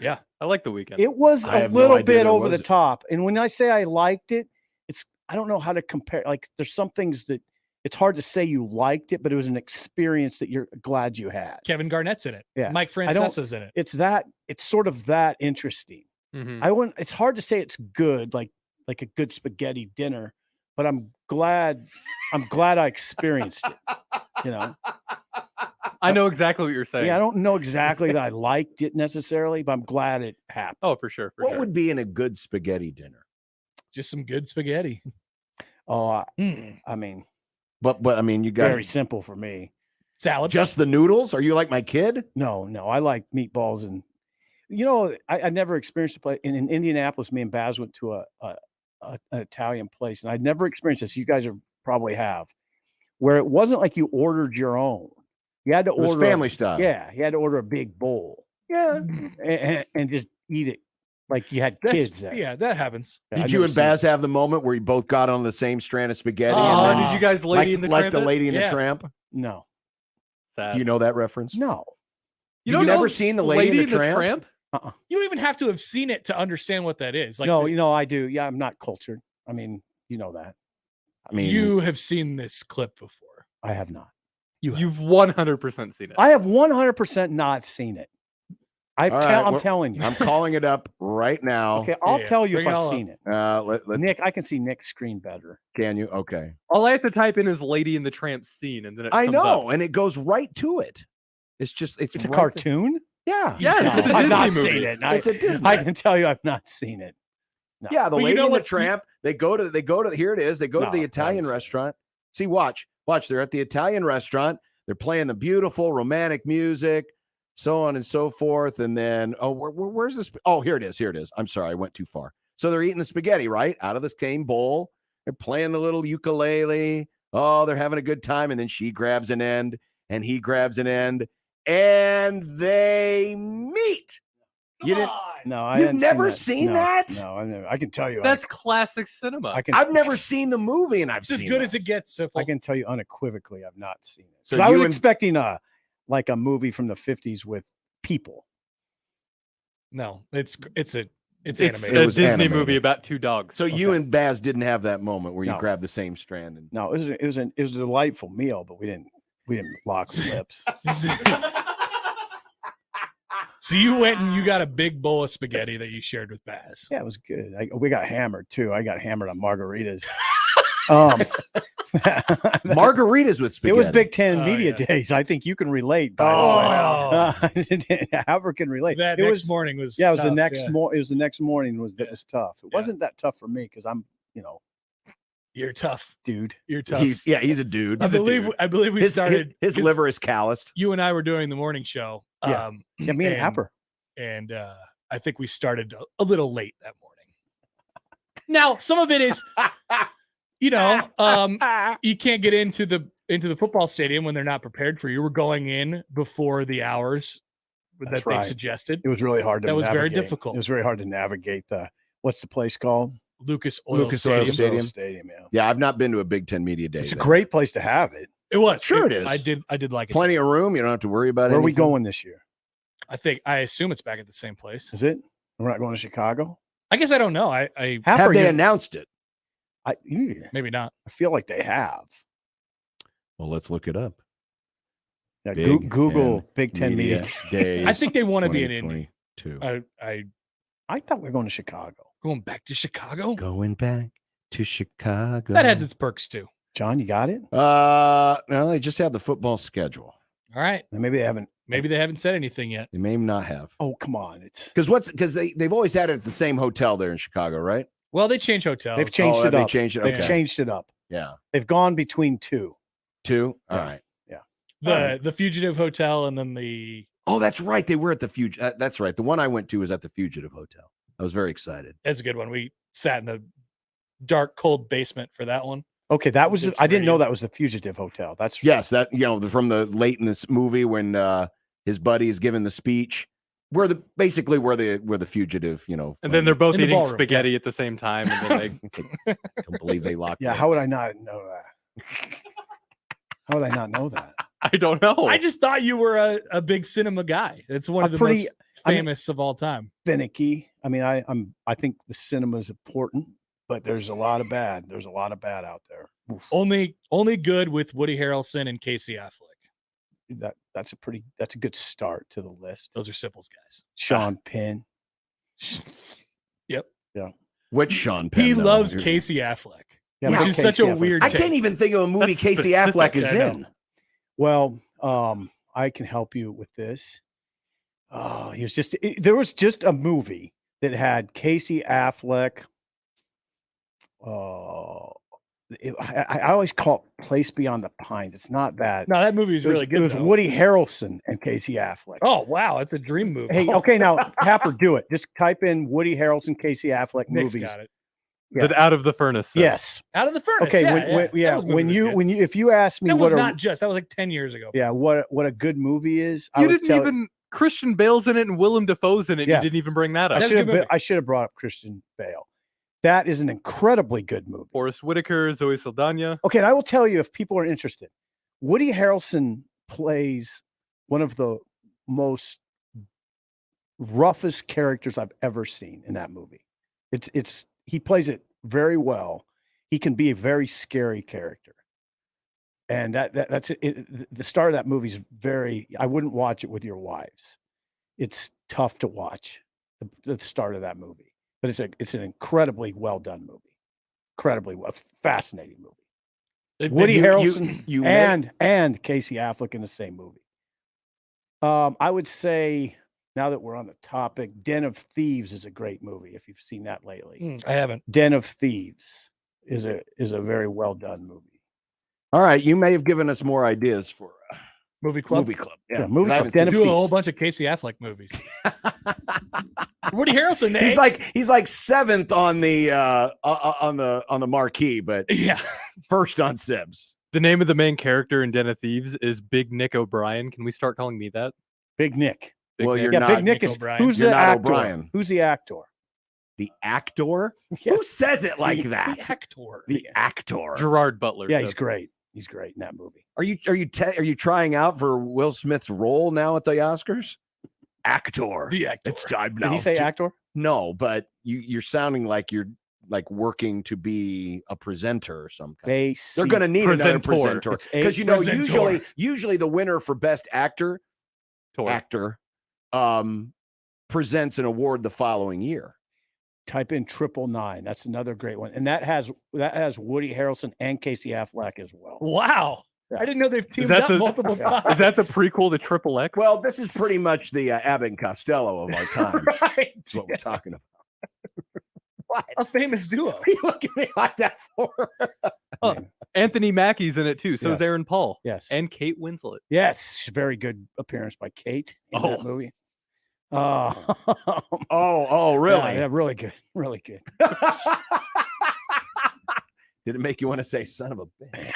Yeah, I like The Weeknd. It was a little bit over the top. And when I say I liked it, I don't know how to compare. Like, there's some things that it's hard to say you liked it, but it was an experience that you're glad you had. Kevin Garnett's in it. Yeah. Mike Francesa's in it. It's sort of that interesting. It's hard to say it's good, like a good spaghetti dinner, but I'm glad I experienced it. You know, I know exactly what you're saying. Yeah, I don't know exactly that I liked it necessarily, but I'm glad it happened. Oh, for sure. What would be in a good spaghetti dinner? Just some good spaghetti. Oh, I mean, but I mean, you got very simple for me. Salad. Just the noodles? Are you like my kid? No, I like meatballs, and I never experienced a place in Indianapolis. Me and Baz went to an Italian place, and I'd never experienced this. You guys probably have, where it wasn't like you ordered your own. You had to order family style. Yeah, you had to order a big bowl. Yeah, and just eat it like you had kids. Yeah, that happens. Did you and Baz have the moment where you both got on the same strand of spaghetti? Oh, did you guys Lady in the Tramp? Like the Lady in the Tramp? No. Sad. Do you know that reference? No. You've never seen the Lady in the Tramp? You don't even have to have seen it to understand what that is. Like, no, I do. Yeah, I'm not cultured. I mean, you know that. I mean, you have seen this clip before. I have not. You've 100% seen it. I have 100% not seen it. I'm telling you. I'm calling it up right now. Okay, I'll tell you if I've seen it. Nick, I can see Nick's screen better. Can you? Okay. All I have to type in is Lady in the Tramp scene, and then it comes up. And it goes right to it. It's a cartoon? Yeah. Yeah, it's a Disney not movie. Seen it. It's a Disney. I can tell you I've not seen it. No. Yeah, the Lady in the Tramp. They go to here it is. They go to the Italian restaurant. See, watch. They're at the Italian restaurant. They're playing the beautiful romantic music, so on and so forth. And then, where's this? Oh, here it is. I'm sorry, I went too far. So they're eating the spaghetti, right? Out of the same bowl. They're playing the little ukulele. Oh, they're having a good time. And then she grabs an end and he grabs an end and they meet. You didn't? No, You've never seen that? No, I never. I can tell you. That's classic cinema. I've never seen the movie, and I've seen as good as it gets. Simple. I can tell you unequivocally, I've not seen it. So I was expecting a movie from the 50s with people. No, it's animated. It's a Disney movie about two dogs. So you and Baz didn't have that moment where you grabbed the same strand. And... No, it was a delightful meal, but we didn't lock the lips. So you went and you got a big bowl of spaghetti that you shared with Baz. Yeah, it was good. We got hammered too. I got hammered on margaritas. Margaritas with spaghetti. It was Big Ten Media Days. I think you can relate. Albert can relate. That next morning was it was tough, the next morning. It was the next morning. It was tough. It wasn't that tough for me because I'm You're tough, dude. You're tough. He's a dude. I believe we started. His liver is calloused. You and I were doing the morning show. Me and Happer. And I think we started a little late that morning. Now, some of it is, you can't get into the football stadium when they're not prepared for you. We're going in before the hours that they suggested. It was really hard to navigate. That was very difficult. It was very hard to navigate what's the place called? Lucas Oil Stadium. Yeah, I've not been to a Big Ten Media Day. It's a great place to have it. It was. Sure it is. I did like it. Plenty of room. You don't have to worry about it. Where are we going this year? I assume it's back at the same place. Is it? We're not going to Chicago? I guess I don't know. Have they announced it? Maybe not. I feel like they have. Well, let's look it up. Yeah, Google Big Ten Media Days. I think they want to be in Indy. I thought we were going to Chicago. Going back to Chicago? Going back to Chicago. That has its perks too. John, you got it? No, they just have the football schedule. All right. Maybe they haven't. Maybe they haven't said anything yet. They may not have. Oh, come on. It's because they've always had it at the same hotel there in Chicago, right? Well, they changed hotels. They've changed it up. They changed it. Okay. They've changed it up. Yeah. They've gone between two. All right. Yeah. The Fugitive Hotel and then the. Oh, that's right. They were at the Fugitive. That's right. The one I went to was at the Fugitive Hotel. I was very excited. That's a good one. We sat in the dark, cold basement for that one. Okay, that was. I didn't know that was the Fugitive Hotel. That's that from the late in this movie when his buddy is giving the speech. Where the fugitive, and then they're both eating spaghetti at the same time. And then I don't believe they locked. Yeah, how would I not know that? How would I not know that? I don't know. I just thought you were a big cinema guy. It's one of the most famous of all time. Finicky. I mean, I think the cinema is important, but there's a lot of bad. There's a lot of bad out there. Oof. Only good with Woody Harrelson and Casey Affleck. That's a good start to the list. Those are Sipple's guys. Sean Penn. Yep. Yeah. Which Sean Penn? He though? loves Casey Affleck, Yeah, which is such a Casey Affleck. weird I take. can't even think of a movie That's Casey specific. Affleck is I know. in. Well, I can help you with this. There was just a movie that had Casey Affleck. I always call it Place Beyond the Pines. It's not that. No, that movie is really good. It was though. Woody Harrelson and Casey Affleck. Oh wow, it's a dream movie. Hey, okay, now Happer, do it. Just type in Woody Harrelson, Casey Affleck Nick's movies. got it. Yeah. Did Out of the Furnace. So. Yes. Out of the Furnace. Okay. That movie When was you good. if you ask me that what was a not just that was like 10 years ago. yeah what a good movie is, I You would didn't tell- even. Christian Bale's in it and Willem Dafoe's in it. Yeah. You didn't even bring that I up. That's a good movie. should have brought up Christian Bale. That is an incredibly good movie. Forrest Whitaker, Zoe Saldana. Okay, and I will tell you if people are interested. Woody Harrelson plays one of the most roughest characters I've ever seen in that movie. He plays it very well. He can be a very scary character. And that's it. The start of that movie is very. I wouldn't watch it with your wives. It's tough to watch the start of that movie, but it's an incredibly well done movie, incredibly well, fascinating movie. Woody Harrelson and Casey Affleck in the same movie. I would say now that we're on the topic, Den of Thieves is a great movie if you've seen that lately. I haven't. Den of Thieves is a very well done movie. All right, you may have given us more ideas for Movie Club. Movie Club. Yeah, Movie I Club. haven't Den of Do a Thieves. whole bunch of Casey Affleck movies. Woody Harrelson. He's like seventh on the marquee, but yeah. first on Sibs. The name of the main character in Den of Thieves is Big Nick O'Brien. Can we start calling me that? Big Nick. Big Well, Nick? you're Yeah, not Big Nick Nick is O'Brien. who's You're the not actor? O'Brien. Who's the actor? The actor? Yeah. Who says it like that? The actor. The actor. Gerard Butler. Yeah, so- he's great. He's great in that movie. Are you trying out for Will Smith's role now at the Oscars? Actor. The actor. It's time Did now. he say actor? No, but you're sounding like you're like working to be a presenter or some kind. They're going to need another presenter It's because presenter. usually the winner for best actor Tor. presents an award the following year. type in 999. That's another great one, and that has Woody Harrelson and Casey Affleck as well. Wow. Yeah. I didn't know they've teamed that up the- multiple times. Is that the prequel to Triple X? Well, this is pretty much the Abbott and Costello of our time. right? That's what we're talking about. A famous duo. What are you looking at me like that for? Oh, Anthony Mackie's in it too. So is Yes. Aaron Paul. Yes, And Kate Winslet. yes, very good appearance by Kate in that Oh. movie. Oh, really? Yeah, really good, really good. Did it make you want to say "son of a bitch"?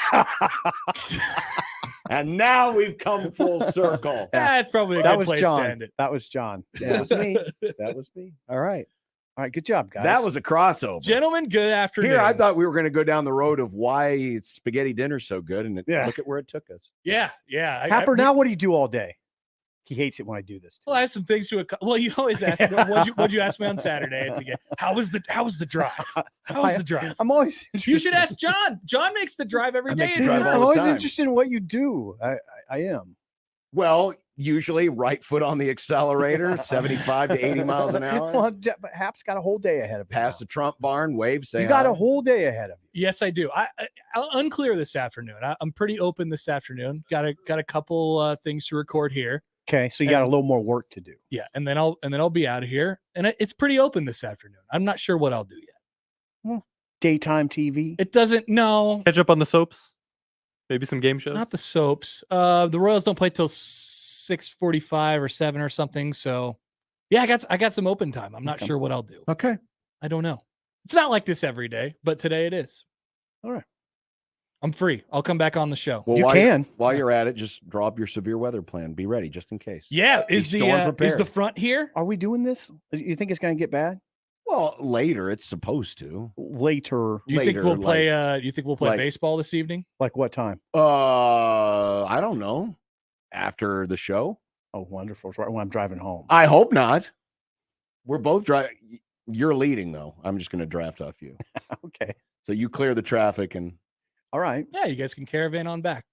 And now we've come full circle. That's probably a That good was place to John. end it. That was John. That Yeah. was me. That was me. All right. All right, good job, guys. That was a crossover. Gentlemen, good afternoon. Here, I thought we were going to go down the road of why spaghetti dinner's so good, and look at where it took us. Yeah. Happer. Now, what do you do all day? He hates it when I do this. Well, I have some things to. Well, you always ask. What'd you ask me on Saturday at the game? How was the drive? How was the drive? I'm always. You should ask John. John makes the drive every I day. make the drive all I'm the always time. interested in what you do. I am. Well, usually right foot on the accelerator, 75 to 80 miles an hour. Well, but Hap's got a whole day ahead of him. Past the Trump barn, wave, say You got hi. a whole day ahead of you. Yes, I do. I'll unclear this afternoon. I'm pretty open this afternoon. Got a couple things to record here. Okay, so you got a little more work to do. Yeah, and then I'll be out of here. And it's pretty open this afternoon. I'm not sure what I'll do yet. Daytime TV. It doesn't. No, Catch up on the soaps. Maybe some game shows. not the soaps. The Royals don't play till 6:45 or 7 or something. So, yeah, I got some open time. I'm not Okay. sure what I'll do. Okay. I don't know. It's not like this every day, but today it is. All right. I'm free. I'll come back on the show. Well, You while can. While you're at it, just draw up your severe weather plan. Be ready just in case. Yeah, Be is storm the prepared. front here? Are we doing this? You think it's going to get bad? Well, later it's supposed to. Later. You think we'll play? like- You think we'll play like- baseball this evening? Like what time? I don't know. After the show? Oh, wonderful. Right when I'm driving home. I hope not. We're both driving. You're leading, though. I'm just going to draft off you. Okay. So you clear the traffic and All right. Yeah, you guys can caravan on back.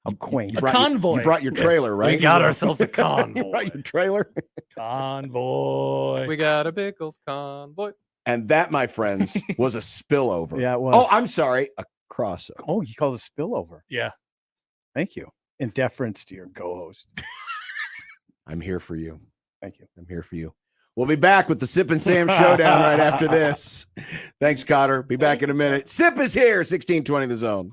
How quaint. A convoy. You brought your trailer, right? We got ourselves a You convoy. brought your trailer. Convoy. We got a big old convoy. And that, my friends, was a spillover. Yeah, it was. Oh, I'm sorry. A crossover. Oh, you call it a spillover. Yeah. Thank you. In deference to your co-host. I'm here for you. Thank you. I'm here for you. We'll be back with the Sip and Sam showdown right after this. Thanks, Cotter. Be back in a minute. Sip is here, 1620 The Zone.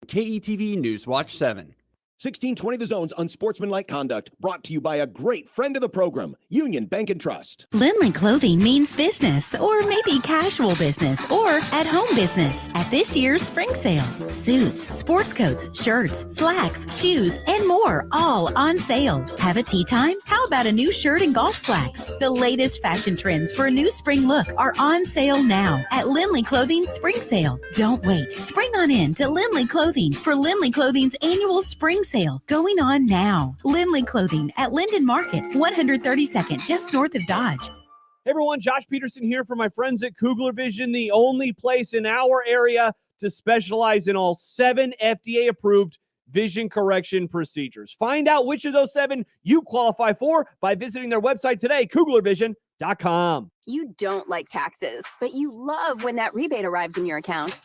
KETV News Watch 7. 1620 The Zone's Unsportsmanlike Conduct, brought to you by a great friend of the program, Union Bank and Trust. Lindley Clothing means business, or maybe casual business, or at-home business at this year's spring sale. Suits, sports coats, shirts, slacks, shoes, and more, all on sale. Have a tea time? How about a new shirt and golf slacks? The latest fashion trends for a new spring look are on sale now at Lindley Clothing's spring sale. Don't wait. Spring on in to Lindley Clothing for Lindley Clothing's annual spring sale going on now. Lindley Clothing at Linden Market, 132nd, just north of Dodge. Hey everyone, Josh Peterson here for my friends at Kugler Vision, the only place in our area to specialize in all 7 FDA-approved vision correction procedures. Find out which of those 7 you qualify for by visiting their website today, kuglervision.com. You don't like taxes, but you love when that rebate arrives in your account.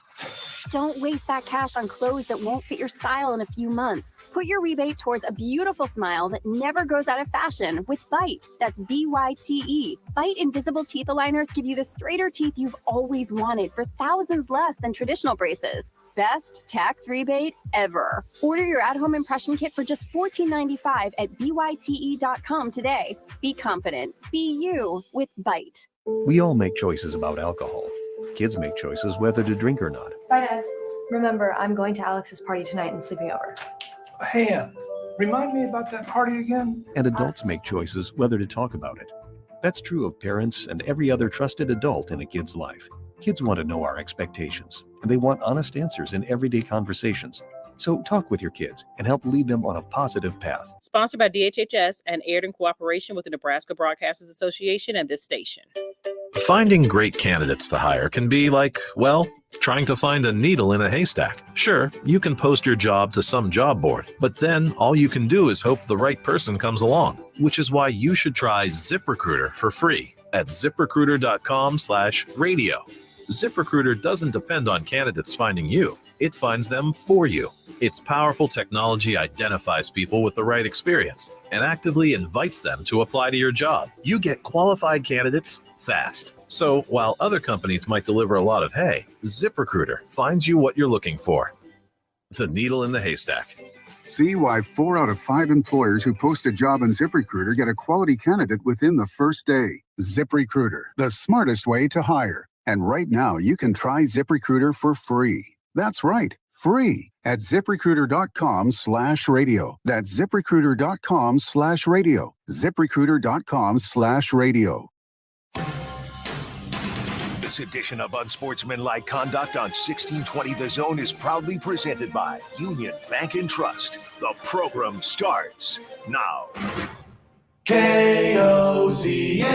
Don't waste that cash on clothes that won't fit your style in a few months. Put your rebate towards a beautiful smile that never goes out of fashion with Bite. That's BYTE. Bite Invisible Teeth Aligners give you the straighter teeth you've always wanted for thousands less than traditional braces. Best tax rebate ever. Order your at-home impression kit for just $14.95 at byte.com today. Be confident. Be you with Bite. We all make choices about alcohol. Kids make choices whether to drink or not. Bye, Dad. Remember, I'm going to Alex's party tonight and sleeping over. Hey, remind me about that party again? And adults make choices whether to talk about it. That's true of parents and every other trusted adult in a kid's life. Kids want to know our expectations, and they want honest answers in everyday conversations. So talk with your kids and help lead them on a positive path. Sponsored by DHHS and aired in cooperation with the Nebraska Broadcasters Association and this station. Finding great candidates to hire can be like, well, trying to find a needle in a haystack. Sure, you can post your job to some job board, but then all you can do is hope the right person comes along, which is why you should try ZipRecruiter for free at ziprecruiter.com/radio. ZipRecruiter doesn't depend on candidates finding you. It finds them for you. Its powerful technology identifies people with the right experience and actively invites them to apply to your job. You get qualified candidates fast. So while other companies might deliver a lot of hay, ZipRecruiter finds you what you're looking for. The needle in the haystack. See why 4 out of 5 employers who post a job on ZipRecruiter get a quality candidate within the first day. ZipRecruiter, the smartest way to hire. And right now, you can try ZipRecruiter for free. That's right, free at ZipRecruiter.com/radio. That's ZipRecruiter.com/radio. ZipRecruiter.com/radio. This edition of Unsportsmanlike Conduct on 1620 The Zone is proudly presented by Union Bank and Trust. The program starts now. KOZN.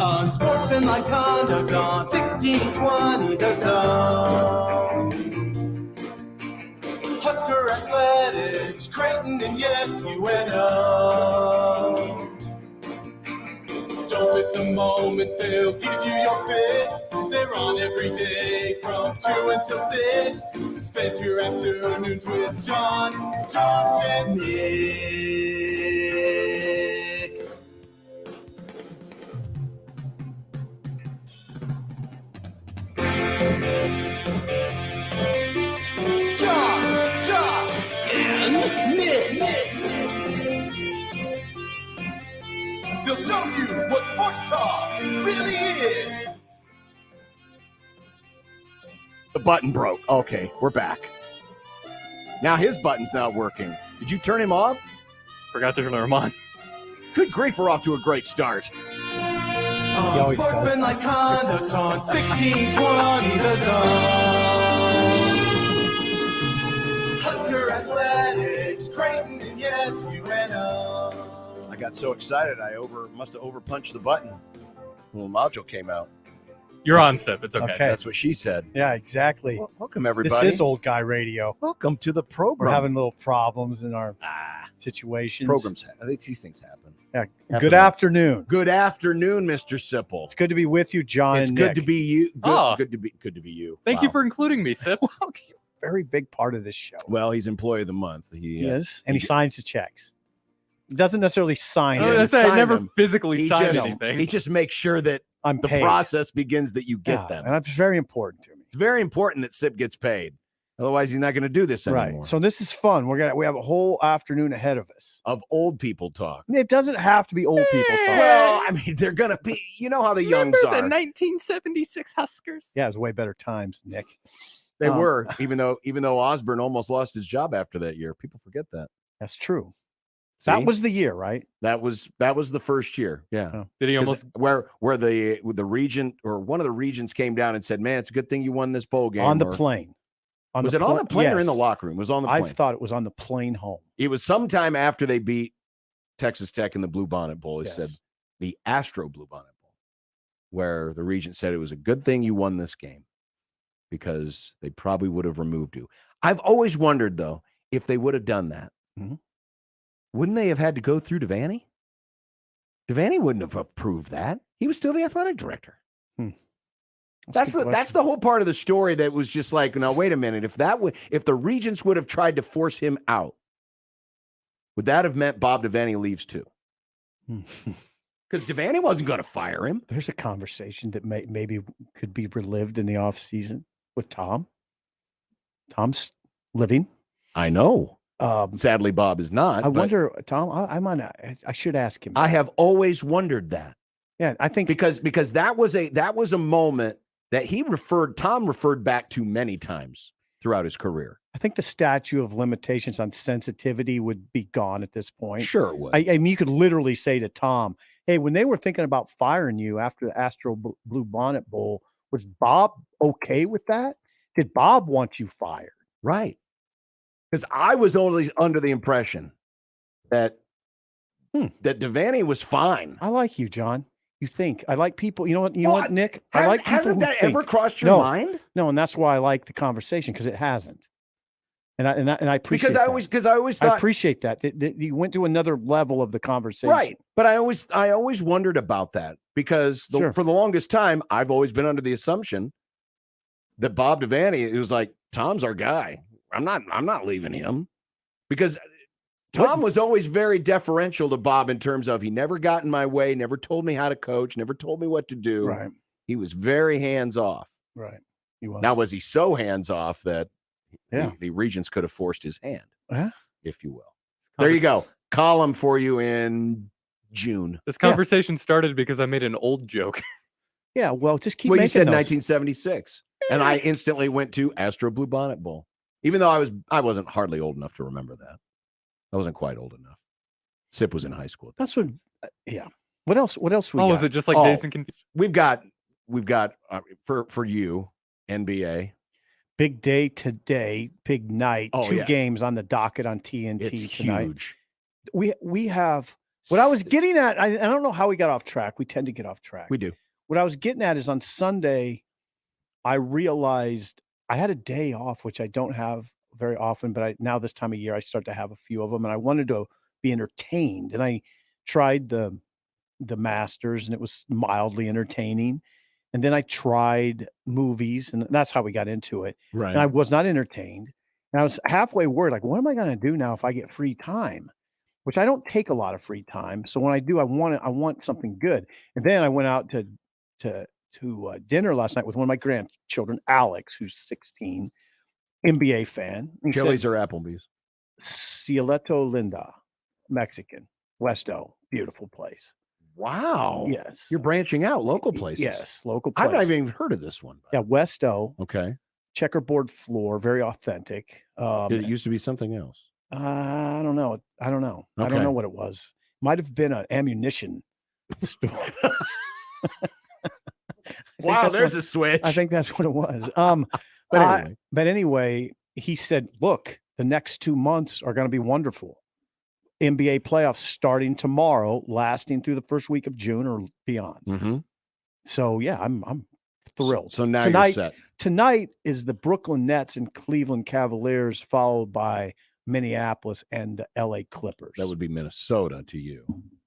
Unsportsmanlike Conduct on 1620 The Zone. Husker Athletics, Creighton, and yes, UNO. Don't miss a moment, they'll give you your fix. They're on every day from 2 until 6. Spend your afternoons with John, Josh, and Nick. what sports talk really is. The button broke. Okay, we're back. Now his button's not working. Did you turn him off? Forgot to turn him on. Good grief, we're off to a great start. Unsportsmanlike conduct on 1620 The Zone. Husker Athletics, Creighton, and yes, UNO. I got so excited I must have overpunched the button. A little module came out. You're on, Sip. It's okay. That's what she said. Yeah, exactly. Welcome, everybody. This is old guy radio. Welcome to the program. We're having little problems in our situations. Programs. I think these things happen. Yeah. Good afternoon. Good afternoon, Mr. Sipple. It's good to be with you, John. It's and good Nick. to be you. Good, Oh. good to be you. Thank you for including me, Sip. Very big part of this show. Well, he's employee of the month. He is, and he signs the checks. He doesn't necessarily sign I it. was gonna say, I never physically He signed just- anything. He just makes sure that I'm the paid. process begins that you get Yeah, them. and that's very important to me. It's very important that Sip gets paid. Otherwise, he's not going to do this anymore. Right. So this is fun. We have a whole afternoon ahead of us. Of old people talk. It doesn't have to be old people talk. Well, I mean, they're going to be, you know how the youngs Remember are. the 1976 Huskers? Yeah, it was way better times, Nick. They were, even though Osborne almost lost his job after that year. People forget that. That's true. See? That was the year, right? That was the first year. Yeah. Oh. Did he 'Cause almost where the regent or one of the regents came down and said, "Man, it's a good thing you won this bowl game." On the or- plane. Was it on the plane or in the Yes. locker room? It was on the plane. I thought it was on the plane home. It was sometime after they beat Texas Tech in the Blue Bonnet Bowl. He said the Astro Blue Bonnet Bowl, where the regent said it was a good thing you won this game because they probably would have removed you. I've always wondered, though, if they would have done that, Mhm. wouldn't they have had to go through Devaney? Devaney wouldn't have approved that. He was still the athletic director. That's the whole part of the story that was just like, now wait a minute. If the regents would have tried to force him out, would that have meant Bob Devaney leaves too? Because Devaney wasn't going to fire him. There's a conversation that maybe could be relived in the off season with Tom. Tom's living. I know. Sadly, Bob is not. I wonder, Tom. I should ask him. I have always wondered that. Yeah, I think because that was a moment that Tom referred back to many times throughout his career. I think the statute of limitations on sensitivity would be gone at this point. Sure it would. I mean, you could literally say to Tom, "Hey, when they were thinking about firing you after the Astro Blue Bonnet Bowl, was Bob okay with that? Did Bob want you fired?" Right. Because I was only under the impression that that Devaney was fine. I like you, John. You think I like people. You know what? You know what, Nick? I Has- like people hasn't who that think. ever crossed your mind? No, and that's why I like the conversation because it hasn't. And I appreciate Because I always I thought appreciate that you went to another level of the conversation. right. But I always wondered about that because Sure. for the longest time I've always been under the assumption that Bob Devaney, it was like, Tom's our guy. I'm not leaving him because Tom was always very deferential to Bob in terms of he never got in my way, never told me how to coach, never told me what to do. Right. He was very hands off. Right. He was. Now, was he so hands off that Yeah. the regents could have forced his hand, Yeah. if you will? There you go. Column for you in June. This conversation started because I made an old joke. Yeah. Well, just keep Well, making you said those. 1976, and I instantly went to Astro Blue Bonnet Bowl, even though I wasn't hardly old enough to remember that. I wasn't quite old enough. Sip was in high school. That's what. Yeah. What else? What else? We Oh, got? was it just like Dazed and Confused? We've got for you NBA. Big day today. Big night. Oh, 2 yeah. games on the docket on TNT It's tonight. huge. We have what I was getting at. I don't know how we got off track. We tend to get off track. We do. What I was getting at is on Sunday, I realized I had a day off, which I don't have very often, but now this time of year I start to have a few of them, and I wanted to be entertained. And I tried the Masters, and it was mildly entertaining. And then I tried movies, and that's how we got into it. Right. And I was not entertained. And I was halfway worried, like, what am I going to do now if I get free time? Which I don't take a lot of free time. So when I do, I want something good. And then I went out to dinner last night with one of my grandchildren, Alex, who's 16, NBA fan. He said, Chili's or Applebee's? Cielito Linda, Mexican, Westo, beautiful place. Wow. Yes. You're branching out local places. Yes, local I've places. not even heard of this one. Yeah, West O. Okay. Checkerboard floor, very authentic. Did it used to be something else? I don't know. I don't know. I don't Okay. know what it was. Might have been an ammunition store. Wow, there's a switch. I think that's what it was. But anyway, he said, look, the next 2 months are going to be wonderful. NBA playoffs starting tomorrow, lasting through the first week of June or beyond. Mm-hmm. So yeah, I'm thrilled. So now tonight, you're set. Tonight is the Brooklyn Nets and Cleveland Cavaliers, followed by Minneapolis and the LA Clippers. That would be Minnesota to you.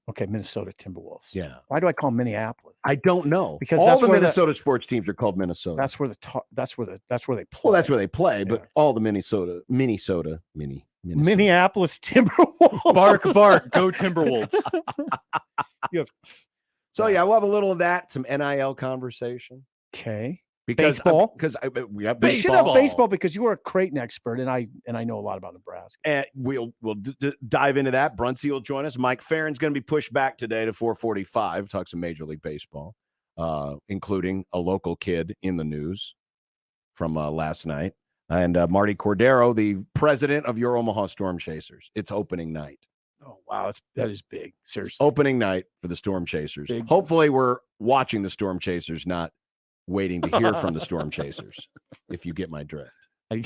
Okay, Minnesota Timberwolves. Yeah. Why do I call them Minneapolis? I don't know. Because all that's the where Minnesota sports teams are called Minnesota. That's where they play. Well, that's where they play, but all the Minnesota, Minnesota. Minneapolis Timberwolves. Bark, go Timberwolves. So yeah, we'll have a little of that, some NIL conversation. Okay. Because baseball. Because we have We baseball. should have baseball because you are a Creighton expert, and I know a lot about Nebraska. And we'll dive into that. Brunsey will join us. Mike Farron's going to be pushed back today to 4:45. Talk some Major League Baseball, including a local kid in the news from last night, and Marty Cordero, the president of your Omaha Storm Chasers. It's opening night. Oh wow, that is big. Seriously, opening night for the Storm Chasers. Big. Hopefully, we're watching the Storm Chasers, not waiting to hear from the Storm Chasers. If you get my drift, I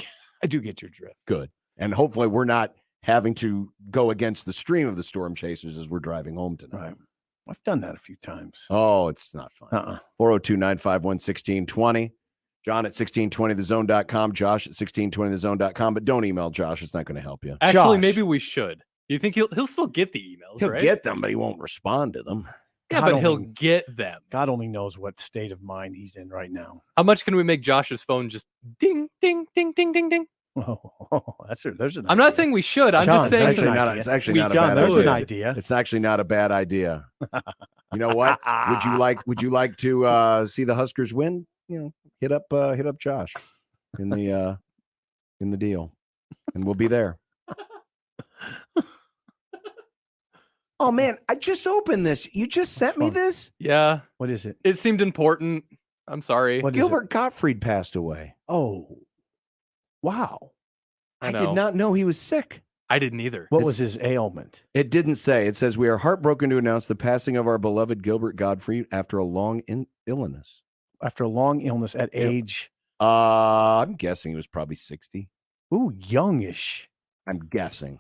do get your drift. Good. And hopefully we're not having to go against the stream of the Storm Chasers as we're driving home tonight. Right. I've done that a few times. Oh, it's not fun. 402-951-1620. John at 1620thezone.com. Josh at 1620thezone.com. But don't email Josh. It's not going to help you. Actually, Josh. maybe we should. You think he'll still get the emails, He'll right? get them, but he won't respond to them. Yeah, God but he'll only- get them. God only knows what state of mind he's in right now. How much can we make Josh's phone just ding, ding, ding, ding, ding, ding? Oh, there's an I'm not saying we should. I'm John, just saying there's an It's idea. actually not a John, bad there's idea. an idea. It's actually not a bad idea. You know what? Would you like to see the Huskers win? You know, hit up Josh in the deal, and we'll be there. Oh man, I just opened this. You just sent me this? Yeah. What is it? It seemed important. I'm sorry. What is Gilbert Gottfried passed away. Oh, wow. I did not know he was sick. I didn't either. What was his ailment? It didn't say. It says, we are heartbroken to announce the passing of our beloved Gilbert Gottfried after a long illness. After a long illness at age? I'm guessing he was probably 60. Ooh, youngish. I'm guessing.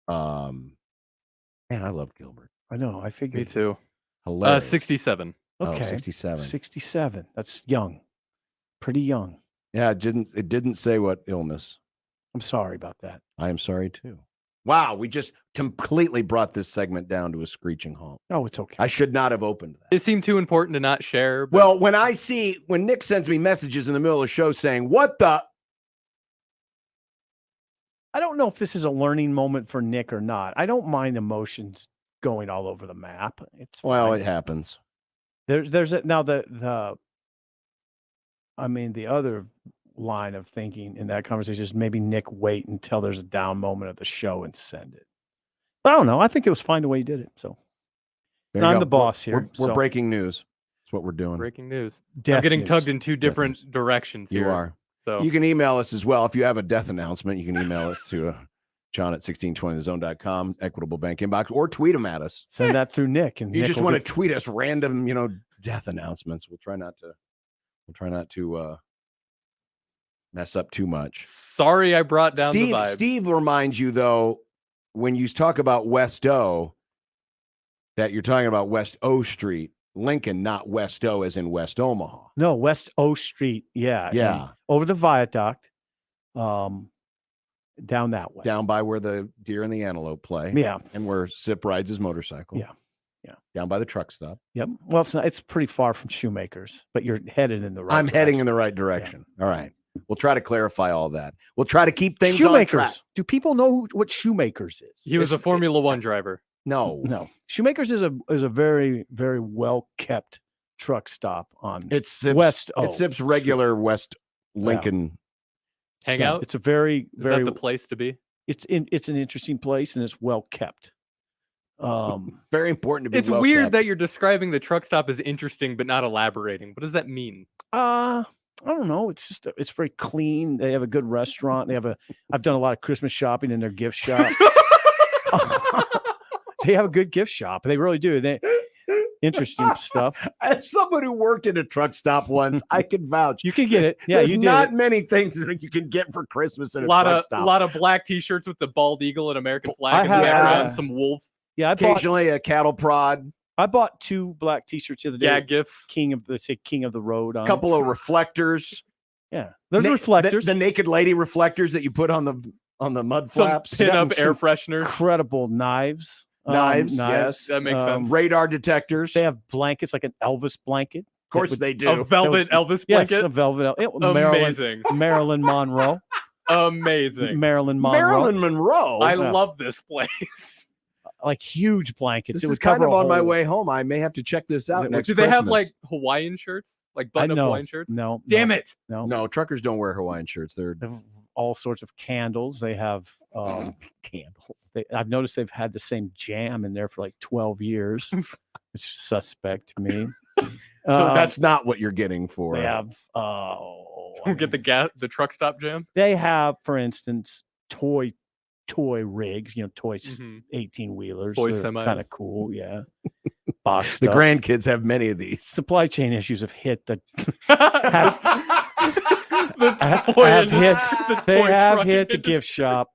Man, I love Gilbert. I know. I figured. Me too. Hilarious. 67. Okay. 67. 67. That's young. Pretty young. Yeah, it didn't say what illness. I'm sorry about that. I am sorry too. Wow, we just completely brought this segment down to a screeching halt. Oh, it's okay. I should not have opened that. It seemed too important to not share. But Well, when Nick sends me messages in the middle of the show saying, what the? I don't know if this is a learning moment for Nick or not. I don't mind emotions going all over the map. It's Well, fine. it happens. There's now the other line of thinking in that conversation is maybe Nick wait until there's a down moment of the show and send it. But I don't know. I think it was fine the way he did it. So There you I'm go. the boss here. We're so breaking news. That's what we're doing. breaking news. death I'm getting news. tugged in two different directions here. You are. So You can email us as well. If you have a death announcement, you can email us to John at 1620thezone.com, Equitable Bank inbox, or tweet them at us. Send that through Nick, and If you Nick just will want to get- tweet us random, death announcements. We'll try not to mess up too much. sorry I brought down the vibe. Steve reminds you though, when you talk about West O, that you're talking about West O Street, Lincoln, not West O as in West Omaha. No, West O Street. Yeah. Yeah. and over the viaduct. Down that way. Down by where the deer and the antelope play. Yeah. And where Sip rides his motorcycle. Yeah. Yeah. Down by the truck stop. Yep. Well, it's pretty far from Shoemakers, but you're headed in the right I'm heading in direction. the right direction. All right. We'll try to clarify all that. We'll try to keep things on track. Shoemakers. Do people know what Shoemakers is? He was a Formula One driver. No. No. Shoemakers is a very, very well kept truck stop on It's Sip's, West O. It's Sip's regular West Lincoln. Hangout? It's a very, Is very that the place to be? it's an interesting place and it's well kept. Very important to be It's well weird kept. that you're describing the truck stop as interesting but not elaborating. What does that mean? I don't know. It's just it's very clean. They have a good restaurant. I've done a lot of Christmas shopping in their gift shop. They have a good gift shop. They really do. Interesting stuff. As someone who worked at a truck stop once, I can vouch. You can get it. Yeah, There's you did not it. many things that you can get for Christmas at a lot truck of stop. a lot of black T-shirts with the bald eagle and American flag I in the have, background, some wolf. Yeah, occasionally a cattle prod. I bought 2 black T-shirts the other day. Gag gifts. King of the road. On A couple of reflectors. Yeah, there's reflectors. The naked lady reflectors that you put on the mud Some flaps. pin-up air fresheners. Incredible knives. Knives, yes. That makes sense. Radar detectors. They have blankets like an Elvis blanket. Of course they do. A velvet Elvis blanket? Yes, a velvet. Amazing. Marilyn Monroe. Amazing. Marilyn Monroe. Marilyn Monroe. I love this place. Like huge blankets. This It is would kind cover of a on my whole- way home. I may have to check this out next Do they have Christmas. like Hawaiian shirts? Like button-up know. Hawaiian shirts? No. Damn it. No. No, truckers don't wear Hawaiian shirts. They're They have all sorts of candles. They have candles. I've noticed they've had the same jam in there for like 12 years, which is suspect to me. so that's not what you're getting for. They have Get the truck stop jam. they have, for instance, toy rigs, toy 18-wheelers. Toy They're semis. kind of cool, yeah. Box The stuff. grandkids have many of these. Supply chain issues have hit the The toy have industry- hit, the they toy have truck hit the industry. gift shop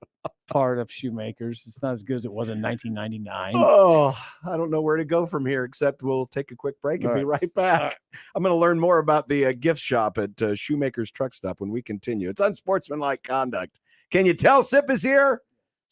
part of Shoemakers. It's not as good as it was in 1999. Oh, I don't know where to go from here, except we'll take a quick break and All be right back. I'm going to learn more about the gift shop at Shoemaker's Truck Stop when we continue. It's unsportsmanlike conduct. Can you tell Sip is here?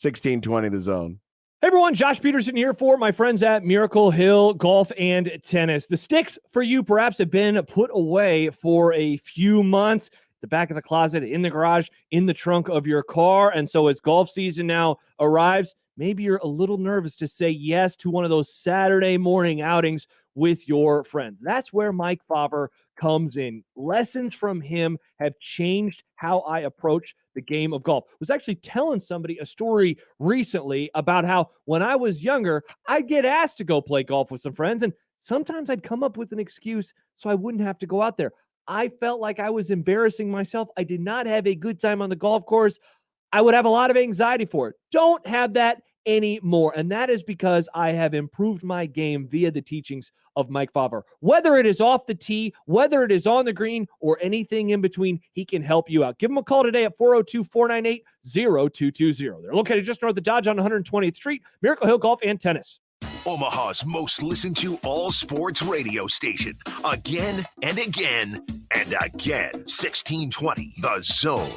1620 The Zone. Hey everyone, Josh Peterson here for my friends at Miracle Hill Golf and Tennis. The sticks for you perhaps have been put away for a few months. The back of the closet, in the garage, in the trunk of your car. And so as golf season now arrives, maybe you're a little nervous to say yes to one of those Saturday morning outings with your friends. That's where Mike Favre comes in. Lessons from him have changed how I approach the game of golf. I was actually telling somebody a story recently about how when I was younger, I'd get asked to go play golf with some friends, and sometimes I'd come up with an excuse so I wouldn't have to go out there. I felt like I was embarrassing myself. I did not have a good time on the golf course. I would have a lot of anxiety for it. Don't have that anymore. And that is because I have improved my game via the teachings of Mike Favre. Whether it is off the tee, whether it is on the green, or anything in between, he can help you out. Give him a call today at 402-498-0220. They're located just north of Dodge on 120th Street, Miracle Hill Golf and Tennis. Omaha's most listened to all sports radio station. Again and again and again. 1620 The Zone.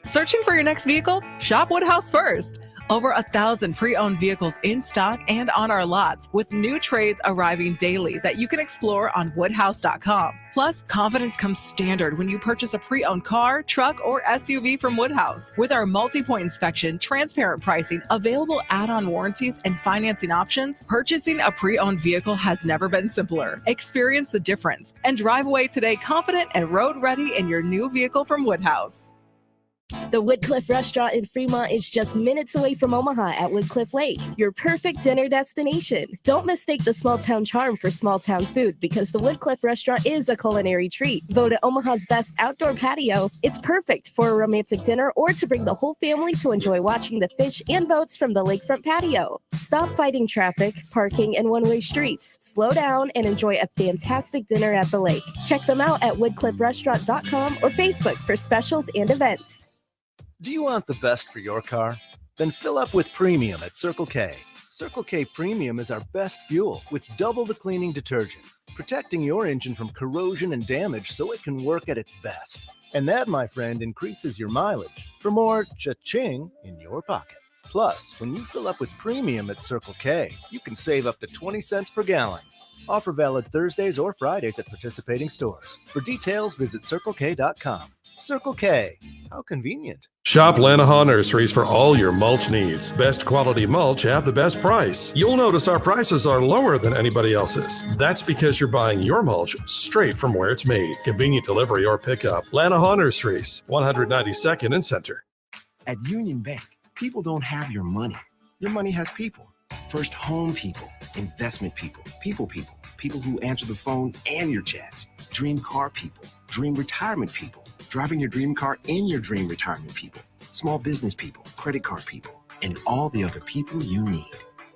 Searching for your next vehicle? Shop Woodhouse first. Over 1,000 pre-owned vehicles in stock and on our lots, with new trades arriving daily that you can explore on woodhouse.com. Plus, confidence comes standard when you purchase a pre-owned car, truck, or SUV from Woodhouse. With our multi-point inspection, transparent pricing, available add-on warranties, and financing options, purchasing a pre-owned vehicle has never been simpler. Experience the difference and drive away today confident and road-ready in your new vehicle from Woodhouse. The Woodcliff Restaurant in Fremont is just minutes away from Omaha at Woodcliff Lake, your perfect dinner destination. Don't mistake the small town charm for small town food, because the Woodcliff Restaurant is a culinary treat. Voted Omaha's best outdoor patio, it's perfect for a romantic dinner or to bring the whole family to enjoy watching the fish and boats from the lakefront patio. Stop fighting traffic, parking, and one-way streets. Slow down and enjoy a fantastic dinner at the lake. Check them out at woodcliffrestaurant.com or Facebook for specials and events. Do you want the best for your car? Then fill up with premium at Circle K. Circle K Premium is our best fuel with double the cleaning detergent, protecting your engine from corrosion and damage so it can work at its best. And that, my friend, increases your mileage for more cha-ching in your pocket. Plus, when you fill up with premium at Circle K, you can save up to 20 cents per gallon. Offer valid Thursdays or Fridays at participating stores. For details, visit CircleK.com. Circle K. How convenient. Shop Lanahaw Nurseries for all your mulch needs. Best quality mulch at the best price. You'll notice our prices are lower than anybody else's. That's because you're buying your mulch straight from where it's made. Convenient delivery or pickup. Lanahaw Nurseries, 192nd and Center. At Union Bank, people don't have your money. Your money has people. First home people, investment people, people who answer the phone and your chats. Dream car people, dream retirement people, driving your dream car in your dream retirement people. Small business people, credit card people, and all the other people you need.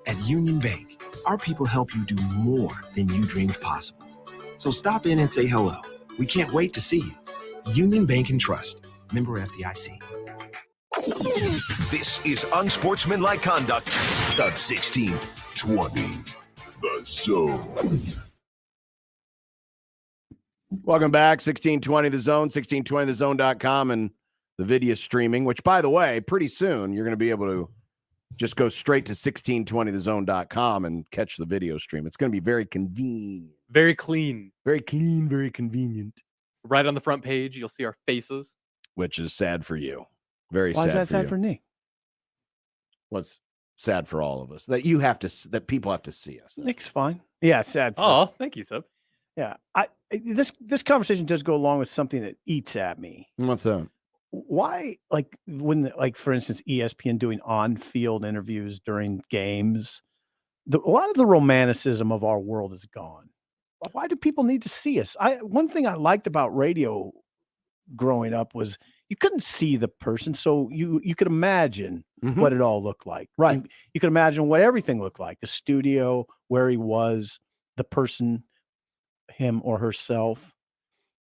At Union Bank, our people help you do more than you dreamed possible. So stop in and say hello. We can't wait to see you. Union Bank and Trust. Member FDIC. This is Unsportsmanlike Conduct on 1620 The Zone. Welcome back, 1620 The Zone, 1620thezone.com, and the video streaming, which, by the way, pretty soon you're going to be able to just go straight to 1620thezone.com and catch the video stream. It's going to be very convenient. Very clean. Very clean, very convenient. Right on the front page, you'll see our faces. Which is sad for you. Very sad. Why is that sad you. for me? What's sad for all of us? That you have to, that people have to see us. Nick's fine. Yeah, sad. Oh, thank you, Seb. Yeah, this conversation does go along with something that eats at me. What's that? Why, like when, like for instance, ESPN doing on-field interviews during games, a lot of the romanticism of our world is gone. Why do people need to see us? One thing I liked about radio growing up was you couldn't see the person, so you could imagine what it all looked like. Right. You could imagine what everything looked like: the studio, where he was, the person, him or herself.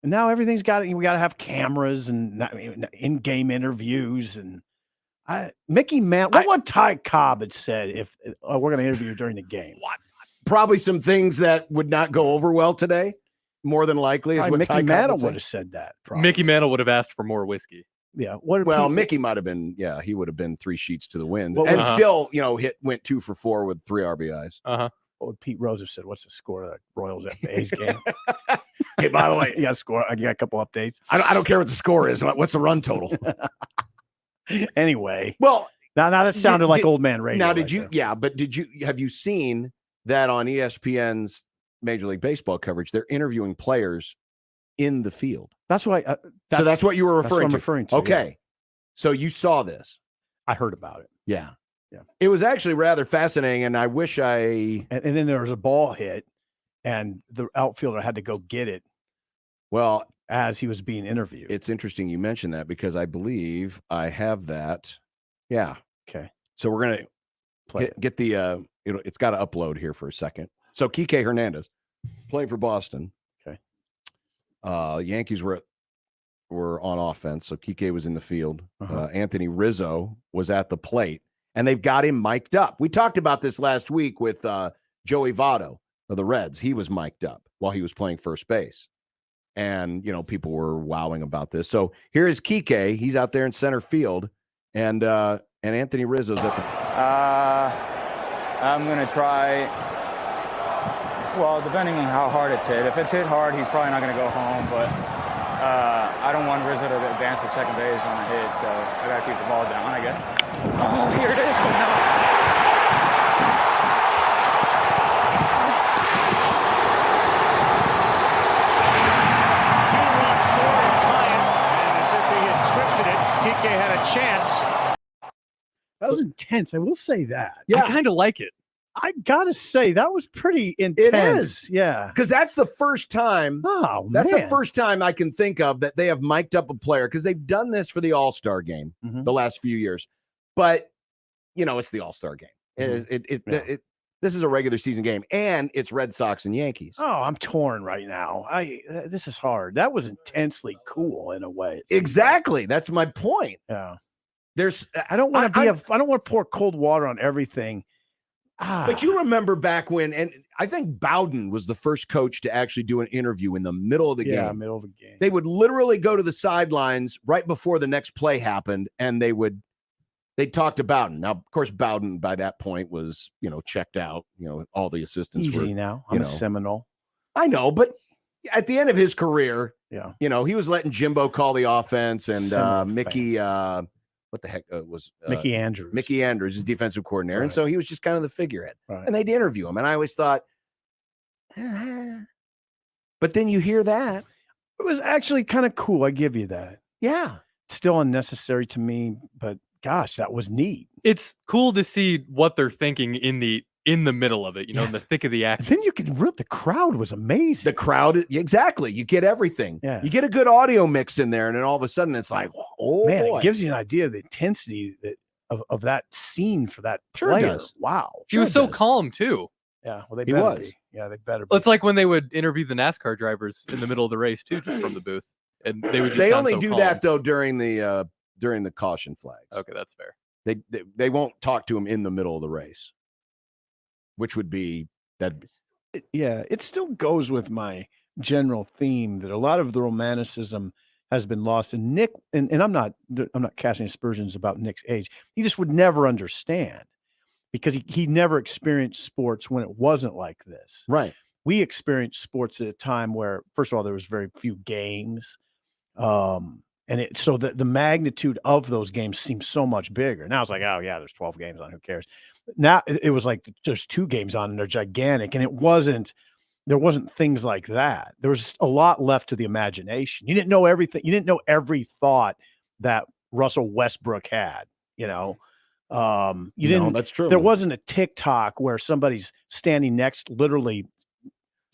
And now everything's got we got to have cameras and in-game interviews. And Mickey Mantle, what Ty Cobb had said if we're going to interview you during the game. What? Probably some things that would not go over well today. More than likely, is what Mickey Ty Mantle Cobb would have said that. Probably. Mickey Mantle would have asked for more whiskey. Yeah. Mickey might have been. Yeah, he would have been 3 sheets to the wind, What and would- still, went 2 for 4 with 3 RBIs. What would Pete Rose have said? What's the score of the Royals at the A's game? Hey, by the way, you got score. I got a couple updates. I don't care what the score is. What's the run total? Anyway, well, now that sounded like old man radio. Now, right there. Yeah, but have you seen that on ESPN's Major League Baseball coverage? They're interviewing players in the field. That's why. So that's what you were that's what I'm referring to. Okay, yeah. So you saw this. I heard about it. Yeah. Yeah. It was actually rather fascinating, and I wish And then there was a ball hit, and the outfielder had to go get it. Well, as he was being interviewed. It's interesting you mentioned that because I believe I have that. Yeah. Okay. So we're gonna get the it's got to upload here for a second. So Kike Hernandez playing for Boston. Okay. Yankees were on offense, so Kike was in the field. Anthony Rizzo was at the plate. And they've got him mic'd up. We talked about this last week with Joey Votto of the Reds. He was mic'd up while he was playing first base. And, people were wowing about this. So here is Kike. He's out there in center field. And Anthony Rizzo's at the... I'm going to try... Well, depending on how hard it's hit. If it's hit hard, he's probably not going to go home. But I don't want Rizzo to advance to second base on a hit. So I got to keep the ball down, I guess. Oh, here it is. But no. Two-run score and tie it. And as if he had scripted it, Kike had a chance. That was intense. I will say that. Yeah. I kind of like it. I gotta say that was pretty intense. It is. Yeah. Because that's the first time. Oh, that's man. the first time I can think of that they have mic'd up a player because they've done this for the All-Star game the last few years. But, it's the All-Star game. This is a regular season game, and it's Red Sox and Yankees. Oh, I'm torn right now. This is hard. That was intensely cool in a way. Exactly. That's my point. Yeah. I don't want to pour cold water on everything. But you remember back when, and I think Bowden was the first coach to actually do an interview in the middle of the game. Yeah, middle of the game. They would literally go to the sidelines right before the next play happened, and they'd talk to Bowden. Now, of course, Bowden by that point was, checked out. All the assistants were now. I'm a Seminole. I know, but at the end of his career, yeah, he was letting Jimbo call the offense, and Mickey. What the heck was Mickey Andrews? Mickey Andrews, his defensive coordinator. Right. And so he was just kind of the figurehead. Right. And they'd interview him. And I always thought, but then you hear that. It was actually kind of cool. I give you that. Yeah. Still unnecessary to me, but gosh, that was neat. It's cool to see what they're thinking in the middle of it, in the thick of the action. Then you can the crowd was amazing. The crowd, exactly. You get everything. Yeah. You get a good audio mix in there, and then all of a sudden it's like, oh Man, boy. it gives you an idea of the intensity of that scene for that Sure it player. does. Wow. He was so calm too. Yeah, well, they He better was. be. Yeah, they better be. It's like when they would interview the NASCAR drivers in the middle of the race too, just from the booth, and they would. Just They sound only so do calm. that though during the caution flags. Okay, that's fair. They won't talk to him in the middle of the race, which would be that. Yeah, it still goes with my general theme that a lot of the romanticism has been lost. And Nick, and I'm not casting aspersions about Nick's age. He just would never understand because he never experienced sports when it wasn't like this. Right. We experienced sports at a time where, first of all, there was very few games. So the magnitude of those games seems so much bigger. Now it's like, oh yeah, there's 12 games on, who cares? Now it was like there's 2 games on and they're gigantic, and there wasn't things like that. There was a lot left to the imagination. You didn't know everything. You didn't know every thought that Russell Westbrook had, you didn't. That's true. There wasn't a TikTok where somebody's literally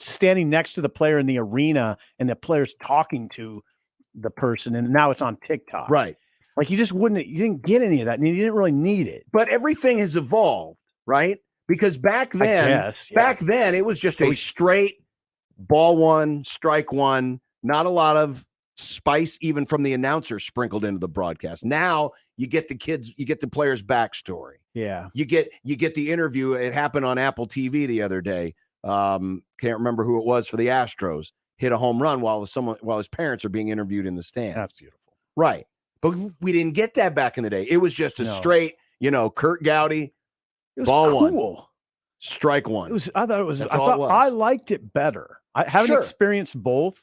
standing next to the player in the arena and the player's talking to the person, and now it's on TikTok. Right. Like you didn't get any of that, and you didn't really need it. But everything has evolved, right? Because back then, it was just a straight ball one, strike one, not a lot of spice even from the announcer sprinkled into the broadcast. Now you get the player's backstory. Yeah. You get the interview. It happened on Apple TV the other day. Can't remember who it was for the Astros. Hit a home run while his parents are being interviewed in the stands. That's beautiful. Right. But we didn't get that back in the day. It was just a straight, Kurt Gowdy, It was ball cool. one, strike one. I liked it better. I haven't experienced both.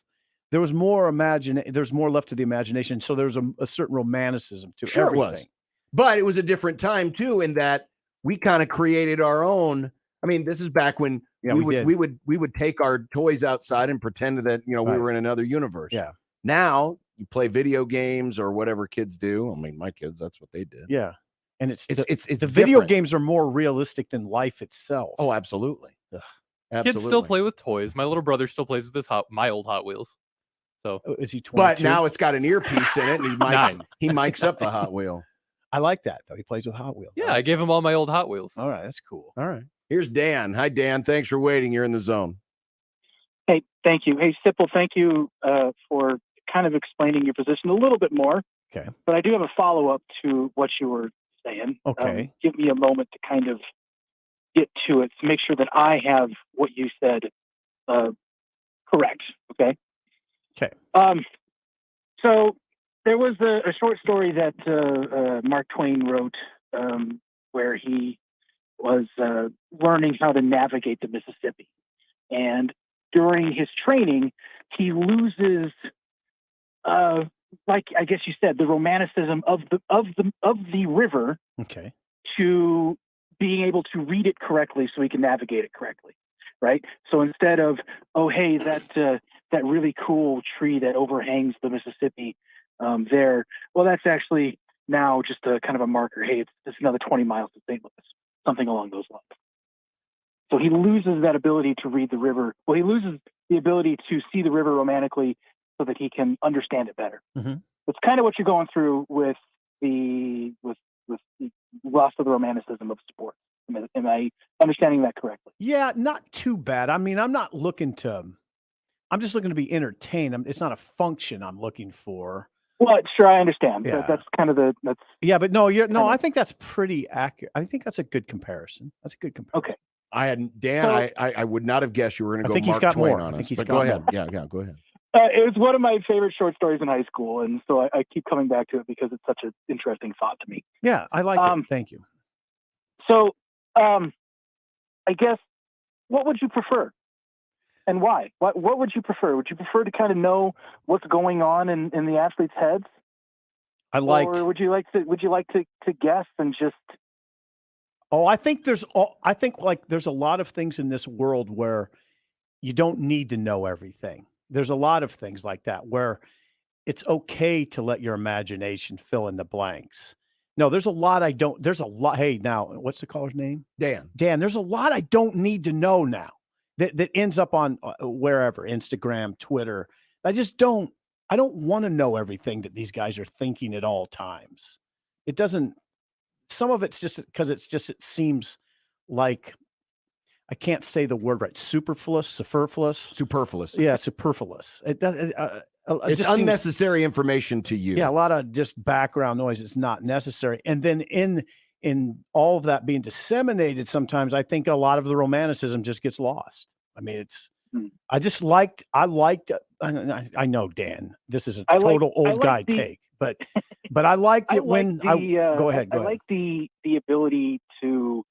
There was more there's more left to the imagination. So there's a certain romanticism to everything. It was. But it was a different time too, in that we kind of created our own. I mean, this is back when we would take our toys outside and pretend that we were in another universe. Yeah. Now you play video games or whatever kids do. I mean, my kids, that's what they did. Yeah. And it's the video different. games are more realistic than life itself. Oh, absolutely. Kids still play with toys. My little brother still plays with my old Hot Wheels. So is he 22? But now it's got an earpiece in it, and he mics up the Hot Wheel. I like that though. He plays with Hot Wheels. Yeah, I gave him all my old Hot Wheels. All right, that's cool. All right. Here's Dan. Hi, Dan. Thanks for waiting. You're in the zone. Hey, thank you. Hey, Sipple, thank you for kind of explaining your position a little bit more. Okay. But I do have a follow-up to what you were saying. Okay. Give me a moment to kind of get to it to make sure that I have what you said correct. Okay. Okay. So there was a short story that Mark Twain wrote where he was learning how to navigate the Mississippi, and during his training, he loses, like I guess you said, the romanticism of the river. Okay. To being able to read it correctly, so he can navigate it correctly, right? So instead of, oh hey, that really cool tree that overhangs the Mississippi, there, well, that's actually now just a kind of a marker. Hey, it's another 20 miles to St. Louis. Something along those lines. So he loses that ability to read the river. Well, he loses the ability to see the river romantically so that he can understand it better. Mm-hmm. It's kind of what you're going through with the loss of the romanticism of sports. Am I understanding that correctly? Yeah, not too bad. I mean, I'm just looking to be entertained. It's not a function I'm looking for. Well, sure, I understand. Yeah. That's kind of yeah, but I think that's pretty accurate. I think that's a good comparison. That's a good comparison. Okay. I would not have guessed you were going to go think Mark he's got Twain more. on I us. think he's But got go ahead. more. Yeah, go ahead. It was one of my favorite short stories in high school, and so I keep coming back to it because it's such an interesting thought to me. Yeah, I like it. Thank you. So, I guess, what would you prefer, and why? What would you prefer? Would you prefer to kind of know what's going on in the athletes' heads? Or would you like to guess and just? Oh, I think there's a lot of things in this world where you don't need to know everything. There's a lot of things like that where it's okay to let your imagination fill in the blanks. No, there's a lot I don't. There's a lot. Hey, now, what's the caller's name? Dan. Dan, there's a lot I don't need to know now that ends up on wherever, Instagram, Twitter. I don't want to know everything that these guys are thinking at all times. It doesn't. Some of it's just because it seems like, I can't say the word right. Superfluous. Yeah, superfluous. It does. It's unnecessary information to you. Yeah, a lot of just background noise is not necessary. And then in all of that being disseminated, sometimes I think a lot of the romanticism just gets lost. I mean, I know, Dan, this is a total old guy take, but I liked it when go ahead. I like the ability to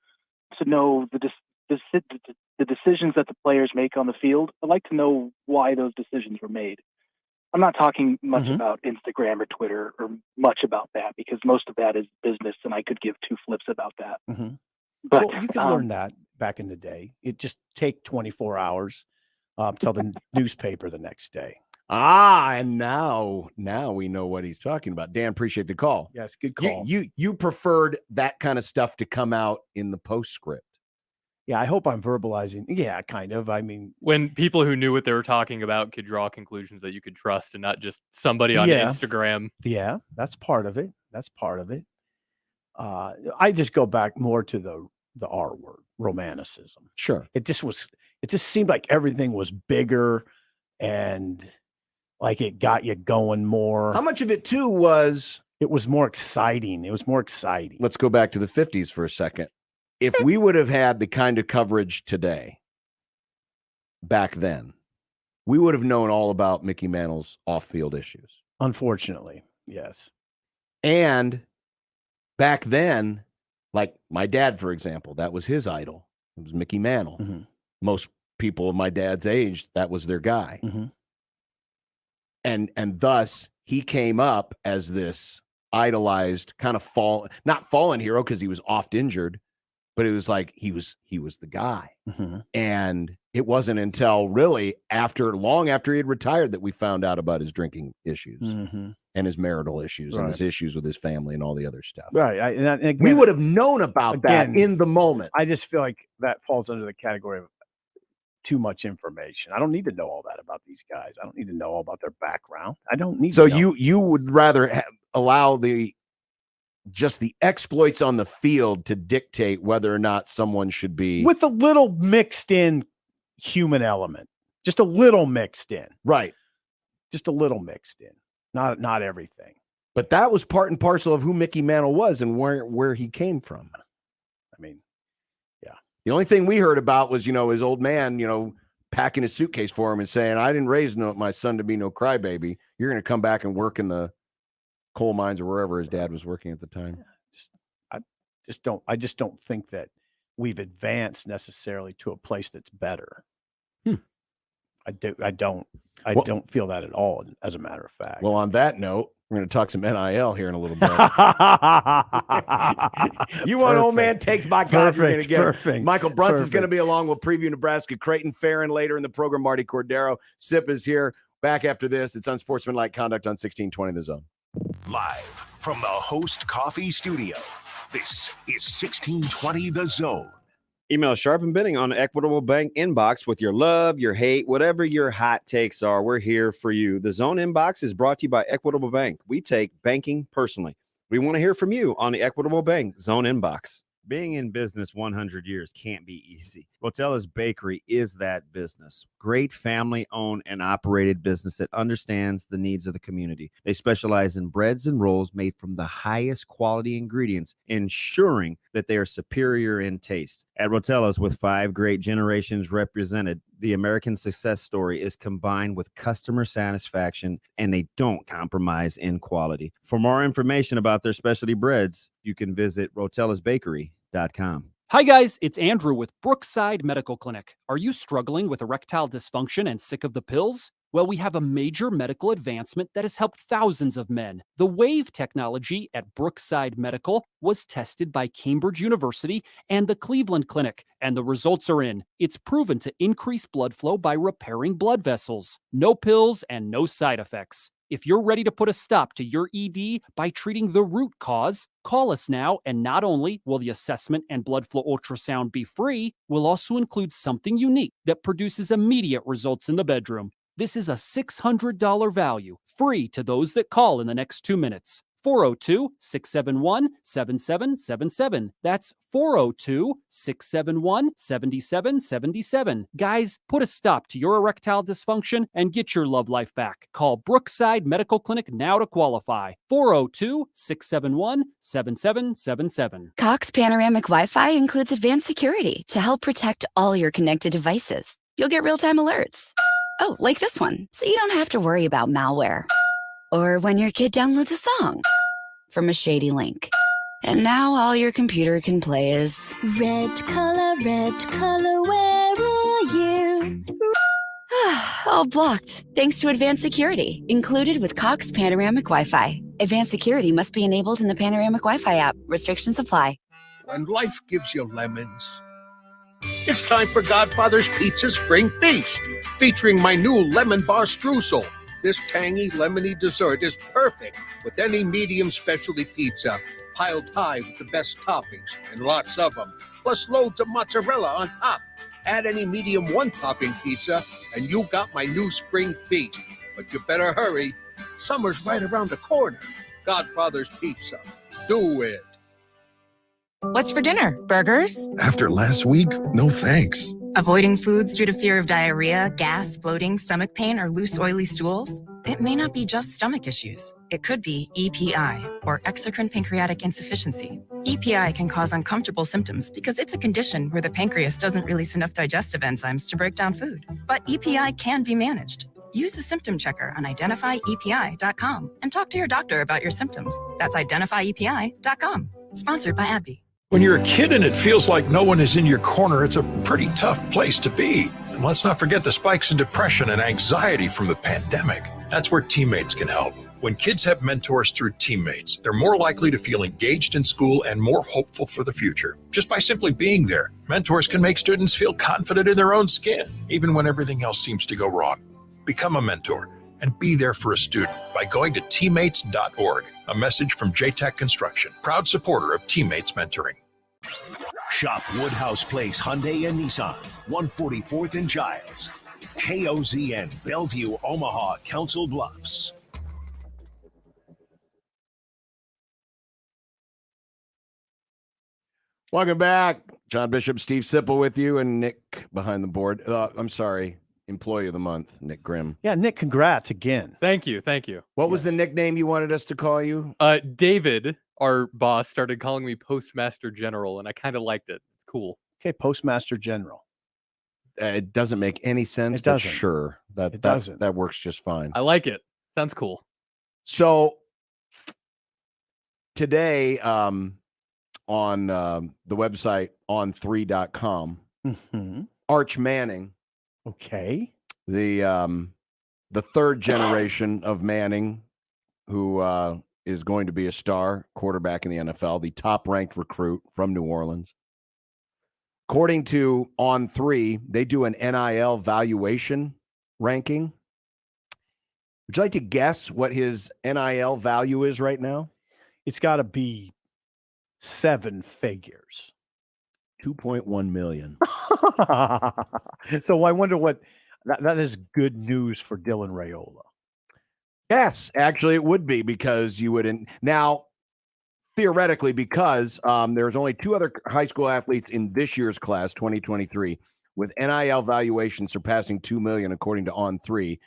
know the decisions that the players make on the field. I'd like to know why those decisions were made. I'm not talking much about Instagram or Twitter or much about that, because most of that is business and I could give two flips about that. But you can learn that back in the day. It just take 24 hours till the newspaper the next day. And now we know what he's talking about. Dan, appreciate the call. Yes, good call. You preferred that kind of stuff to come out in the postscript. Yeah, I hope I'm verbalizing. Yeah, kind of. I mean, when people who knew what they were talking about could draw conclusions that you could trust and not just somebody on Instagram. Yeah, that's part of it. I just go back more to the R word, romanticism. Sure. It just seemed like everything was bigger and like it got you going more. How much of it too was it was more exciting. Let's go back to the 50s for a second. If we would have had the kind of coverage today, back then, we would have known all about Mickey Mantle's off-field issues. Unfortunately, yes. And back then, like my dad, for example, that was his idol. It was Mickey Mantle. Most people of my dad's age, that was their guy. And thus, he came up as this idolized kind of not fallen hero because he was oft injured, but it was like he was the guy. And it wasn't until really long after he had retired that we found out about his drinking issues and his marital issues and his issues with his family and all the other stuff. Right. And again, we would have known about that in the moment. I just feel like that falls under the category of too much information. I don't need to know all that about these guys. I don't need to know all about their background. I don't need to know. You would rather allow just the exploits on the field to dictate whether or not someone should be, with a little mixed in human element, just a little mixed in, right? Just a little mixed in, not everything. But that was part and parcel of who Mickey Mantle was and where he came from. I mean, yeah. The only thing we heard about was, his old man, packing his suitcase for him and saying, "I didn't raise my son to be no crybaby. You're going to come back and work in the coal mines," or wherever his dad was working at the time. I just don't think that we've advanced necessarily to a place that's better. I don't feel that at all, as a matter of fact. Well, on that note, we're going to talk some NIL here in a little bit. You want old man takes, my God, you're going to get perfect. Michael Brunson's going to be along. We'll preview Nebraska, Creighton, Farron later in the program. Marty Cordero, Sip is here. Back after this. It's Unsportsmanlike Conduct on 1620 The Zone. Live from the Host Coffee Studio, this is 1620 The Zone. Email Sharp and Benning on Equitable Bank inbox with your love, your hate, whatever your hot takes are. We're here for you. The Zone inbox is brought to you by Equitable Bank. We take banking personally. We want to hear from you on the Equitable Bank Zone inbox. Being in business 100 years can't be easy. Rotella's Bakery is that business. Great family-owned and operated business that understands the needs of the community. They specialize in breads and rolls made from the highest quality ingredients, ensuring that they are superior in taste. At Rotella's, with 5 great generations represented, the American success story is combined with customer satisfaction, and they don't compromise in quality. For more information about their specialty breads, you can visit rotellasbakery.com. Hi guys, it's Andrew with Brookside Medical Clinic. Are you struggling with erectile dysfunction and sick of the pills? Well, we have a major medical advancement that has helped thousands of men. The WAVE technology at Brookside Medical was tested by Cambridge University and the Cleveland Clinic, and the results are in. It's proven to increase blood flow by repairing blood vessels. No pills and no side effects. If you're ready to put a stop to your ED by treating the root cause, call us now, and not only will the assessment and blood flow ultrasound be free, we'll also include something unique that produces immediate results in the bedroom. This is a $600 value, free to those that call in the next 2 minutes. 402-671-7777. That's 402-671-7777. Guys, put a stop to your erectile dysfunction and get your love life back. Call Brookside Medical Clinic now to qualify. 402-671-7777. Cox Panoramic Wi-Fi includes advanced security to help protect all your connected devices. You'll get real-time alerts. Oh, like this one, so you don't have to worry about malware. Or when your kid downloads a song from a shady link. And now all your computer can play is red color, where are you? all blocked, thanks to advanced security, included with Cox Panoramic Wi-Fi. Advanced security must be enabled in the Panoramic Wi-Fi app. Restrictions apply. When life gives you lemons, it's time for Godfather's Pizza Spring Feast, featuring my new lemon bar streusel. This tangy, lemony dessert is perfect with any medium specialty pizza, piled high with the best toppings, and lots of them, plus loads of mozzarella on top. Add any medium one-topping pizza, and you got my new spring feast. But you better hurry. Summer's right around the corner. Godfather's Pizza. Do it. What's for dinner? Burgers? After last week, no thanks. Avoiding foods due to fear of diarrhea, gas, bloating, stomach pain, or loose, oily stools? It may not be just stomach issues. It could be EPI, or exocrine pancreatic insufficiency. EPI can cause uncomfortable symptoms because it's a condition where the pancreas doesn't release enough digestive enzymes to break down food. But EPI can be managed. Use the symptom checker on identifyepi.com and talk to your doctor about your symptoms. That's identifyepi.com. Sponsored by AbbVie. When you're a kid and it feels like no one is in your corner, it's a pretty tough place to be. And let's not forget the spikes in depression and anxiety from the pandemic. That's where Teammates can help. When kids have mentors through Teammates, they're more likely to feel engaged in school and more hopeful for the future. Just by simply being there, mentors can make students feel confident in their own skin, even when everything else seems to go wrong. Become a mentor and be there for a student by going to teammates.org. A message from JTech Construction, proud supporter of Teammates Mentoring. Shop Woodhouse Place Hyundai and Nissan, 144th and Giles. KOZN, Bellevue, Omaha, Council Bluffs. Welcome back. John Bishop, Steve Sipple with you, and Nick behind the board. I'm sorry. Employee of the Month, Nick Grimm. Yeah, Nick, congrats again. Thank you. Thank you. What was the nickname you wanted us to call you? David, our boss, started calling me Postmaster General, and I kind of liked it. It's cool. Okay, Postmaster General. It doesn't make any sense, It but doesn't. sure. It doesn't. That works just fine. I like it. Sounds cool. So today on the website on3.com, Arch Manning, okay, the third generation of Manning, who is going to be a star quarterback in the NFL, the top-ranked recruit from New Orleans. According to On3, they do an NIL valuation ranking. Would you like to guess what his NIL value is right now? It's got to be 7 figures. 2.1 million. So I wonder what that is. Good news for Dylan Raiola. Yes, actually it would be, because you wouldn't. Now, theoretically, because there's only 2 other high school athletes in this year's class, 2023, with NIL valuation surpassing 2 million, according to On3,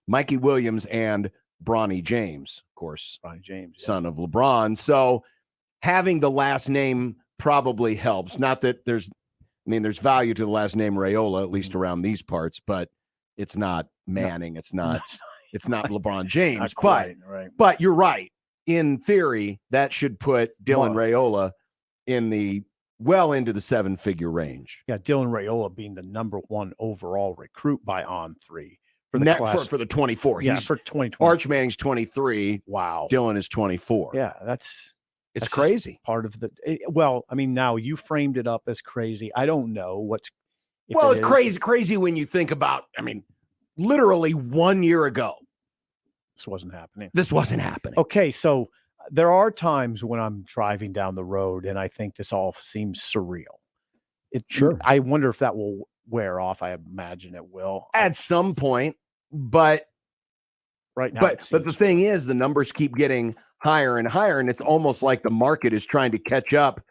Mikey Williams and Bronny James, of course, Bronny James, son of LeBron. So having the last name probably helps. Not that there's value to the last name Raiola, at least around these parts, but it's not Manning. It's not LeBron James. Not quite, right. But you're right. In theory, that should put Dylan Raiola in into the 7-figure range. Yeah, Dylan Raiola being the number 1 overall recruit by On3 for the Net class. for the 24. Yeah, He's, for 2020. Arch Manning's 23. Wow. Dylan is 24. Yeah, It's that's crazy. Part of the well, I mean, now you framed it up as crazy. I don't know what's Well, it's crazy when you think about, literally 1 year ago, This wasn't happening. This wasn't happening. Okay, so there are times when I'm driving down the road and I think this all seems surreal. Sure. I wonder if that will wear off. I imagine it will. At some point, but right now. But the thing is, the numbers keep getting higher and higher, and it's almost like the market is trying to catch up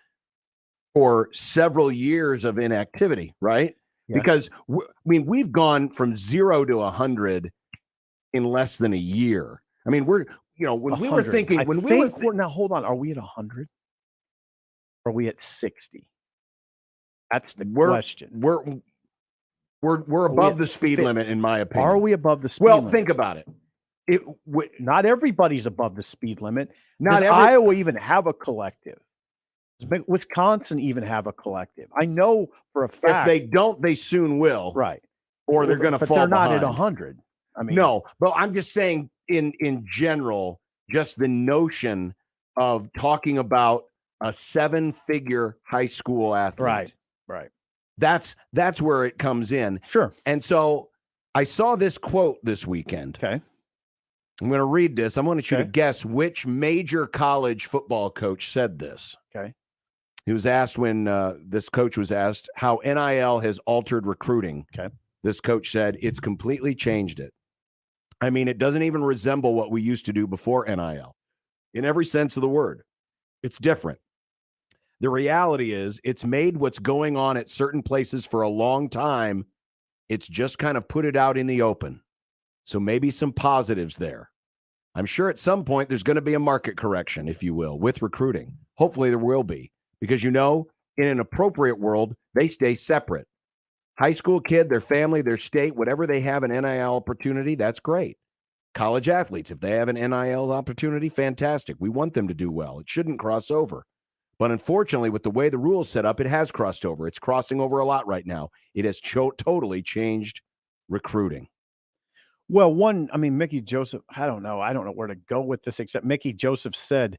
for several years of inactivity, right? Yeah. Because we've gone from 0 to 100 in less than a year. I mean, when we were thinking, now hold on, are we at 100? Are we at 60? That's the question. We're above the speed limit, in my opinion. Are we above the speed limit? Well, think about it. Not everybody's above the speed limit. Does Iowa even have a collective? Does Wisconsin even have a collective? I know for a fact. If they don't, they soon will. Right. Or they're going to fall But they're not behind. at 100. I mean, no, but I'm just saying in general, just the notion of talking about a 7-figure high school athlete. Right. That's where it comes in. Sure. And so I saw this quote this weekend. Okay. I'm going to read this. I want you to guess which major college football coach said this. Okay. He was asked when this coach was asked how NIL has altered recruiting. Okay. This coach said, it's completely changed it. I mean, it doesn't even resemble what we used to do before NIL in every sense of the word. It's different. The reality is it's made what's going on at certain places for a long time. It's just kind of put it out in the open. So maybe some positives there. I'm sure at some point there's going to be a market correction, if you will, with recruiting. Hopefully there will be, because, in an appropriate world, they stay separate. High school kid, their family, their state, whatever they have an NIL opportunity, that's great. College athletes, if they have an NIL opportunity, fantastic. We want them to do well. It shouldn't cross over. But unfortunately, with the way the rules set up, it has crossed over. It's crossing over a lot right now. It has totally changed recruiting. Well, Mickey Joseph, I don't know where to go with this, except Mickey Joseph said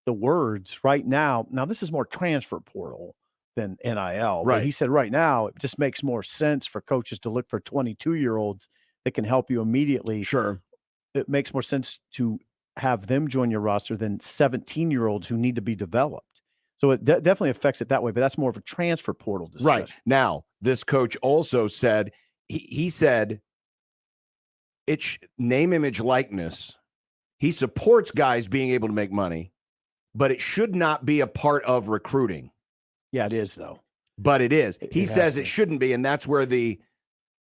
the words right now. Now, this is more transfer portal than NIL. Right. But he said right now, it just makes more sense for coaches to look for 22-year-olds that can help you immediately. Sure. It makes more sense to have them join your roster than 17-year-olds who need to be developed. So it definitely affects it that way, but that's more of a transfer portal discussion. Right. Now, this coach also said, he said, it's name, image, likeness. He supports guys being able to make money, but it should not be a part of recruiting. Yeah, it is, though. But it is. He has says to. it shouldn't be, and that's where the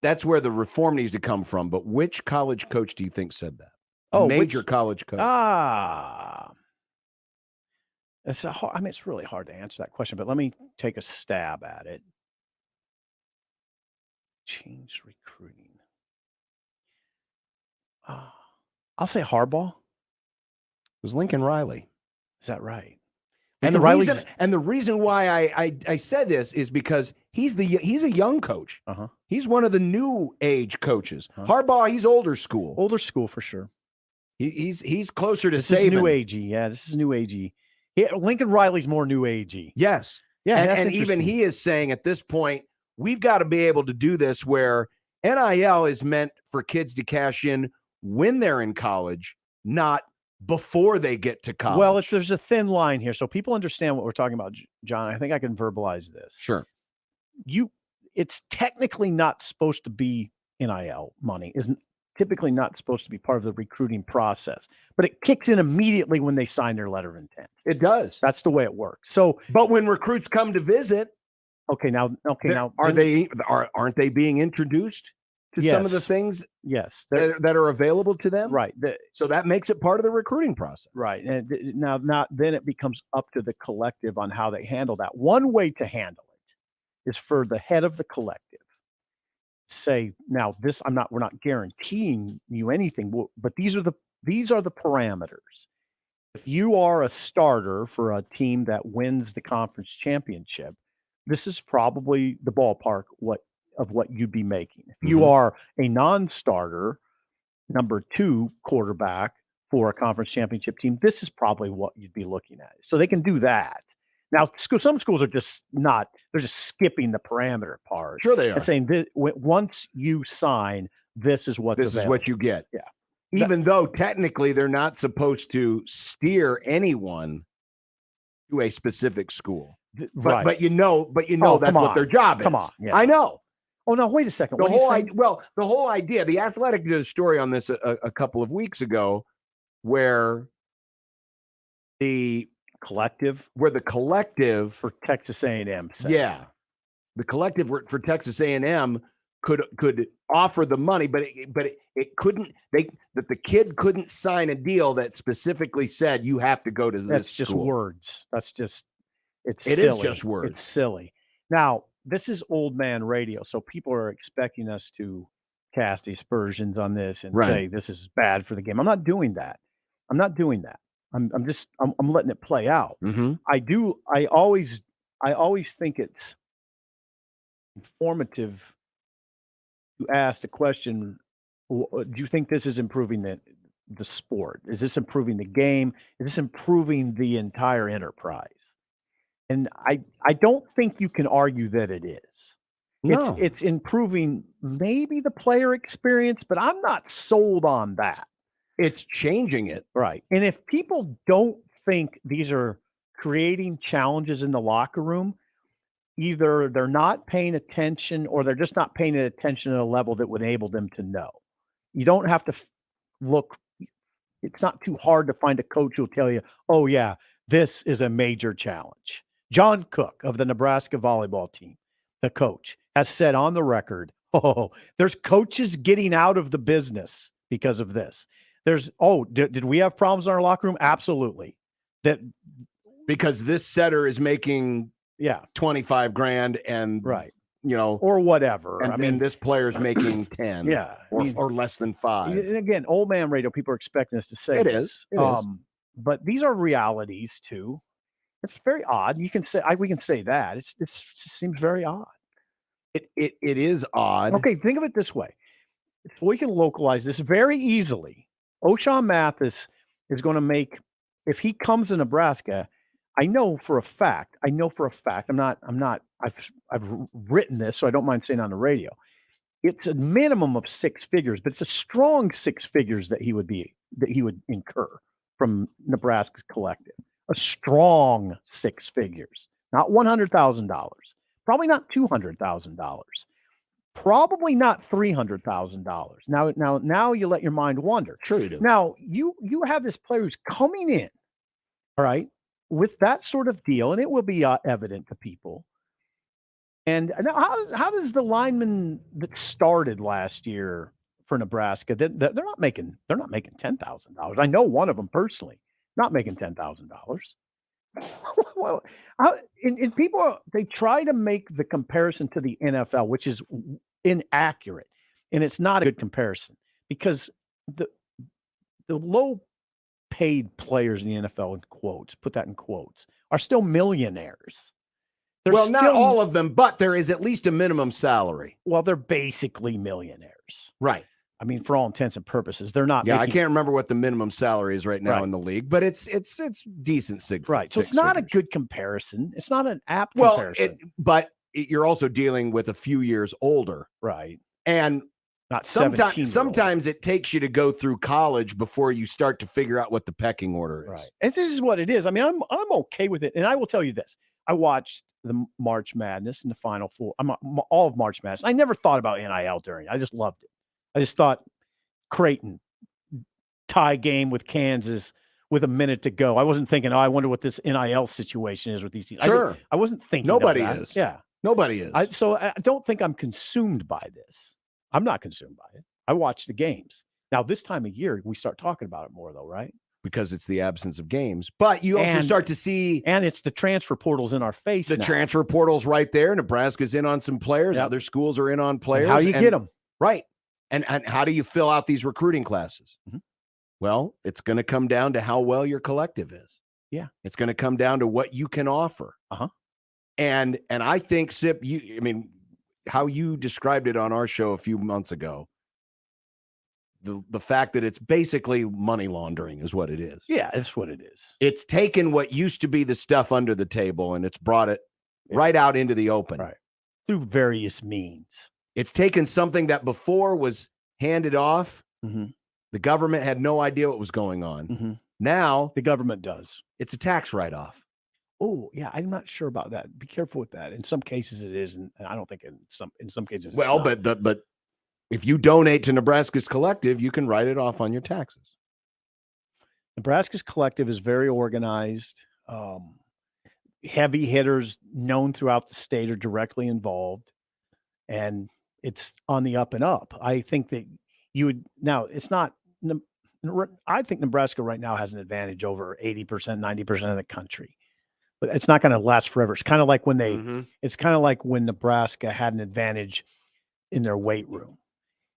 reform needs to come from. But which college coach do you think said that? Oh, major college coach. It's really hard to answer that question, but let me take a stab at it. Change recruiting. I'll say Harbaugh. It was Lincoln Riley. Is that right? And the reason why I said this is because he's a young coach. Uh-huh. He's one of the new age coaches. Harbaugh, he's older school. Older school for sure. He's closer to this Saban. Is new agey. Yeah, this is new agey. Lincoln Riley's more new agey. Yes. Yeah, and even he is saying at this point, we've got to be able to do this where NIL is meant for kids to cash in when they're in college, not before they get to college. Well, there's a thin line here, so people understand what we're talking about, John. I think I can verbalize this. Sure. It's technically not supposed to be NIL money. Is typically not supposed to be part of the recruiting process, but it kicks in immediately when they sign their letter of intent. It does. That's the way it works. So, but when recruits come to visit, aren't they being introduced to some of the things that are available to them? Right. So that makes it part of the recruiting process. Right. And then it becomes up to the collective on how they handle that. One way to handle it is for the head of the collective say, now we're not guaranteeing you anything, but these are the parameters. If you are a starter for a team that wins the conference championship, this is probably the ballpark of what you'd be making. If you are a non-starter, number 2 quarterback for a conference championship team, this is probably what you'd be looking at. So they can do that. Now, some schools are just not, they're just skipping the parameter part. Sure they are. And saying once you sign, this is what you get. Yeah. Even though technically they're not supposed to steer anyone to a specific school. Right. But you know Oh, that's come what on. their job is. Come on. Yeah. I know. Oh, no, wait a second. The What are you whole saying? the whole idea, the Athletic did a story on this a couple of weeks ago where the collective for Texas A&M said. Yeah. The collective for Texas A&M could offer the money, but it couldn't. That the kid couldn't sign a deal that specifically said you have to go to this. That's just school. words. That's just It silly. is just words. It's silly. Now, this is old man radio, so people are expecting us to cast aspersions on this and say this is bad for the game. I'm not doing that. I'm letting it play out. Mm-hmm. I always think it's informative to ask the question, do you think this is improving the sport? Is this improving the game? Is this improving the entire enterprise? And I don't think you can argue that it is. No. It's improving maybe the player experience, but I'm not sold on that. It's changing it. Right. And if people don't think these are creating challenges in the locker room, either they're not paying attention or they're just not paying attention at a level that would enable them to know. You don't have to look. It's not too hard to find a coach who'll tell you, oh, yeah, this is a major challenge. John Cook of the Nebraska volleyball team, the coach, has said on the record, there's coaches getting out of the business because of this. Did we have problems in our locker room? Absolutely. Because this setter is making 25 grand and or whatever. And then this player's making 10 Yeah. or less than 5. And again, old man radio, people are expecting us to say It this. is. It is. But these are realities too. It's very odd. You can say we can say that. It just seems very odd. It is odd. Okay, think of it this way. We can localize this very easily. O'Shawn Mathis is going to make, if he comes to Nebraska, I know for a fact, I've written this, so I don't mind saying on the radio. It's a minimum of 6 figures, but it's a strong 6 figures that he would incur from Nebraska's collective. A strong 6 figures, not $100,000, probably not $200,000, probably not $300,000. Now you let your mind wander. Sure you do. Now you have this player who's coming in, all right, with that sort of deal, and it will be evident to people. And now, how does the lineman that started last year for Nebraska, they're not making $10,000. I know one of them personally, not making $10,000. Well, and people, they try to make the comparison to the NFL, which is inaccurate, and it's not a good comparison because the low paid players in the NFL, in quotes, put that in quotes, are still millionaires. Not all of them, but there is at least a minimum salary. Well, they're basically millionaires. Right. I mean, for all intents and purposes, they're not. Yeah, I can't remember what the minimum salary is right now Right. in the league, but it's decent. Right. So it's not a good comparison. It's not an apt Well, comparison. you're also dealing with a few years older. Right. And not 17. Sometimes it takes you to go through college before you start to figure out what the pecking order is. Right. And this is what it is. I mean, I'm okay with it. And I will tell you this. I watched the March Madness and the Final Four. All of March Madness. I never thought about NIL during it. I just loved it. I just thought Creighton tie game with Kansas with a minute to go. I wasn't thinking, I wonder what this NIL situation is with these teams. Sure. I wasn't thinking Nobody of that. is. Yeah. Nobody is. So I don't think I'm consumed by this. I'm not consumed by it. I watch the games. Now, this time of year, we start talking about it more, though, right? Because it's the absence of games. But you also start to see... And it's the transfer portals in our face The now. transfer portal's right there. Nebraska's in on some players. Yep. Other schools are in on players. And how you get them. Right. And how do you fill out these recruiting classes? Mm-hmm. Well, it's going to come down to how well your collective is. Yeah. It's going to come down to what you can offer. Uh-huh. And I think, Sip, how you described it on our show a few months ago, the fact that it's basically money laundering is what it is. Yeah, that's what it is. It's taken what used to be the stuff under the table and it's brought it right out into the open. Right. Through various means. It's taken something that before was handed off Mm-hmm. The government had no idea what was going on. Mm-hmm. Now the government does. It's a tax write-off. Oh, yeah, I'm not sure about that. Be careful with that. In some cases it is, and I don't think in some cases it's Well, not. but if you donate to Nebraska's Collective, you can write it off on your taxes. Nebraska's Collective is very organized. Heavy hitters known throughout the state are directly involved, and it's on the up and up. I think that you would now. It's not. I think Nebraska right now has an advantage over 80%, 90% of the country, but it's not going to last forever. It's kind of like when it's kind of like when Nebraska had an advantage in their weight room.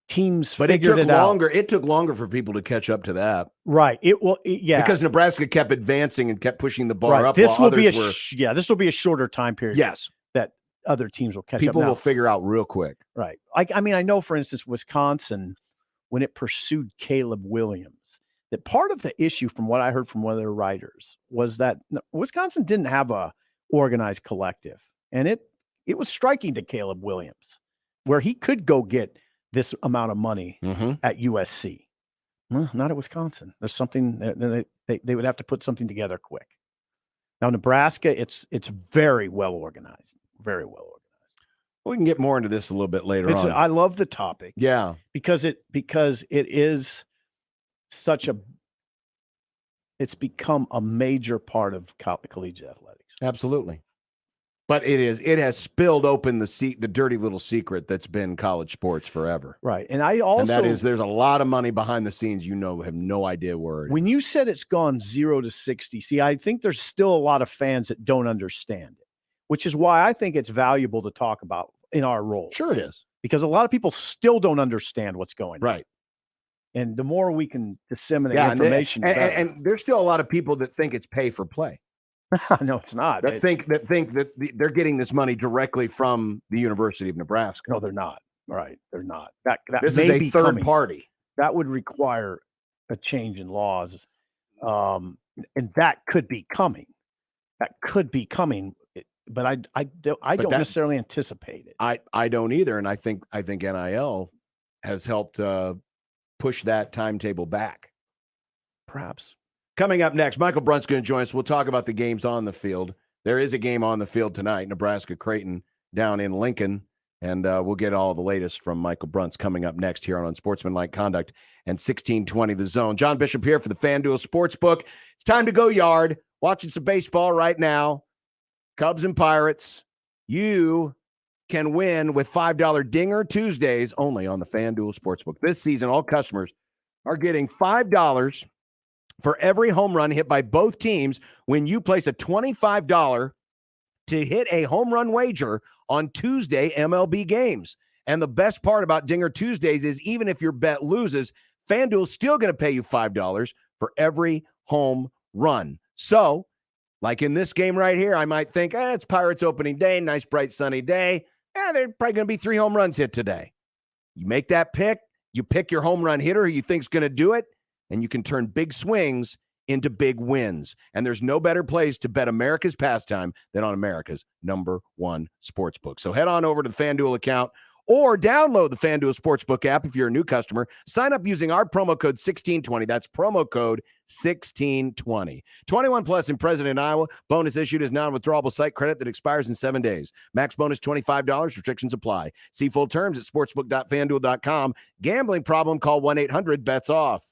Teams figured it out. It took longer for people to catch up to that. Right. Yeah. Because Nebraska kept advancing and kept pushing the bar right. up. This will be this will be a shorter time period. Yes. That other teams will catch up. People will figure out real quick. Right. I mean, I know, for instance, Wisconsin, when it pursued Caleb Williams, that part of the issue, from what I heard from one of their writers, was that Wisconsin didn't have a organized collective, and it was striking to Caleb Williams, where he could go get this amount of money at USC. Well, not at Wisconsin. There's something they would have to put something together quick. Now, Nebraska, it's very well organized, very well organized. We can get more into this a little bit later on. I love the topic. Yeah, because it is such a. It's become a major part of collegiate athletics. Absolutely. But it has spilled open the dirty little secret that's been college sports forever. Right. And that is there's a lot of money behind the scenes, have no idea where it is. When you said it's gone 0 to 60, see, I think there's still a lot of fans that don't understand it, which is why I think it's valuable to talk about in our role. Sure it is. Because a lot of people still don't understand what's going on. Right. And the more we can disseminate information, and there's still a lot of people that think it's pay for play. No, it's not. That think that they're getting this money directly from the University of Nebraska. No, they're not. Right, they're not. That this is a third party. That would require a change in laws, and that could be coming. But I don't necessarily anticipate it. I don't either, and I think NIL has helped push that timetable back. Perhaps. Coming up next, Michael Brunt's going to join us. We'll talk about the games on the field. There is a game on the field tonight, Nebraska-Creighton down in Lincoln, and we'll get all the latest from Michael Brunt's coming up next here on Unsportsmanlike Conduct and 1620 The Zone. John Bishop here for the FanDuel Sportsbook. It's time to go yard. Watching some baseball right now. Cubs and Pirates. You can win with $5 Dinger Tuesdays only on the FanDuel Sportsbook. This season, all customers are getting $5 for every home run hit by both teams when you place a $25 to hit a home run wager on Tuesday MLB games. And the best part about Dinger Tuesdays is even if your bet loses, FanDuel's still going to pay you $5 for every home run. So, like in this game right here, I might think, it's Pirates opening day, nice bright sunny day. They're probably going to be 3 home runs hit today. You make that pick, you pick your home run hitter who you think's going to do it, and you can turn big swings into big wins. And there's no better place to bet America's pastime than on America's #1 sportsbook. So head on over to the FanDuel account or download the FanDuel Sportsbook app if you're a new customer. Sign up using our promo code 1620. That's promo code 1620. 21 plus in President, Iowa. Bonus issued as non-withdrawable site credit that expires in 7 days. Max bonus $25. Restrictions apply. See full terms at sportsbook.fanduel.com. Gambling problem? Call 1-800-BETS-OFF.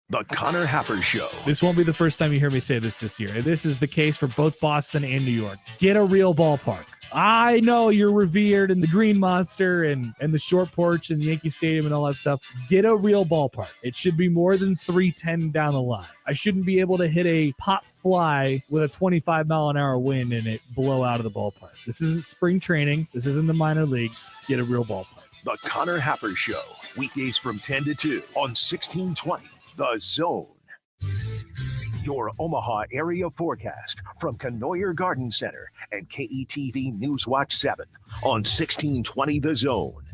The Connor Happer Show. This won't be the first time you hear me say this year. This is the case for both Boston and New York. Get a real ballpark. I know you're revered in the Green Monster and the short porch and Yankee Stadium and all that stuff. Get a real ballpark. It should be more than 310 down the line. I shouldn't be able to hit a pop fly with a 25-mile-an-hour wind and it blow out of the ballpark. This isn't spring training. This isn't the minor leagues. Get a real ballpark. The Connor Happer Show. Weekdays from 10 to 2 on 1620. The Zone. Your Omaha area forecast from Canoyer Garden Center and KETV Newswatch 7 on 1620 The Zone.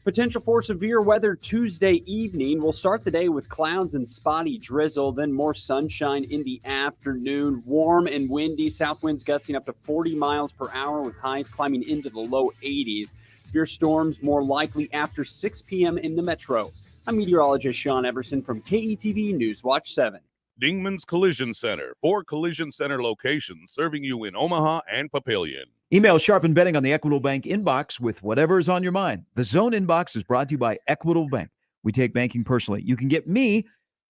Potential for severe weather Tuesday evening. We'll start the day with clouds and spotty drizzle, then more sunshine in the afternoon. Warm and windy, south winds gusting up to 40 miles per hour with highs climbing into the low 80s. Severe storms more likely after 6 p.m. in the metro. I'm meteorologist Sean Everson from KETV Newswatch 7. Dingman's Collision Center, 4 Collision Center locations serving you in Omaha and Papillion. Email Sharp and Betting on the Equitable Bank inbox with whatever is on your mind. The Zone inbox is brought to you by Equitable Bank. We take banking personally. You can get me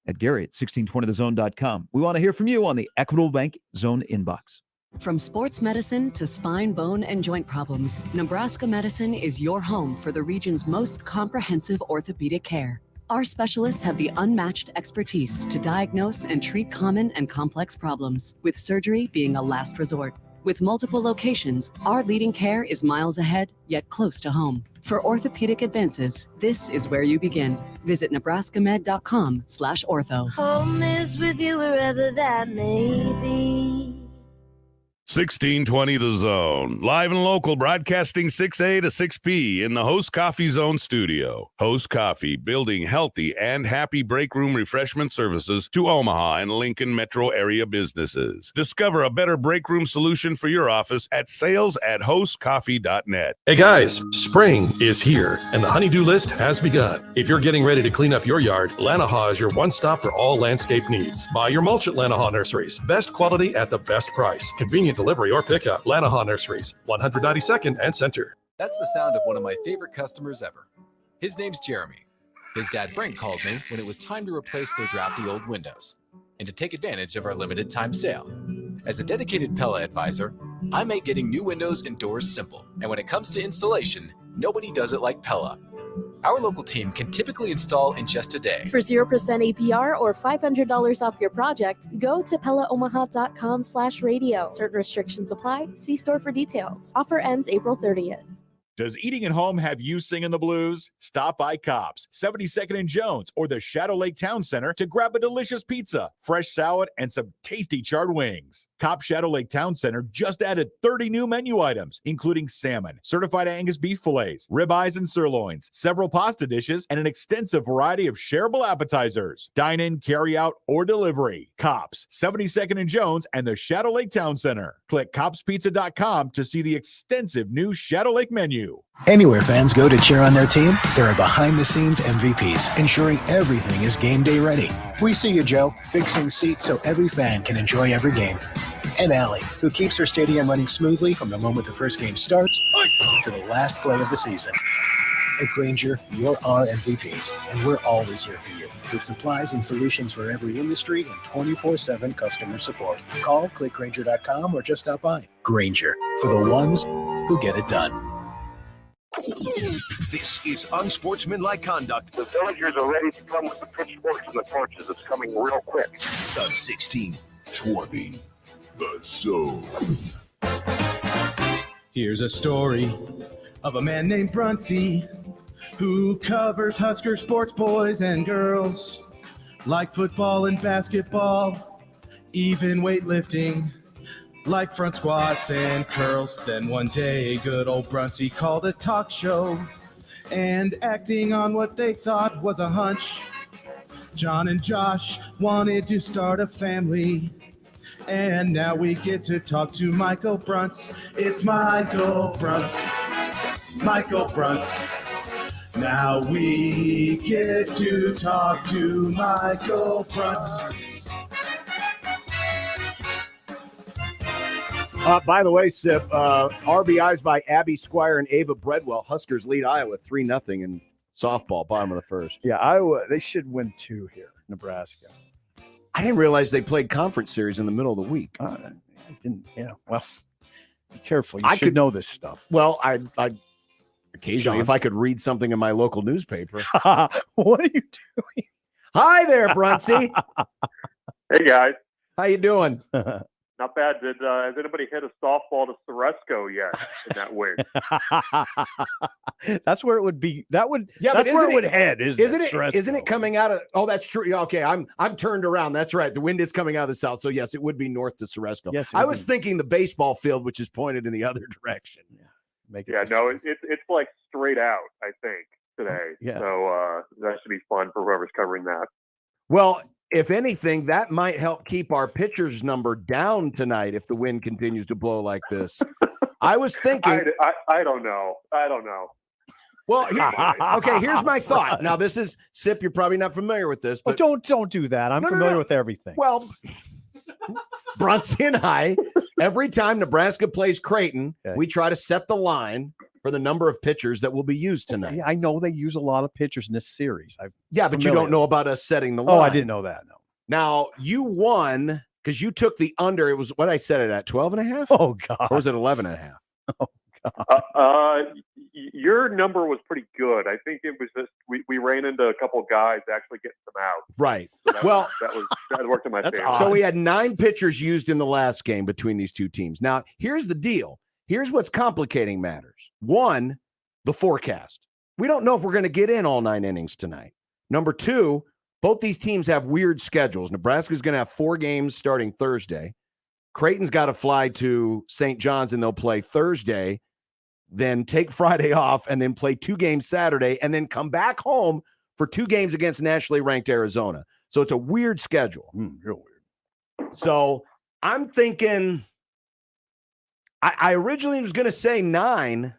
at Gary at 1620thezone.com. We want to hear from you on the Equitable Bank Zone inbox. From sports medicine to spine, bone, and joint problems, Nebraska Medicine is your home for the region's most comprehensive orthopedic care. Our specialists have the unmatched expertise to diagnose and treat common and complex problems, with surgery being a last resort. With multiple locations, our leading care is miles ahead, yet close to home. For orthopedic advances, this is where you begin. Visit nebraskamed.com/ortho. Home is with you wherever that may be. 1620 The Zone, live and local, broadcasting 6A to 6P in the Host Coffee Zone studio. Host Coffee, building healthy and happy break room refreshment services to Omaha and Lincoln metro area businesses. Discover a better break room solution for your office at sales@hostcoffee.net. Hey guys, spring is here and the honeydew list has begun. If you're getting ready to clean up your yard, Lanahaw is your one-stop for all landscape needs. Buy your mulch at Lanahaw Nurseries. Best quality at the best price. Convenient delivery or pickup. Lanahaw Nurseries, 192nd and Center. That's the sound of one of my favorite customers ever. His name's Jeremy. His dad Frank called me when it was time to replace their drafty old windows and to take advantage of our limited time sale. As a dedicated Pella advisor, I make getting new windows and doors simple. And when it comes to installation, nobody does it like Pella. Our local team can typically install in just a day. For 0% APR or $500 off your project, go to PellaOmaha.com/radio. Certain restrictions apply. See store for details. Offer ends April 30th. Does eating at home have you singing the blues? Stop by Cops, 72nd and Jones, or the Shadow Lake Town Center to grab a delicious pizza, fresh salad, and some tasty charred wings. Cops Shadow Lake Town Center just added 30 new menu items, including salmon, certified Angus beef fillets, ribeyes and sirloins, several pasta dishes, and an extensive variety of shareable appetizers. Dine in, carry out, or delivery. Cops, 72nd and Jones, and the Shadow Lake Town Center. Click copspizza.com to see the extensive new Shadow Lake menu. Anywhere fans go to cheer on their team, there are behind-the-scenes MVPs, ensuring everything is game day ready. We see you, Joe, fixing seats so every fan can enjoy every game. And Allie, who keeps her stadium running smoothly from the moment the first game starts to the last play of the season. At Grainger, you're our MVPs, and we're always here for you, with supplies and solutions for every industry and 24/7 customer support. Call, click Grainger.com, or just stop by. Grainger, for the ones who get it done. This is unsportsmanlike conduct. The villagers are ready to come with the pitchforks and the torches. It's coming real quick. The 1620 The Zone. Here's a story of a man named Bruncy who covers Husker sports, boys and girls, like football and basketball, even weightlifting, like front squats and curls. Then one day, good old Bruncy called a talk show, and acting on what they thought was a hunch, John and Josh wanted to start a family. And now we get to talk to Michael Brunts. It's Michael Brunts. Michael Brunts. Now we get to talk to Michael Brunts. By the way, Sip, RBIs by Abby Squire and Ava Breadwell. Huskers lead Iowa 3-0 in softball, bottom of the first. Yeah, Iowa, they should win 2 here, Nebraska. I didn't realize they played conference series in the middle of the week. I didn't, yeah. Well, be careful. You should know this stuff. Well, I occasionally, if I could read something in my local newspaper. What are you doing? Hi there, Bruncy. Hey, guys. How you doing? Not bad. Has anybody hit a softball to Soresco yet in that wing? That's where it would be. That's where it would head, isn't it? Isn't it coming out of? Oh, that's true. Yeah, okay, I'm turned around. That's right. The wind is coming out of the south. So yes, it would be north to Soresco. Yes, I was thinking the baseball field, which is pointed in the other direction. It's like straight out, I think, today. Yeah. So that should be fun for whoever's covering that. Well, if anything, that might help keep our pitchers number down tonight if the wind continues to blow like this. I was thinking. I don't know. Well, okay, here's my thought. Now, this is Sip. You're probably not familiar with this, but don't do that. I'm familiar with everything. Well, Brunson and I, every time Nebraska plays Creighton, we try to set the line for the number of pitchers that will be used tonight. Yeah, I know they use a lot of pitchers in this series. But you don't know about us setting the line. Oh, I didn't know that. No. Now, you won because you took the under. It was what I set it at, 12.5? Oh, God. Or was it 11.5? Oh, God. Your number was pretty good. I think it was just we ran into a couple of guys actually getting them out. Right. So that worked in my favor. So we had 9 pitchers used in the last game between these two teams. Now, here's the deal. Here's what's complicating matters. One, the forecast. We don't know if we're going to get in all 9 innings tonight. Number 2, both these teams have weird schedules. Nebraska's going to have 4 games starting Thursday. Creighton's got to fly to St. John's, and they'll play Thursday, then take Friday off, and then play 2 games Saturday, and then come back home for 2 games against nationally ranked Arizona. So it's a weird schedule. Real weird. So I'm thinking I originally was going to say 9,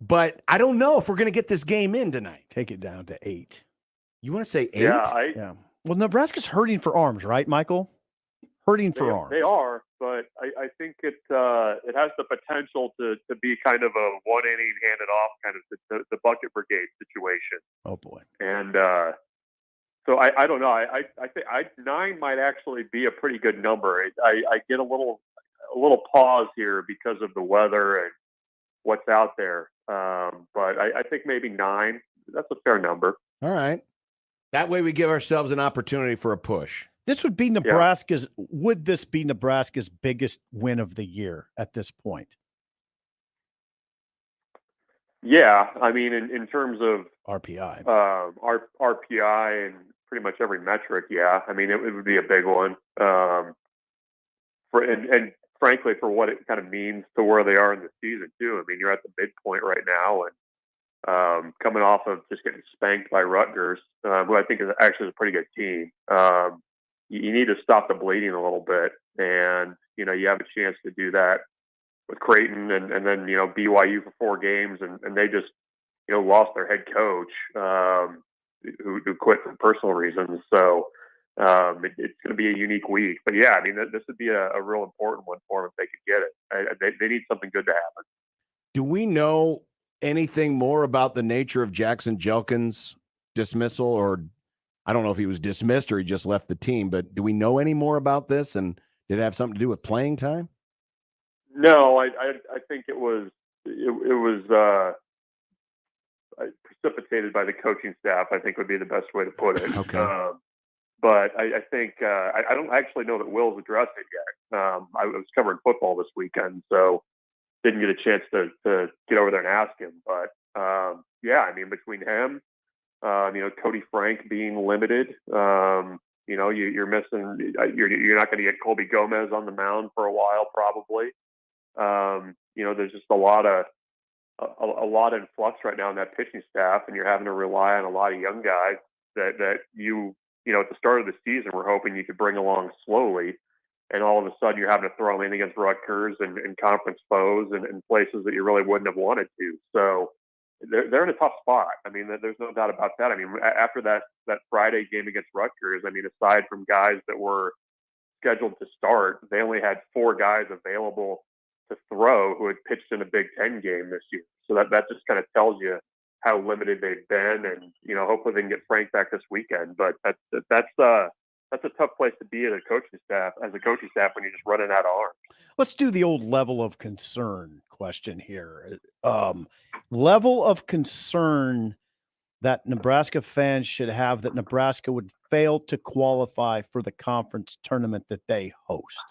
but I don't know if we're going to get this game in tonight. Take it down to 8. You want to say 8? Yeah. Well, Nebraska's hurting for arms, right, Michael? Hurting for arms. They are, but I think it has the potential to be kind of a 1 inning handed off kind of the bucket brigade situation. Oh boy. And so I don't know. I think 9 might actually be a pretty good number. I get a little pause here because of the weather and what's out there. But I think maybe 9. That's a fair number. All right. That way we give ourselves an opportunity for a push. This would be Nebraska's. Yeah. Would this be Nebraska's biggest win of the year at this point? Yeah, I mean, in terms of RPI, RPI, and pretty much every metric. Yeah, I mean, it would be a big one. And frankly, for what it kind of means to where they are in the season too. I mean, you're at the midpoint right now, and coming off of just getting spanked by Rutgers, who I think is actually a pretty good team. You need to stop the bleeding a little bit, and you have a chance to do that with Creighton, and then BYU for 4 games, and they just lost their head coach who quit for personal reasons. So it's going to be a unique week. But yeah, I mean, this would be a real important one for them if they could get it. They need something good to happen. Do we know anything more about the nature of Jackson Jelkin's dismissal, or I don't know if he was dismissed or he just left the team, but do we know any more about this, and did it have something to do with playing time? No, I think it was precipitated by the coaching staff, I think would be the best way to put it. Okay. But I think I don't actually know that Will's addressed it yet. I was covering football this weekend, so didn't get a chance to get over there and ask him. But yeah, I mean, between him, Cody Frank being limited, you're missing. You're not going to get Colby Gomez on the mound for a while, probably. There's just a lot in flux right now in that pitching staff, and you're having to rely on a lot of young guys that at the start of the season we're hoping you could bring along slowly, and all of a sudden you're having to throw them in against Rutgers and conference foes and places that you really wouldn't have wanted to. So they're in a tough spot. I mean, there's no doubt about that. I mean, after that Friday game against Rutgers, I mean, aside from guys that were scheduled to start, they only had 4 guys available to throw who had pitched in a Big Ten game this year. So that just kind of tells you how limited they've been, and hopefully they can get Frank back this weekend. But that's a tough place to be as a coaching staff when you're just running out of arms. Let's do the old level of concern question here. Level of concern that Nebraska fans should have that Nebraska would fail to qualify for the conference tournament that they host.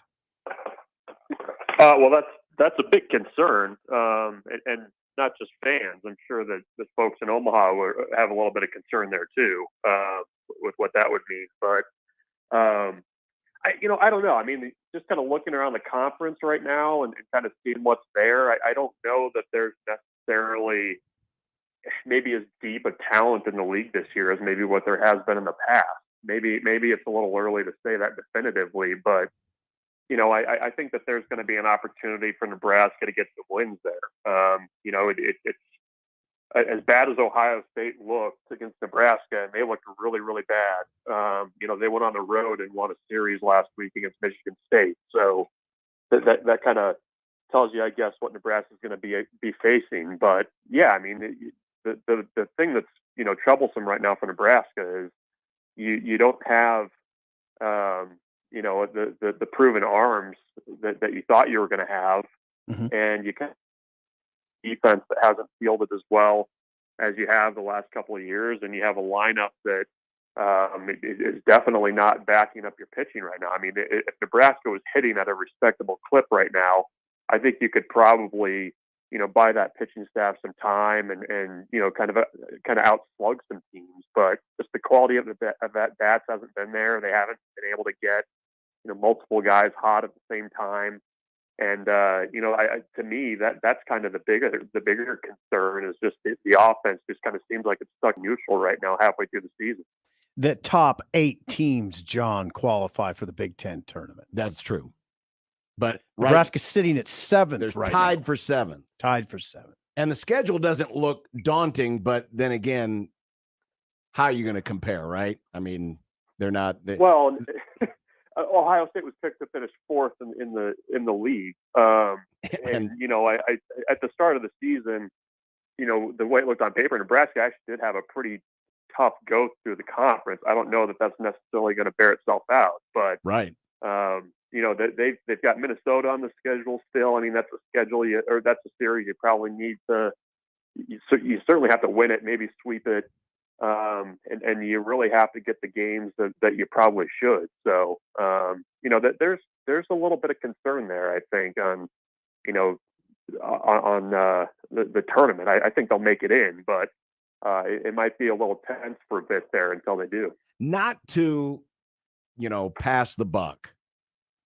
Well, that's a big concern, and not just fans. I'm sure that the folks in Omaha would have a little bit of concern there too, with what that would mean. But I don't know. I mean, just kind of looking around the conference right now and kind of seeing what's there. I don't know that there's necessarily maybe as deep a talent in the league this year as maybe what there has been in the past. Maybe it's a little early to say that definitively, but I think that there's going to be an opportunity for Nebraska to get some wins there. It's as bad as Ohio State looked against Nebraska, and they looked really, really bad. They went on the road and won a series last week against Michigan State. So that kind of tells you, I guess, what Nebraska's going to be facing. But yeah, I mean, the thing that's troublesome right now for Nebraska is you don't have the proven arms that you thought you were going to have, and you can defense that hasn't fielded as well as you have the last couple of years, and you have a lineup that is definitely not backing up your pitching right now. I mean, if Nebraska was hitting at a respectable clip right now, I think you could probably buy that pitching staff some time and kind of outslug some teams. But just the quality of that bats hasn't been there. They haven't been able to get multiple guys hot at the same time. And to me, that's kind of the bigger concern is just the offense just kind of seems like it's stuck neutral right now halfway through the season. The top 8 teams, John, qualify for the Big Ten tournament. That's true. But Nebraska's sitting at 7th right tied now. for 7th. Tied for 7th. And the schedule doesn't look daunting, but then again, how are you going to compare, right? I mean, they're not. Well, Ohio State was picked to finish 4th in the league, and I at the start of the season, the way it looked on paper, Nebraska actually did have a pretty tough go through the conference. I don't know that that's necessarily going to bear itself out, but right. They've got Minnesota on the schedule still. I mean, that's a schedule that's a series you probably need to. You certainly have to win it, maybe sweep it, and you really have to get the games that you probably should. So that there's a little bit of concern there, I think, on the tournament. I think they'll make it in, but it might be a little tense for a bit there until they do. Not to pass the buck,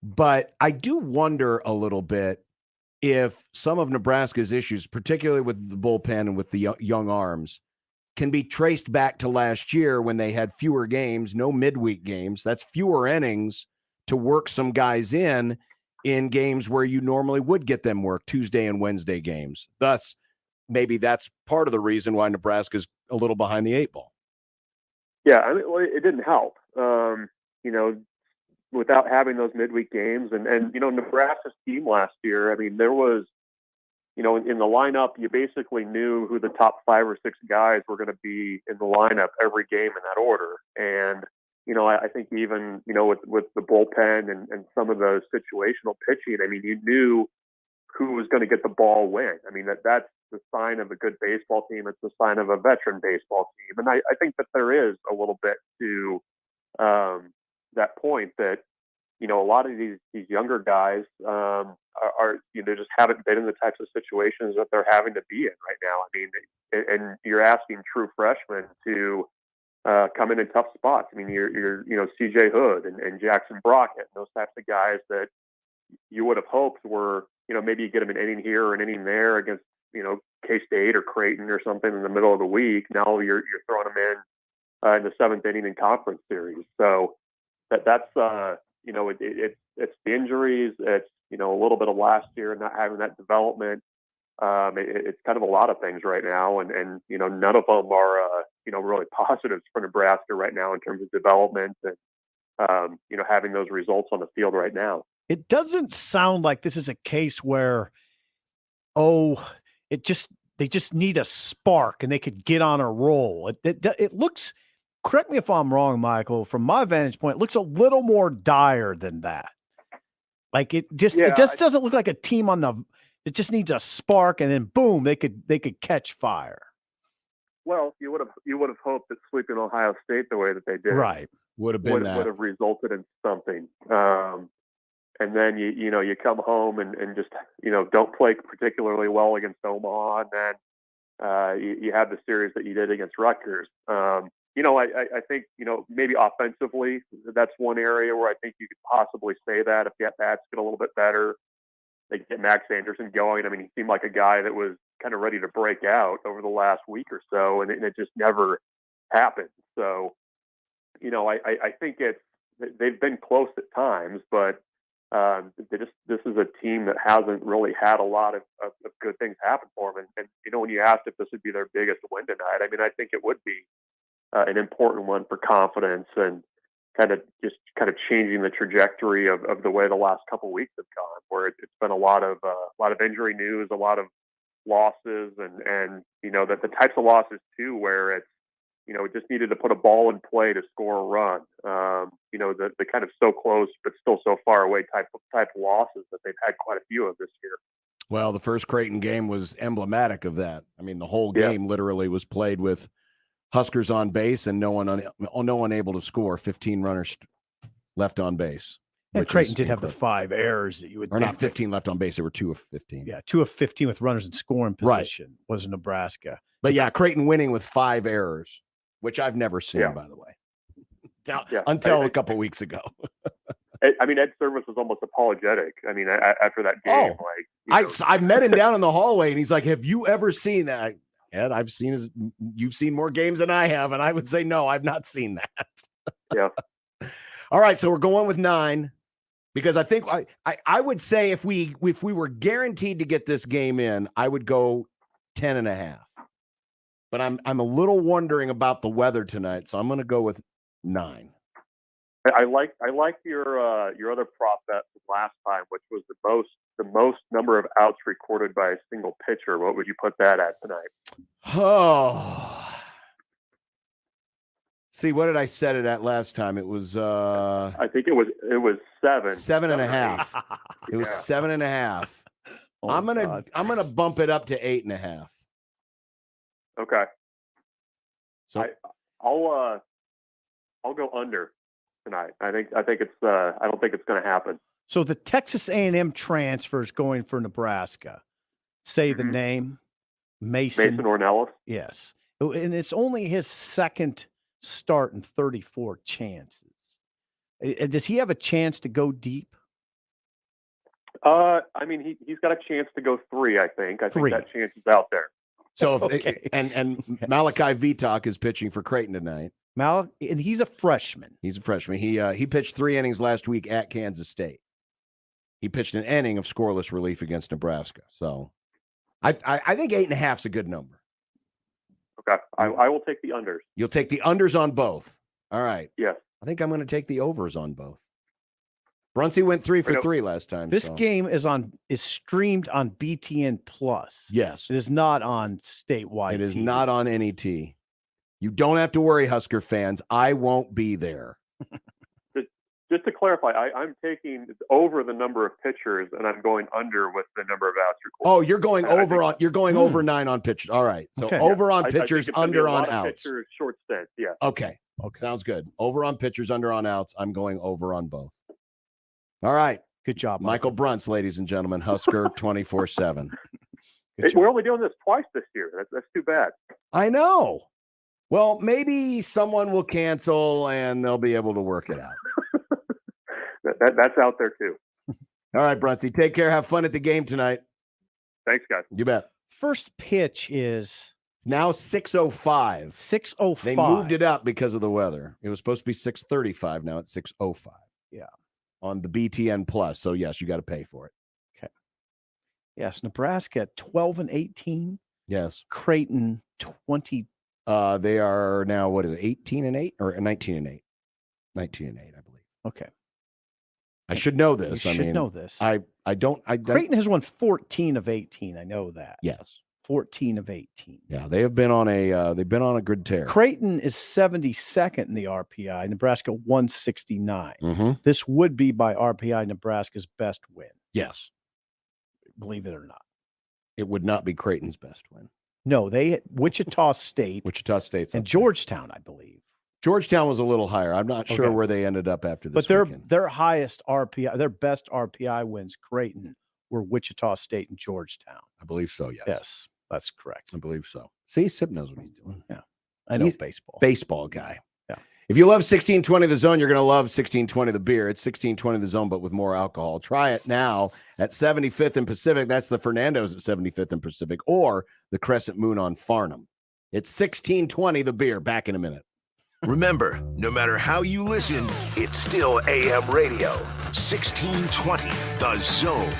but I do wonder a little bit if some of Nebraska's issues, particularly with the bullpen and with the young arms, can be traced back to last year when they had fewer games, no midweek games. That's fewer innings to work some guys in games where you normally would get them work, Tuesday and Wednesday games. Thus, maybe that's part of the reason why Nebraska's a little behind the 8 ball. Yeah, I mean, it didn't help. Without having those midweek games and Nebraska's team last year, I mean, there was, in the lineup, you basically knew who the top 5 or 6 guys were going to be in the lineup every game in that order. And, I think even, with the bullpen and some of the situational pitching, I mean, you knew who was going to get the ball when. I mean, that's the sign of a good baseball team. It's the sign of a veteran baseball team. And I think that there is a little bit to that point that, a lot of these younger guys are just haven't been in the types of situations that they're having to be in right now. I mean, and you're asking true freshmen to come in tough spots. I mean, you're CJ Hood and Jackson Brockett, and those types of guys that you would have hoped were, maybe you get them an inning here or an inning there against, K-State or Creighton or something in the middle of the week. Now you're throwing them in the 7th inning in conference series. So that's it's the injuries. It's, a little bit of last year and not having that development. It's kind of a lot of things right now. And none of them are, really positives for Nebraska right now in terms of development and, having those results on the field right now. It doesn't sound like this is a case where, they just need a spark and they could get on a roll. It looks, correct me if I'm wrong, Michael, from my vantage point, it looks a little more dire than that. Like it just doesn't look like a team it just needs a spark and then boom, they could catch fire. Well, you would have hoped that sweeping Ohio State the way that they did, right, would have would have resulted in something. And then you come home and just don't play particularly well against Omaha, and then you have the series that you did against Rutgers. I think maybe offensively that's one area where I think you could possibly say that if the at-bats get a little bit better, they get Max Anderson going. I mean, he seemed like a guy that was kind of ready to break out over the last week or so, and it just never happened. So, I think they've been close at times, but This is a team that hasn't really had a lot of good things happen for them. And when you asked if this would be their biggest win tonight, I mean, I think it would be an important one for confidence and kind of changing the trajectory of the way the last couple of weeks have gone, where it's been a lot of injury news, a lot of losses, and that the types of losses too, where it's just needed to put a ball in play to score a run. The kind of so close but still so far away type of losses that they've had quite a few of this year. Well, the first Creighton game was emblematic of that. I mean, the whole game literally was played with Huskers on base and no one able to score. 15 runners left on base. And Creighton did have the 5 errors that you would or think. not 15 left on base. There were 2 of 15. Yeah, 2 of 15 with runners in scoring position was Nebraska. But yeah, Creighton winning with 5 errors, which I've never seen, by the way, until a couple weeks ago. I mean, Ed Service was almost apologetic. I mean, after that game, I met him down in the hallway, and he's like, "Have you ever seen that?" Ed, you've seen more games than I have, and I would say no, I've not seen that. Yeah. All right, so we're going with 9 because I think I would say if we were guaranteed to get this game in, I would go 10.5. But I'm a little wondering about the weather tonight, so I'm going to go with 9. I like your other prop bet from last time, which was the most number of outs recorded by a single pitcher. What would you put that at tonight? Oh, see, what did I set it at last time? It was I think it was 7. 7.5. It was 7.5. Oh, I'm gonna bump it up to 8.5. Okay. So I'll go under tonight. I think it's I don't think it's going to happen. So the Texas A&M transfers going for Nebraska. Say the name, Mason Ornelas. Yes, and it's only his second start in 34 chances. Does he have a chance to go deep? I mean, he's got a chance to go 3. I think that chance is out there. So and Malachi Vitak is pitching for Creighton tonight. And he's a freshman. He's a freshman. He pitched 3 innings last week at Kansas State. He pitched an inning of scoreless relief against Nebraska. So I think 8.5 is a good number. Okay. I will take the unders. You'll take the unders on both. All right. Yes. I think I'm going to take the overs on both. Bruncy went 3 for 3 last time. This game is streamed on BTN Plus. Yes. It is not on statewide. It is TV. not on NET. You don't have to worry, Husker fans. I won't be there. Just to clarify, I'm taking over the number of pitchers, and I'm going under with the number of outs recorded. Oh, you're going over 9 on pitchers. All right. So over on pitchers, under on outs. Pitchers, short stint. Yeah. Okay. Sounds good. Over on pitchers, under on outs. I'm going over on both. All right. Good job, Michael Bruntz, ladies and gentlemen. Husker 24/7. We're only doing this twice this year. That's too bad. I know. Well, maybe someone will cancel and they'll be able to work it out. That's out there too. All right, Brunty. Take care. Have fun at the game tonight. Thanks, guys. You bet. First pitch is now 6:05. 6:05. They moved it up because of the weather. It was supposed to be 6:35. Now it's 6:05. Yeah. On the BTN Plus. So yes, you got to pay for it. Okay. Yes, Nebraska at 12-18. Yes. Creighton 20. They are now, what is it, 18-8 or 19-8? 19-8, I believe. Okay. I should know this. You should know this. I don't. Creighton has won 14 of 18. I know that. Yes. 14 of 18. Yeah, they have been on a good tear. Creighton is 72nd in the RPI. Nebraska 169. Mm-hmm. This would be by RPI Nebraska's best win. Yes. Believe it or not. It would not be Creighton's best win. No, Wichita State. And Georgetown, I believe. Georgetown was a little higher. I'm not sure where they ended up after this. But their highest RPI, their best RPI wins, Creighton, were Wichita State and Georgetown. I believe so, yes. Yes, that's correct. I believe so. See, Sip knows what he's doing. Yeah. I know He's baseball. Baseball guy. Yeah. If you love 1620 The Zone, you're going to love 1620 The Beer. It's 1620 The Zone, but with more alcohol. Try it now at 75th and Pacific. That's the Fernando's at 75th and Pacific, or the Crescent Moon on Farnham. It's 1620 The Beer. Back in a minute. Remember, no matter how you listen, it's still AM radio. 1620, The Zone.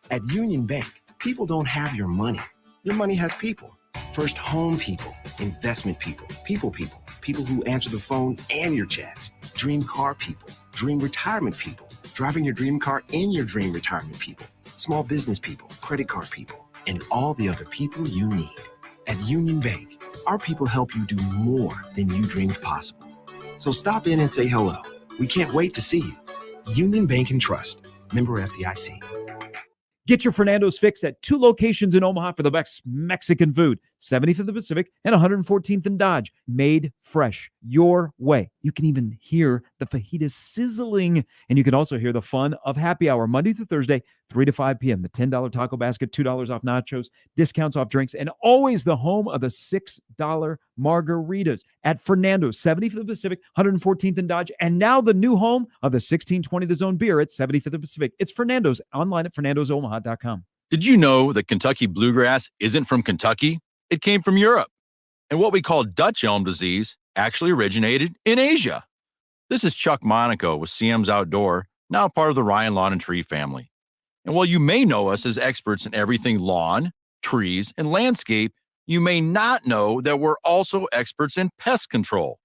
At Union Bank, people don't have your money. Your money has people. First home people, investment people, people who answer the phone and your chats, dream car people, dream retirement people, driving your dream car in your dream retirement people, small business people, credit card people, and all the other people you need. At Union Bank, our people help you do more than you dreamed possible. So stop in and say hello. We can't wait to see you. Union Bank and Trust. Member FDIC. Get your Fernando's fix at 2 locations in Omaha for the best Mexican food. 75th and Pacific and 114th and Dodge. Made fresh your way. You can even hear the fajitas sizzling. And you can also hear the fun of happy hour Monday through Thursday, 3 to 5 p.m. The $10 taco basket, $2 off nachos, discounts off drinks, and always the home of the $6 margaritas at Fernando's, 75th and Pacific, 114th and Dodge. And now the new home of the 1620 The Zone beer at 75th and Pacific. It's Fernando's, online at fernandosomaha.com. Did you know that Kentucky bluegrass isn't from Kentucky? It came from Europe. And what we call Dutch elm disease actually originated in Asia. This is Chuck Monaco with CM's Outdoor, now part of the Ryan Lawn and Tree family. And while you may know us as experts in everything lawn, trees, and landscape, you may not know that we're also experts in pest control.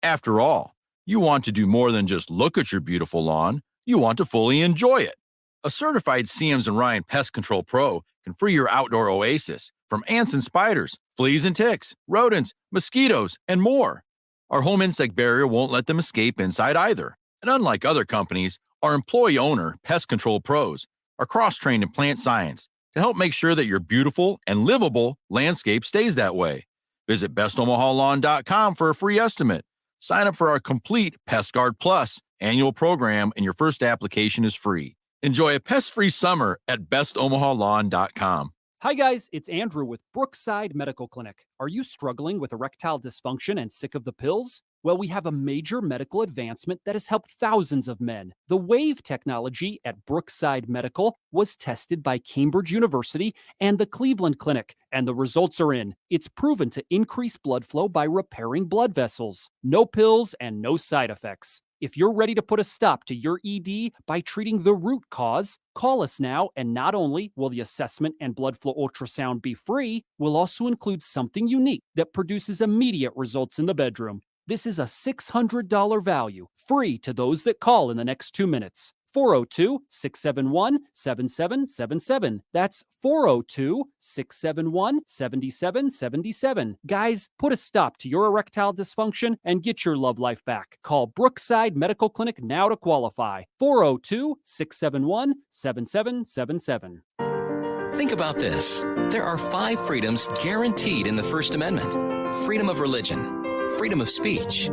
After all, you want to do more than just look at your beautiful lawn. You want to fully enjoy it. A certified CM's and Ryan Pest Control Pro can free your outdoor oasis from ants and spiders, fleas and ticks, rodents, mosquitoes, and more. Our home insect barrier won't let them escape inside either. And unlike other companies, our employee-owner Pest Control Pros are cross-trained in plant science to help make sure that your beautiful and livable landscape stays that way. Visit bestomahaLawn.com for a free estimate. Sign up for our complete Pest Guard Plus annual program, and your first application is free. Enjoy a pest-free summer at bestomahaLawn.com. Hi guys, it's Andrew with Brookside Medical Clinic. Are you struggling with erectile dysfunction and sick of the pills? Well, we have a major medical advancement that has helped thousands of men. The WAVE technology at Brookside Medical was tested by Cambridge University and the Cleveland Clinic, and the results are in. It's proven to increase blood flow by repairing blood vessels. No pills and no side effects. If you're ready to put a stop to your ED by treating the root cause, call us now, and not only will the assessment and blood flow ultrasound be free, we'll also include something unique that produces immediate results in the bedroom. This is a $600 value, free to those that call in the next 2 minutes. 402-671-7777. That's 402-671-7777. Guys, put a stop to your erectile dysfunction and get your love life back. Call Brookside Medical Clinic now to qualify. 402-671-7777. Think about this. There are 5 freedoms guaranteed in the First Amendment. Freedom of religion, freedom of speech,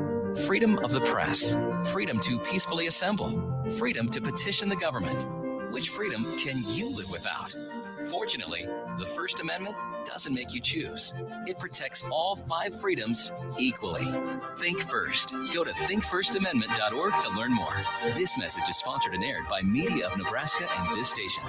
freedom of the press, freedom to peacefully assemble, freedom to petition the government. Which freedom can you live without? Fortunately, the First Amendment doesn't make you choose. It protects all 5 freedoms equally. Think first. Go to thinkfirstamendment.org to learn more. This message is sponsored and aired by Media of Nebraska and this station.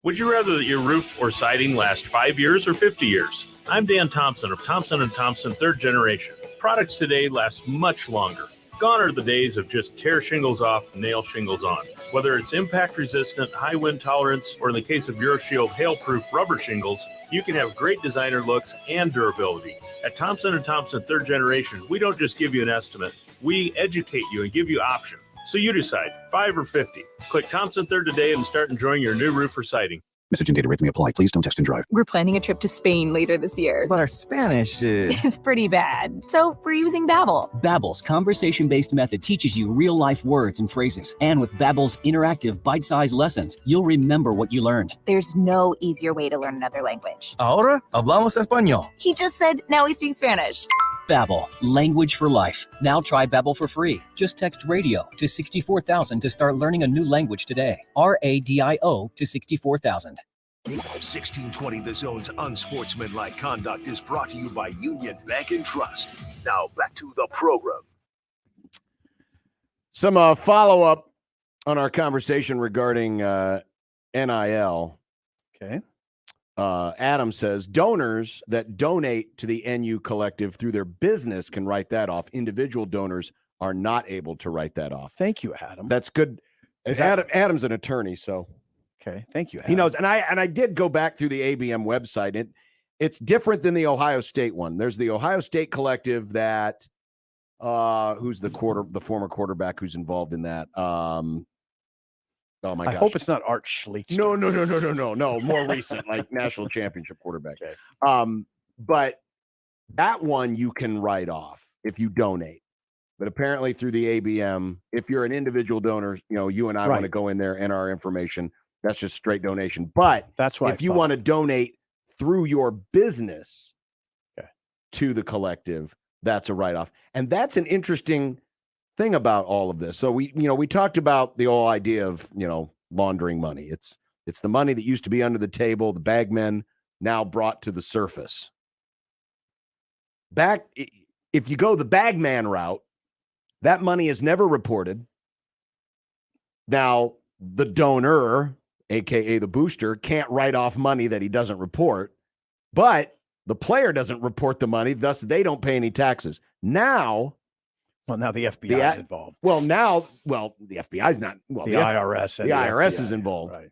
Would you rather that your roof or siding last 5 years or 50 years? I'm Dan Thompson of Thompson & Thompson 3rd Generation. Products today last much longer. Gone are the days of just tear shingles off, nail shingles on. Whether it's impact resistant, high wind tolerance, or in the case of EuroShield hail-proof rubber shingles, you can have great designer looks and durability. At Thompson & Thompson 3rd Generation, we don't just give you an estimate. We educate you and give you options. So you decide, 5 or 50. Click Thompson 3rd today and start enjoying your new roof or siding. Message and data rate may apply. Please don't text and drive. We're planning a trip to Spain later this year. But our Spanish is... It's pretty bad. So we're using Babbel. Babbel's conversation-based method teaches you real-life words and phrases. And with Babbel's interactive, bite-sized lessons, you'll remember what you learned. There's no easier way to learn another language. Ahora hablamos español. He just said, now we speak Spanish. Babbel, language for life. Now try Babbel for free. Just text radio to 64,000 to start learning a new language today. RADIO to 64,000. 1620 The Zone's Unsportsmanlike Conduct is brought to you by Union Bank and Trust. Now back to the program. Some follow-up on our conversation regarding NIL. Okay. Adam says donors that donate to the NU Collective through their business can write that off. Individual donors are not able to write that off. Thank you, Adam. That's good. Adam's an attorney, so okay. Thank you, Adam. he knows. And I did go back through the ABM website. It's different than the Ohio State one. There's the Ohio State Collective that who's the former quarterback who's involved in that. Oh my gosh. I hope it's not Art Schlichter. No. More recent, like national championship quarterback. Okay. But that one you can write off if you donate. But apparently through the ABM, if you're an individual donor, you and I want to go in there and our information, that's just straight donation. But that's why if you want to donate through your business to the collective, that's a write-off. And that's an interesting thing about all of this. So we talked about the whole idea of, laundering money. It's the money that used to be under the table, the bagmen now brought to the surface. If you go the bagman route, that money is never reported. Now, the donor, aka the booster, can't write off money that he doesn't report, but the player doesn't report the money, thus they don't pay any taxes. Now the FBI is involved. The FBI is not. Well, the IRS. The IRS is involved. Right.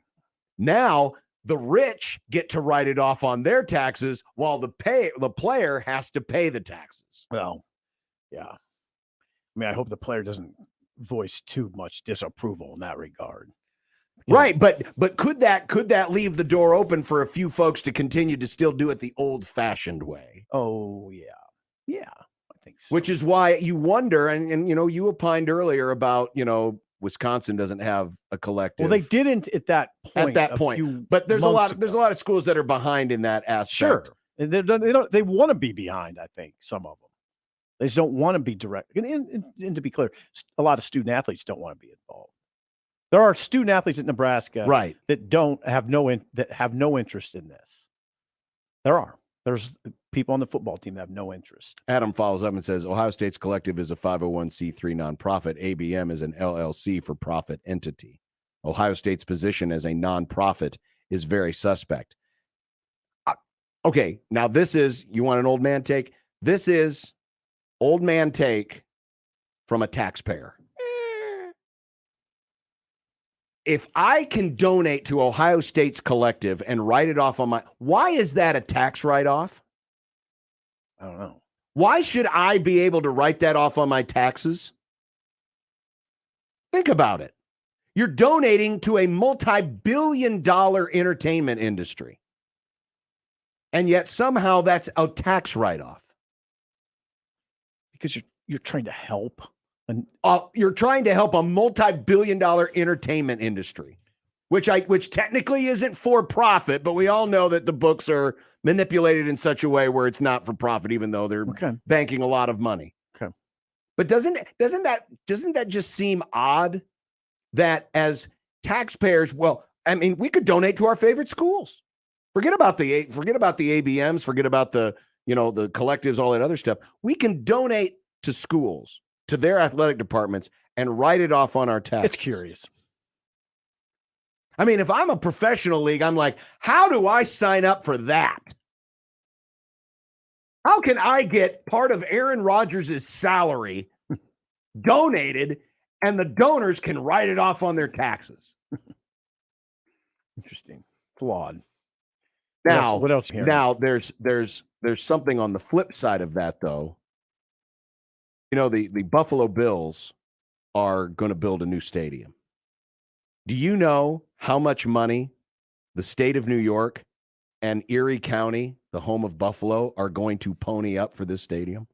Now the rich get to write it off on their taxes, while the player has to pay the taxes. Well, yeah. I mean, I hope the player doesn't voice too much disapproval in that regard. Right, but could that leave the door open for a few folks to continue to still do it the old-fashioned way? Oh yeah. I think so. Which is why you wonder, and you opined earlier about Wisconsin doesn't have a collective. Well, they didn't at that point. But there's a lot of schools that are behind in that aspect. Sure, and they want to be behind. I think some of them. They just don't want to be direct. And to be clear, a lot of student athletes don't want to be involved. There are student athletes at Nebraska, right, that have no interest in this. There's people on the football team that have no interest. Adam follows up and says, Ohio State's collective is a 501c3 nonprofit. ABM is an LLC for profit entity. Ohio State's position as a nonprofit is very suspect. Okay, now this is, you want an old man take? This is old man take from a taxpayer. If I can donate to Ohio State's collective and write it off on why is that a tax write-off? I don't know. Why should I be able to write that off on my taxes? Think about it. You're donating to a multi-billion-dollar entertainment industry. And yet somehow that's a tax write-off. Because you're trying to help. You're trying to help a multi-billion-dollar entertainment industry, which technically isn't for profit, but we all know that the books are manipulated in such a way where it's not for profit, even though they're banking a lot of money. Okay. But doesn't that just seem odd that as taxpayers, we could donate to our favorite schools. Forget about the ABMs, forget about the collectives, all that other stuff. We can donate to schools, to their athletic departments, and write it off on our taxes. It's curious. I mean, if I'm a professional league, I'm like, how do I sign up for that? How can I get part of Aaron Rodgers' salary donated and the donors can write it off on their taxes? Interesting. Flawed. Now, what else here? Now there's something on the flip side of that, though. The Buffalo Bills are going to build a new stadium. Do you know how much money the state of New York and Erie County, the home of Buffalo, are going to pony up for this stadium?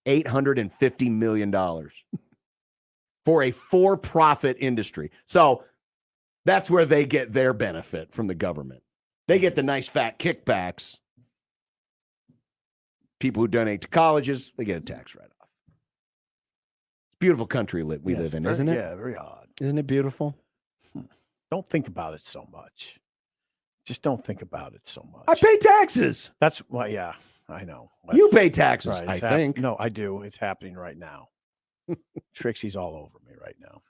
$850 million for a for-profit industry. So that's where they get their benefit from the government. They get the nice fat kickbacks. People who donate to colleges, they get a tax write-off. It's a beautiful country we live in, isn't it? Yeah, very odd. Isn't it beautiful? Don't think about it so much. Just don't think about it so much. I pay taxes. That's why, yeah, I know. You pay taxes, right, I think. No, I do. It's happening right now. Trixie's all over me right now.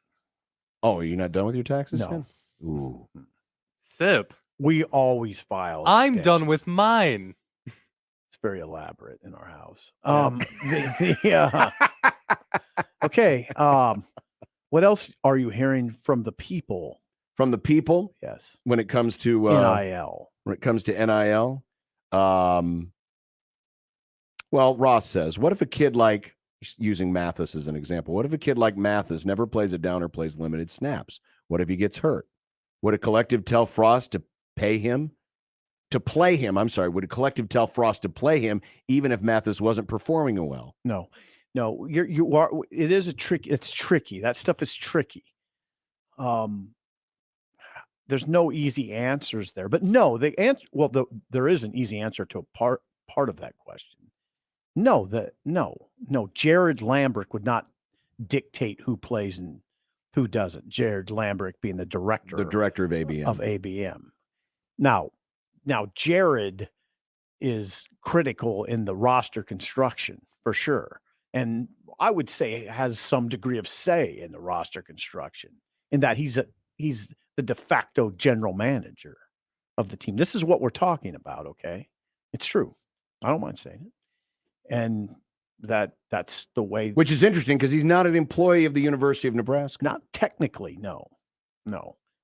Oh, are you not done with your taxes? No. Then? Ooh. Sip. We always file. I'm done extensions. with mine. It's very elaborate in our house. Okay. What else are you hearing from the people? From the people? Yes. When it comes to NIL. When it comes to NIL. Well, Ross says, what if a kid like, using Mathis as an example, what if a kid like Mathis never plays a down or plays limited snaps? What if he gets hurt? Would a collective tell Frost to play him? Would a collective tell Frost to play him even if Mathis wasn't performing well? No, you are. It is a trick. It's tricky. That stuff is tricky. There's no easy answers there, but no, the answer. Well, there is an easy answer to a part of that question. No, Jared Lambrick would not dictate who plays and who doesn't. Jared Lambrick being the director of ABM. Now, Jared is critical in the roster construction for sure. And I would say has some degree of say in the roster construction in that he's the de facto general manager of the team. This is what we're talking about. Okay. It's true. I don't mind saying it. And that's the way. Which is interesting because he's not an employee of the University of Nebraska. Not technically. No.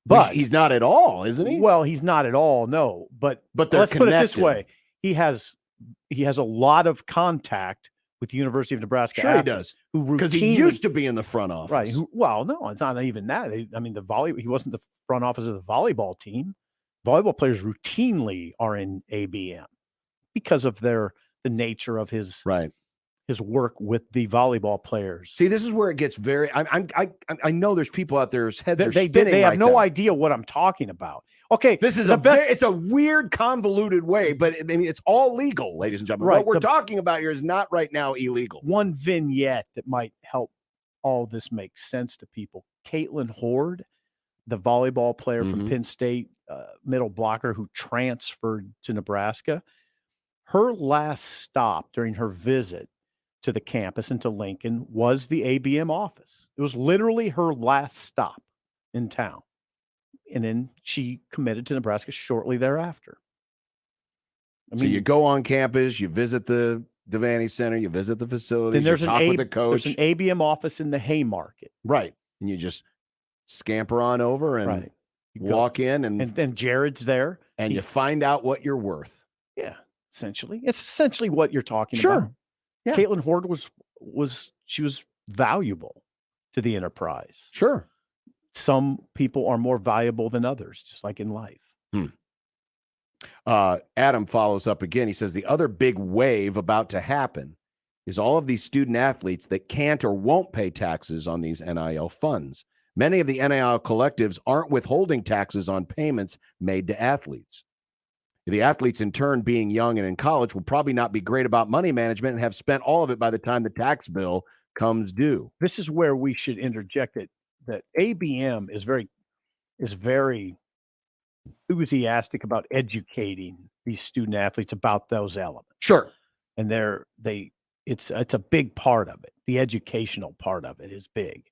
But he's not at all, isn't he? Well, he's not at all. No, but they're let's put it this connected. way: he has a lot of contact with the University of Nebraska. Sure, he does. Because he used to be in the front office, right? No, it's not even that. He wasn't the front office of the volleyball team. Volleyball players routinely are in ABM because of the nature of his work with the volleyball players. See, this is where it gets very. I know there's people out there whose heads are They spinning. have right no now. idea what I'm talking about. Okay, This is it's a weird, convoluted way, but I mean, it's all legal, ladies and gentlemen. Right, What we're talking about here is not right now illegal. One vignette that might help all this make sense to people. Caitlin Horde, the volleyball player from Penn State, middle blocker who transferred to Nebraska. Her last stop during her visit to the campus and to Lincoln was the ABM office. It was literally her last stop in town. And then she committed to Nebraska shortly thereafter. So you go on campus, you visit the Devaney Center, you visit the facilities, you talk with the coach. There's an ABM office in the Haymarket. Right. And you just scamper on over and walk in and then Jared's there. And you find out what you're worth. Yeah, essentially. It's essentially what you're talking Sure. about. Yeah. Caitlin Horde was valuable to the enterprise. Sure. Some people are more valuable than others, just like in life. Adam follows up again. He says the other big wave about to happen is all of these student athletes that can't or won't pay taxes on these NIL funds. Many of the NIL collectives aren't withholding taxes on payments made to athletes. The athletes, in turn, being young and in college, will probably not be great about money management and have spent all of it by the time the tax bill comes due. This is where we should interject it that ABM is very enthusiastic about educating these student athletes about those elements. Sure. And it's a big part of it. The educational part of it is big.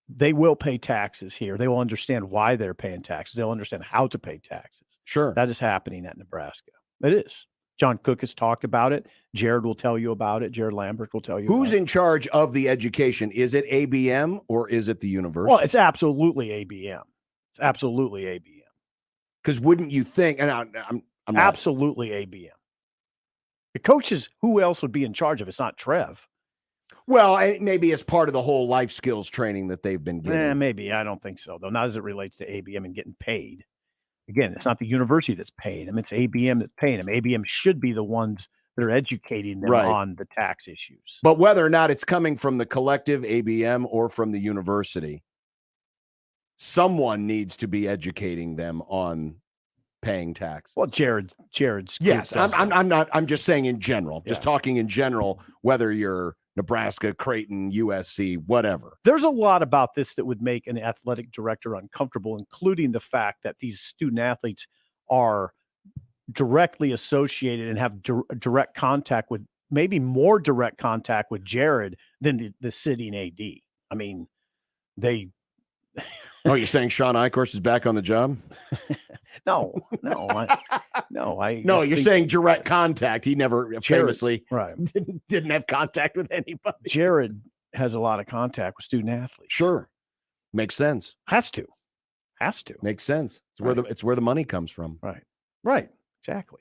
They will pay taxes here. They will understand why they're paying taxes. They'll understand how to pay taxes. Sure. That is happening at Nebraska. It is. John Cook has talked about it. Jared will tell you about it. Jared Lambert will tell you Who's about in charge of the education? Is it ABM or is it the university? Well, it's absolutely ABM. It's absolutely ABM. Because wouldn't you think, and I'm not, absolutely ABM. The coaches, who else would be in charge of it? It's not Trev. Well, maybe as part of the whole life skills training that they've been getting. Maybe. I don't think so, though. Not as it relates to ABM and getting paid. Again, it's not the university that's paying them. It's ABM that's paying them. ABM should be the ones that are educating them on the tax issues. But whether or not it's coming from the collective ABM or from the university, someone needs to be educating them on paying tax. Well, Jared's yes. I'm just saying in general. Just talking in general, whether you're Nebraska, Creighton, USC, whatever. There's a lot about this that would make an athletic director uncomfortable, including the fact that these student athletes are directly associated and have direct contact with, maybe more direct contact with Jared than the sitting AD. I mean, they Oh, you're saying Sean Eichhorst is back on the job? No. No, just you're think- saying direct contact. He never famously right. didn't have contact with anybody. Jared has a lot of contact with student athletes. Sure. Makes sense. Has to. Makes sense. It's where the money comes from. Right. Exactly.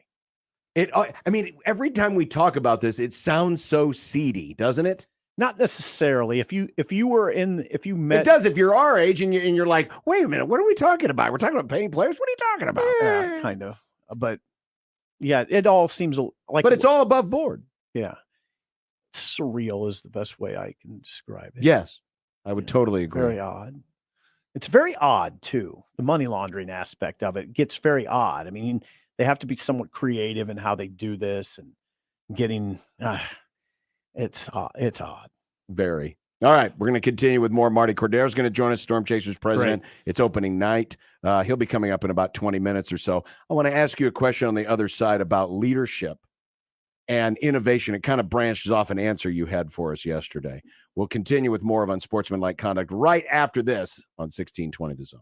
I mean, every time we talk about this, it sounds so seedy, doesn't it? Not necessarily. If you met, it does. If you're our age and you're like, wait a minute, what are we talking about? We're talking about paying players. What are you talking about? Yeah, kind of. But yeah, it all seems like. But it's all above board. Yeah, surreal is the best way I can describe it. Yes, I would totally agree. Very odd. It's very odd too. The money laundering aspect of it gets very odd. I mean, they have to be somewhat creative in how they do this and getting. It's odd. Very. All right. We're going to continue with more. Marty Cordero is going to join us, Storm Chasers president. Great. It's opening night. He'll be coming up in about 20 minutes or so. I want to ask you a question on the other side about leadership and innovation. It kind of branches off an answer you had for us yesterday. We'll continue with more of Unsportsmanlike Conduct right after this on 1620 The Zone.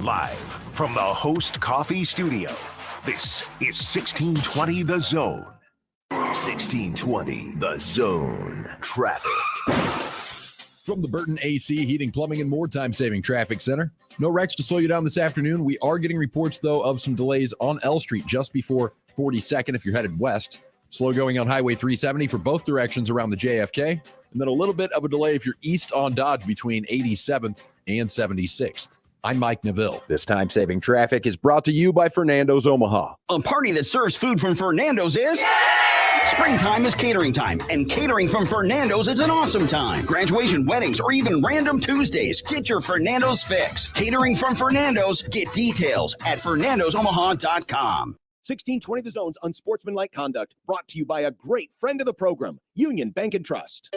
Live from the Host Coffee Studio, this is 1620 The Zone. 1620 The Zone. Traffic. From the Burton AC Heating, Plumbing, and More Time-Saving Traffic Center. No wrecks to slow you down this afternoon. We are getting reports, though, of some delays on L Street just before 42nd if you're headed west. Slow going on Highway 370 for both directions around the JFK. And then a little bit of a delay if you're east on Dodge between 87th and 76th. I'm Mike Neville. This time-saving traffic is brought to you by Fernando's Omaha. A party that serves food from Fernando's is... Springtime is catering time, and catering from Fernando's is an awesome time. Graduation, weddings, or even random Tuesdays. Get your Fernando's fix. Catering from Fernando's. Get details at FernandosOmaha.com. 1620 The Zone's Unsportsmanlike Conduct, brought to you by a great friend of the program, Union Bank and Trust.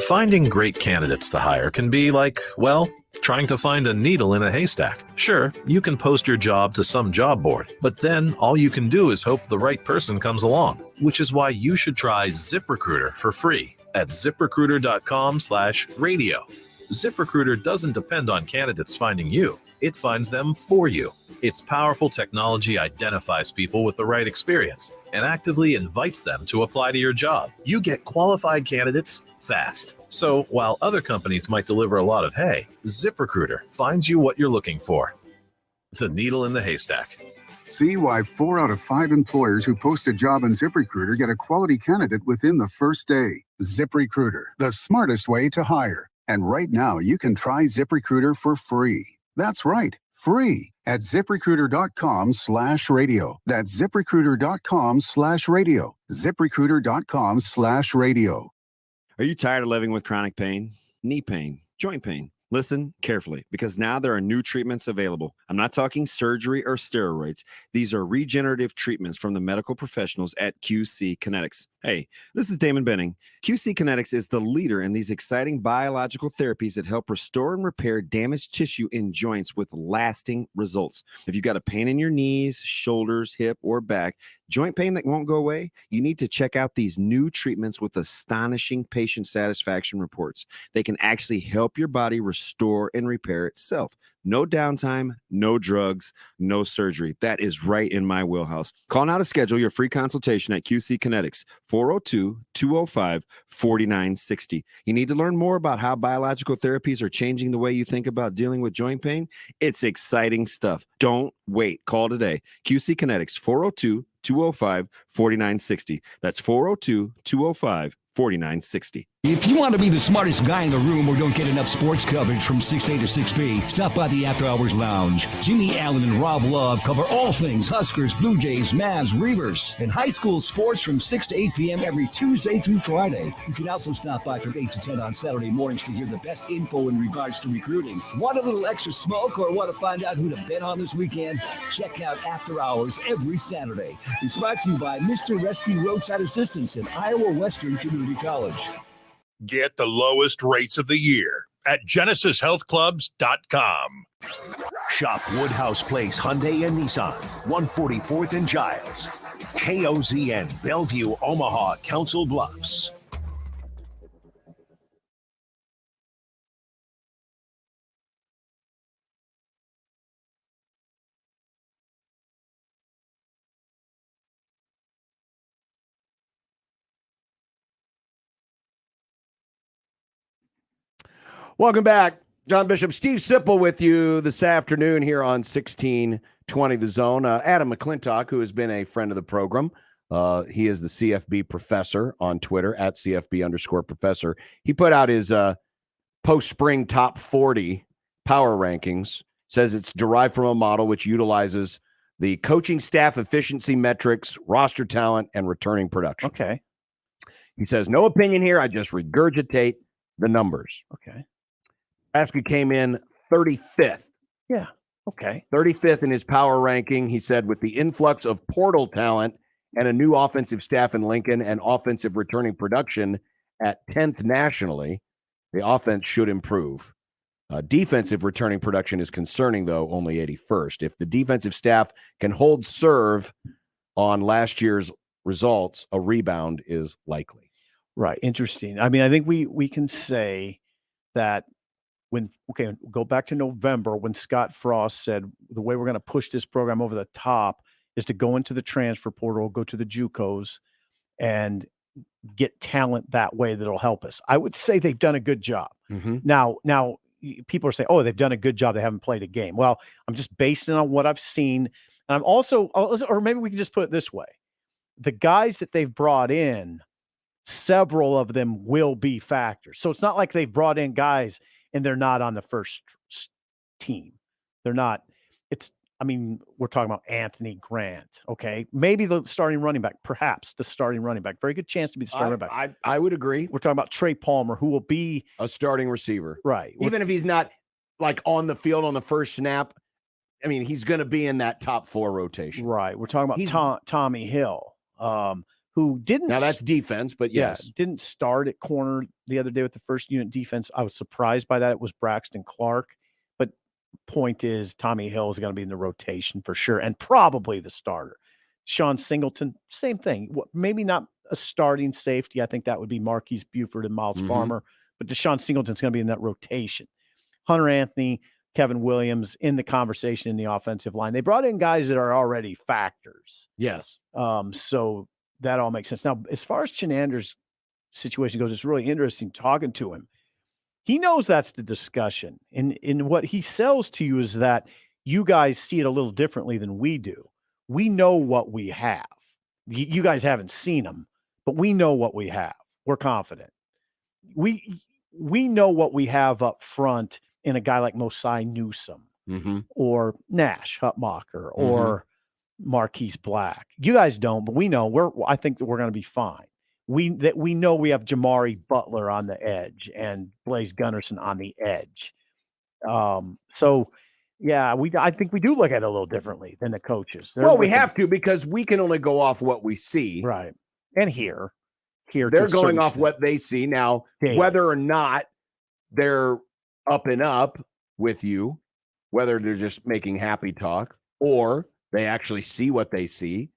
Finding great candidates to hire can be like, well, trying to find a needle in a haystack. Sure, you can post your job to some job board, but then all you can do is hope the right person comes along, which is why you should try ZipRecruiter for free at ZipRecruiter.com/radio. ZipRecruiter doesn't depend on candidates finding you. It finds them for you. Its powerful technology identifies people with the right experience and actively invites them to apply to your job. You get qualified candidates fast. So while other companies might deliver a lot of hay, ZipRecruiter finds you what you're looking for. The needle in the haystack. See why 4 out of 5 employers who post a job on ZipRecruiter get a quality candidate within the first day. ZipRecruiter, the smartest way to hire. And right now, you can try ZipRecruiter for free. That's right, free at ZipRecruiter.com/radio. That's ZipRecruiter.com/radio. ZipRecruiter.com/radio. Are you tired of living with chronic pain, knee pain, joint pain? Listen carefully, because now there are new treatments available. I'm not talking surgery or steroids. These are regenerative treatments from the medical professionals at QC Kinetics. Hey, this is Damon Benning. QC Kinetics is the leader in these exciting biological therapies that help restore and repair damaged tissue in joints with lasting results. If you've got a pain in your knees, shoulders, hip, or back, joint pain that won't go away, you need to check out these new treatments with astonishing patient satisfaction reports. They can actually help your body restore and repair itself. No downtime, no drugs, no surgery. That is right in my wheelhouse. Call now to schedule your free consultation at QC Kinetics, 402-205-4960. You need to learn more about how biological therapies are changing the way you think about dealing with joint pain? It's exciting stuff. Don't wait. Call today. QC Kinetics, 402-205-4960. That's 402-205-4960. If you want to be the smartest guy in the room or don't get enough sports coverage from 6A to 6B, stop by the After Hours Lounge. Jimmy Allen and Rob Love cover all things Huskers, Blue Jays, Mavs, Reavers, and high school sports from 6 to 8 p.m. every Tuesday through Friday. You can also stop by from 8 to 10 on Saturday mornings to hear the best info in regards to recruiting. Want a little extra smoke or want to find out who to bet on this weekend? Check out After Hours every Saturday. It's brought to you by Mr. Rescue Roadside Assistance in Iowa Western Community College. Get the lowest rates of the year at GenesisHealthClubs.com. Shop Woodhouse Place Hyundai and Nissan, 144th and Giles. KOZN, Bellevue, Omaha, Council Bluffs. Welcome back. John Bishop, Steve Sipple with you this afternoon here on 1620 The Zone. Adam McClintock, who has been a friend of the program. He is the CFB professor on Twitter at CFB_professor. He put out his post-spring top 40 power rankings. Says it's derived from a model which utilizes the coaching staff efficiency metrics, roster talent, and returning production. Okay. He says, no opinion here. I just regurgitate the numbers. Okay. Nebraska came in 35th. Yeah. Okay. 35th in his power ranking. He said, with the influx of portal talent and a new offensive staff in Lincoln and offensive returning production at 10th nationally, the offense should improve. Defensive returning production is concerning, though, only 81st. If the defensive staff can hold serve on last year's results, a rebound is likely. Right. Interesting. I mean, I think we can say that go back to November when Scott Frost said the way we're going to push this program over the top is to go into the transfer portal, go to the JUCOs, and get talent that way that'll help us. I would say they've done a good job. Mm-hmm. Now people are saying, oh, they've done a good job. They haven't played a game. Well, I'm just basing it on what I've seen. And I'm also, or maybe we can just put it this way. The guys that they've brought in, several of them will be factors. So it's not like they've brought in guys and they're not on the first team. They're not. We're talking about Anthony Grant. Okay. Maybe the starting running back, perhaps the starting running back. Very good chance to be the starting running back. I would agree. We're talking about Trey Palmer, who will be a starting receiver. Right. Even if he's not like on the field on the first snap, I mean, he's going to be in that top 4 rotation. Right. We're talking about Tommy Hill, who didn't. Now that's defense, but yes. Didn't start at corner the other day with the first unit defense. I was surprised by that. It was Braxton Clark. But point is, Tommy Hill is going to be in the rotation for sure and probably the starter. Sean Singleton, same thing. Maybe not a starting safety. I think that would be Marquise Buford and Miles Farmer. But Deshaun Singleton's going to be in that rotation. Hunter Anthony, Kevin Williams in the conversation in the offensive line. They brought in guys that are already factors. Yes. So that all makes sense. Now, as far as Chenander's situation goes, it's really interesting talking to him. He knows that's the discussion. And what he sells to you is that you guys see it a little differently than we do. We know what we have. You guys haven't seen them, but we know what we have. We're confident. We know what we have up front in a guy like Mosai Newsome or Nash Hutmacher or Marquise Black. You guys don't, but we know. I think that we're going to be fine. We know we have Jamari Butler on the edge and Blaze Gunnerson on the edge. So yeah, I think we do look at it a little differently than the coaches. We have to, because we can only go off what we see. Right. And here they're going off what they see. Now, whether or not they're up and up with you, whether they're just making happy talk or they actually see what they see,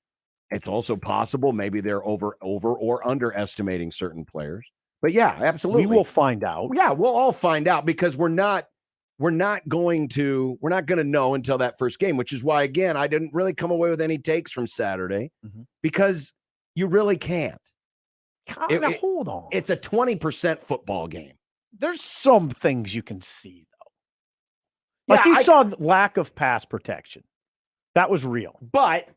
it's also possible maybe they're over or underestimating certain players. But yeah, absolutely. We will find out. Yeah, we'll all find out, because we're not going to know until that first game, which is why, again, I didn't really come away with any takes from Saturday because you really can't. Hold on. It's a 20% football game. There's some things you can see, though. Like you saw lack of pass protection. That was real. But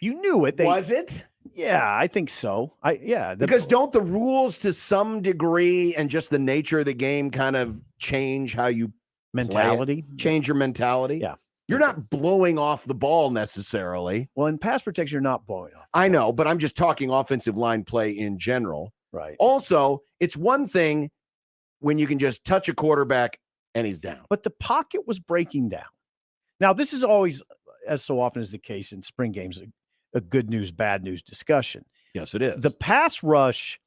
you knew it. Was it? Yeah, I think so. Because don't the rules to some degree and just the nature of the game kind of change how you mentality? Change your mentality? Yeah. You're not blowing off the ball necessarily. Well, in pass protection, you're not blowing off. I know, but I'm just talking offensive line play in general. Right. Also, it's one thing when you can just touch a quarterback and he's down. But the pocket was breaking down. Now, this is always, as so often is the case in spring games, a good news, bad news discussion. Yes, it is. The pass rush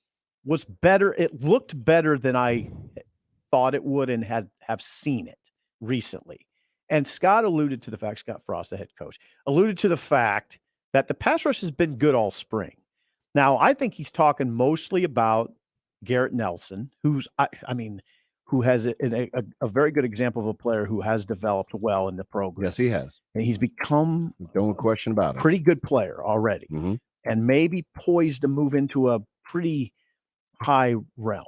was better. It looked better than I thought it would and have seen it recently. And Scott Frost, the head coach, alluded to the fact that the pass rush has been good all spring. Now, I think he's talking mostly about Garrett Nelson, who has a very good example of a player who has developed well in the program. Yes, he has. And he's become no question about it. Pretty good player already. And maybe poised to move into a pretty high realm.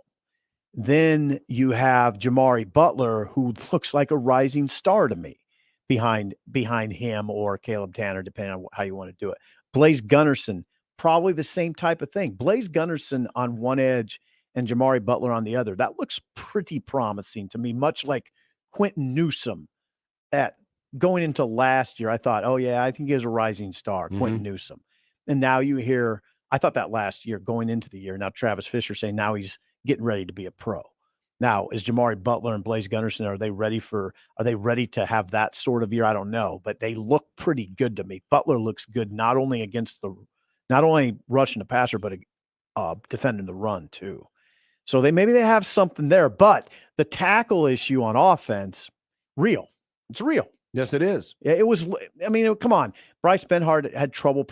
Then you have Jamari Butler, who looks like a rising star to me behind him or Caleb Tanner, depending on how you want to do it. Blaze Gunnerson, probably the same type of thing. Blaze Gunnerson on one edge and Jamari Butler on the other. That looks pretty promising to me, much like Quentin Newsom at going into last year. I thought, oh yeah, I think he is a rising star, Quentin Newsom. And now you hear, I thought that last year going into the year. Now Travis Fisher saying now he's getting ready to be a pro. Now, is Jamari Butler and Blaze Gunnerson, are they ready to have that sort of year? I don't know, but they look pretty good to me. Butler looks good, not only rushing the passer, but defending the run too. So maybe they have something there, but the tackle issue on offense, real. It's real. Yes, it is. It was. I mean, come on. Bryce Benhart had trouble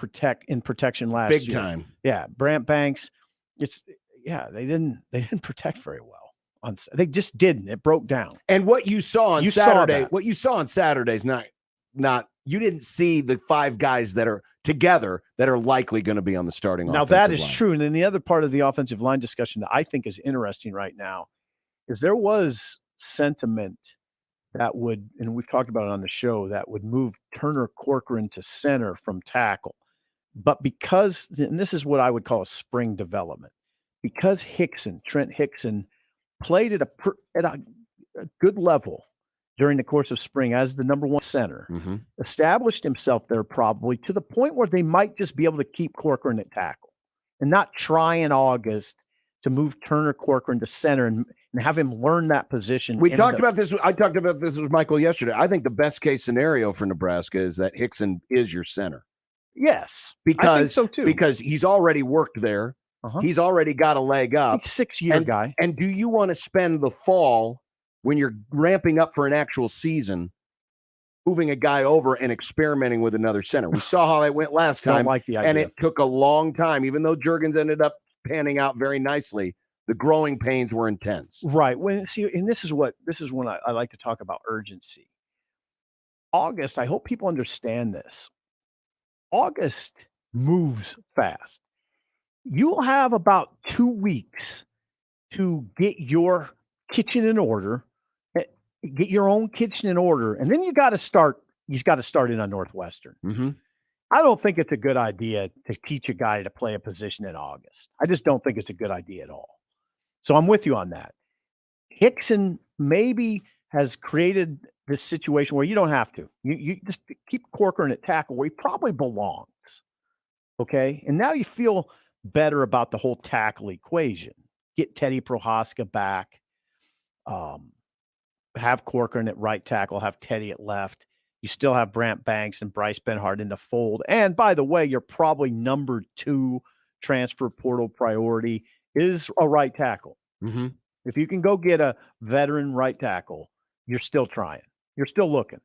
in protection last year. Big time. Yeah, Brant Banks. They didn't protect very well. They just didn't. It broke down. And what you saw on Saturday, is not. You didn't see the 5 guys that are together that are likely going to be on the starting. Now that is true. And then the other part of the offensive line discussion that I think is interesting right now is there was sentiment that would, and we've talked about it on the show, that would move Turner Corcoran to center from tackle. But because, and this is what I would call a spring development, because Trent Hickson played at a good level during the course of spring as the number 1 center, established himself there probably to the point where they might just be able to keep Corcoran at tackle and not try in August to move Turner Corcoran to center and have him learn that position. We talked about this. I talked about this with Michael yesterday. I think the best case scenario for Nebraska is that Hickson is your center. Yes, because I think so too. Because he's already worked there. He's already got a leg up. He's 6-year guy. And do you want to spend the fall when you're ramping up for an actual season, moving a guy over and experimenting with another center? We saw how that went last time. Don't like the idea. And it took a long time, even though Juergens ended up panning out very nicely. The growing pains were intense. Right. And this is when I like to talk about urgency. August, I hope people understand this. August moves fast. You'll have about 2 weeks to get your kitchen in order, get your own kitchen in order, and then you got to start in on Northwestern. I don't think it's a good idea to teach a guy to play a position in August. I just don't think it's a good idea at all. So I'm with you on that. Hickson maybe has created this situation where you don't have to. You just keep Corcoran at tackle where he probably belongs. Okay? And now you feel better about the whole tackle equation. Get Teddy Prohaska back. Have Corcoran at right tackle, have Teddy at left. You still have Brant Banks and Bryce Benhart in the fold. And by the way, you're probably number 2 transfer portal priority is a right tackle. If you can go get a veteran right tackle, you're still trying. You're still looking.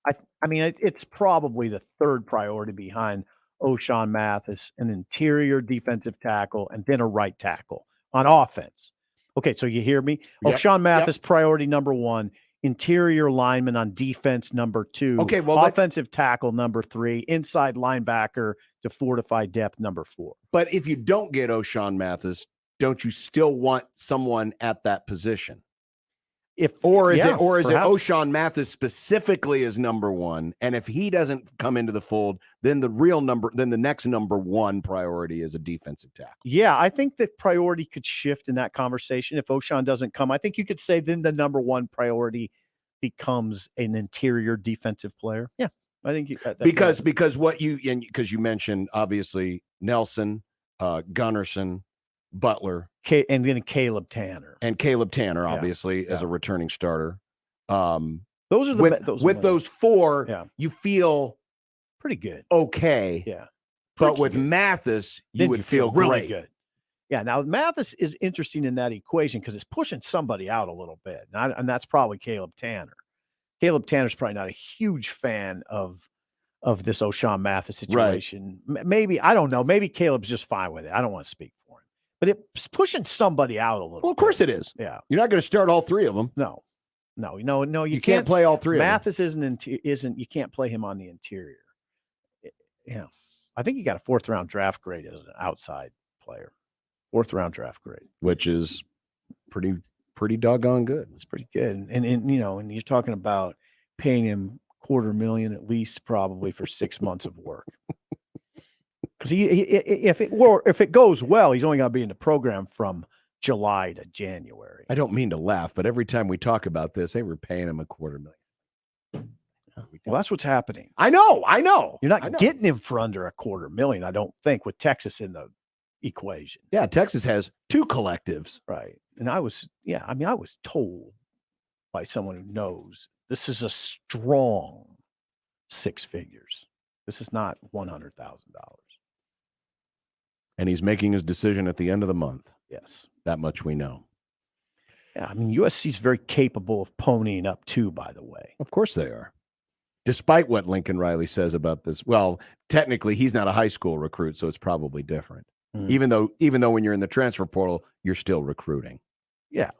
I mean, it's probably the 3rd priority behind O'Shawn Mathis, an interior defensive tackle, and then a right tackle on offense. Okay, so you hear me? Yep. O'Shawn Mathis, priority number 1. Interior lineman on defense, number 2. Okay, well, offensive tackle, number 3. Inside linebacker to fortify depth, number 4. But if you don't get O'Shawn Mathis, don't you still want someone at that position? Or is it O'Shawn Mathis specifically is number 1? And if he doesn't come into the fold, then the next number 1 priority is a defensive tackle. Yeah, I think the priority could shift in that conversation. If O'Shawn doesn't come, I think you could say then the number 1 priority becomes an interior defensive player. Yeah, I think because you mentioned obviously Nelson, Gunnerson, Butler, and then Caleb Tanner, obviously as a returning starter. Those are those 4. You feel pretty good. Okay, but with Mathis, you would feel really great. good. Yeah. Now Mathis is interesting in that equation because it's pushing somebody out a little bit, and that's probably Caleb Tanner. Caleb Tanner's probably not a huge fan of this O'Shawn Mathis situation. Right. Maybe I don't know. Maybe Caleb's just fine with it. I don't want to speak for him. But it's pushing somebody out a little. Well, of course it is. Yeah, you're not going to start all 3 of them. No. You can't play all 3. Mathis isn't. You can't play him on the interior. Yeah, I think he got a 4th round draft grade as an outside player. 4th round draft grade, which is pretty pretty doggone good. It's pretty good. And you're talking about paying him $250,000 at least, probably for 6 months of work. Because if it goes well, he's only going to be in the program from July to January. I don't mean to laugh, but every time we talk about this, hey, we're paying him $250,000. Well, that's what's happening. I know. You're not getting him for under $250,000, I don't think, with Texas in the equation. Yeah, Texas has 2 collectives. Right. And I was told by someone who knows this is a strong 6 figures. This is not $100,000. And he's making his decision at the end of the month. Yes. That much we know. Yeah, I mean, USC's very capable of ponying up too, by the way. Of course they are. Despite what Lincoln Riley says about this. Well, technically, he's not a high school recruit, so it's probably different. Even though when you're in the transfer portal, you're still recruiting. Yeah.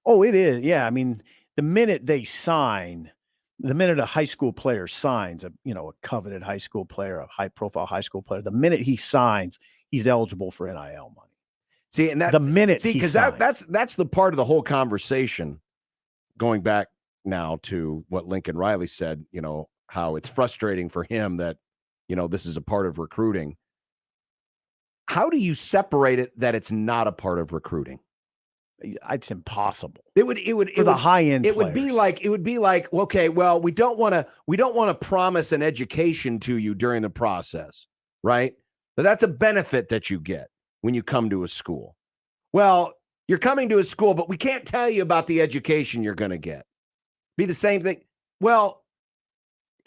Oh, it is. Yeah. I mean, the minute a high school player signs, a coveted high school player, a high profile high school player, the minute he signs, he's eligible for NIL money. See, and because that's the part of the whole conversation. Going back now to what Lincoln Riley said, how it's frustrating for him that, this is a part of recruiting. How do you separate it that it's not a part of recruiting? It's impossible. It would for the high end. It would be like, okay, well, we don't want to promise an education to you during the process, right? But that's a benefit that you get when you come to a school. Well, you're coming to a school, but we can't tell you about the education you're going to get. Be the same thing. Well,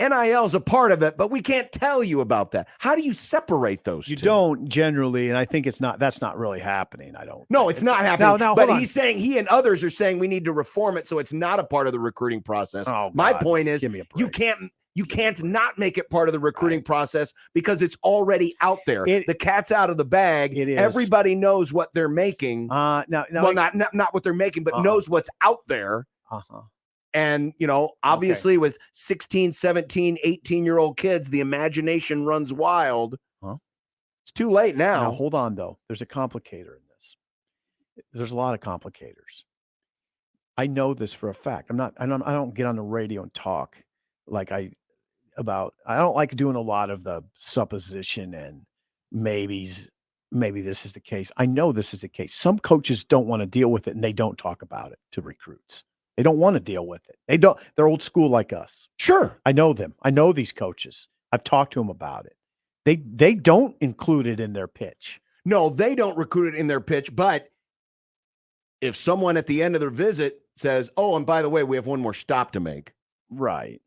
NIL is a part of it, but we can't tell you about that. How do you separate those two? You don't generally, and I think that's not really happening. No, it's not happening. Now, but he and others are saying we need to reform it so it's not a part of the recruiting process. Oh, my point is you can't not make it part of the recruiting process because it's already out there. The cat's out of the bag. It is. Everybody knows what they're making. Not what they're making, but knows what's out there. And, obviously with 16, 17, 18-year-old kids, the imagination runs wild. It's too late now. Now, hold on, though. There's a complicator in this. There's a lot of complicators. I know this for a fact. I don't get on the radio and talk I don't like doing a lot of the supposition and maybes. Maybe this is the case. I know this is the case. Some coaches don't want to deal with it and they don't talk about it to recruits. They don't want to deal with it. They're old school like us. Sure. I know them. I know these coaches. I've talked to them about it. They don't include it in their pitch. No, they don't recruit it in their pitch. But if someone at the end of their visit says, oh, and by the way, we have one more stop to make. Right.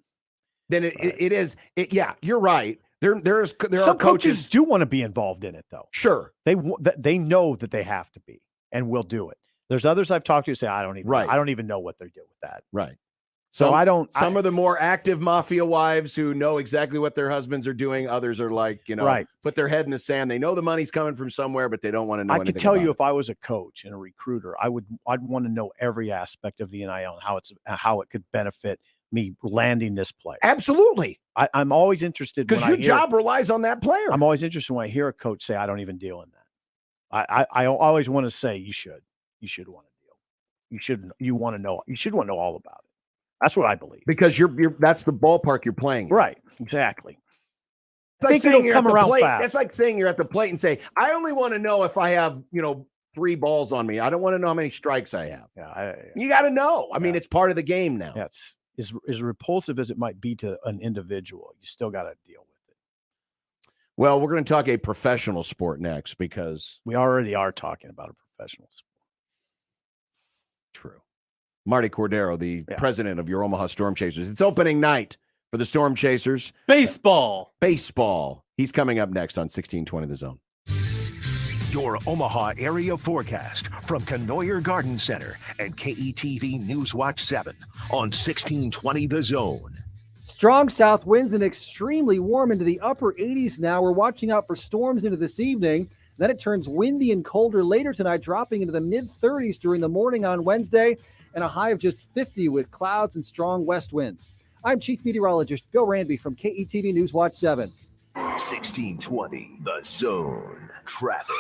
Then it is. Yeah, you're right. There Some are coaches do want to be involved in it, though. Sure. They know that they have to be and will do it. There's others I've talked to who say, I don't even know what they're doing with that. Right. So Some of the more active mafia wives who know exactly what their husbands are doing. Others are like, put their head in the sand. They know the money's coming from somewhere, but they don't want to know anything. I could tell you if I was a coach and a recruiter, I'd want to know every aspect of the NIL and how it could benefit me landing this player. Absolutely. I'm always interested because your job relies on that player. I'm always interested when I hear a coach say, I don't even deal in that. I always want to say you should want to deal. You want to know all about it. That's what I believe. Because that's the ballpark you're playing in. Right. Exactly. It's like saying you're at the plate. It's like saying you're at the plate and say, I only want to know if I have, 3 balls on me. I don't want to know how many strikes I have. Yeah, you got to know. I mean, it's part of the game now. That's as repulsive as it might be to an individual. You still got to deal with it. Well, we're going to talk a professional sport next because we already are talking about a professional sport. True. Marty Cordero, the president of your Omaha Storm Chasers. It's opening night for the Storm Chasers. Baseball. He's coming up next on 1620 The Zone. Your Omaha area forecast from Knoyer Garden Center and KETV News Watch 7 on 1620 The Zone. Strong south winds and extremely warm into the upper 80s now. We're watching out for storms into this evening. Then it turns windy and colder later tonight, dropping into the mid-30s during the morning on Wednesday, and a high of just 50 with clouds and strong west winds. I'm Chief Meteorologist Bill Ranby from KETV News Watch 7. 1620 The Zone. Traffic.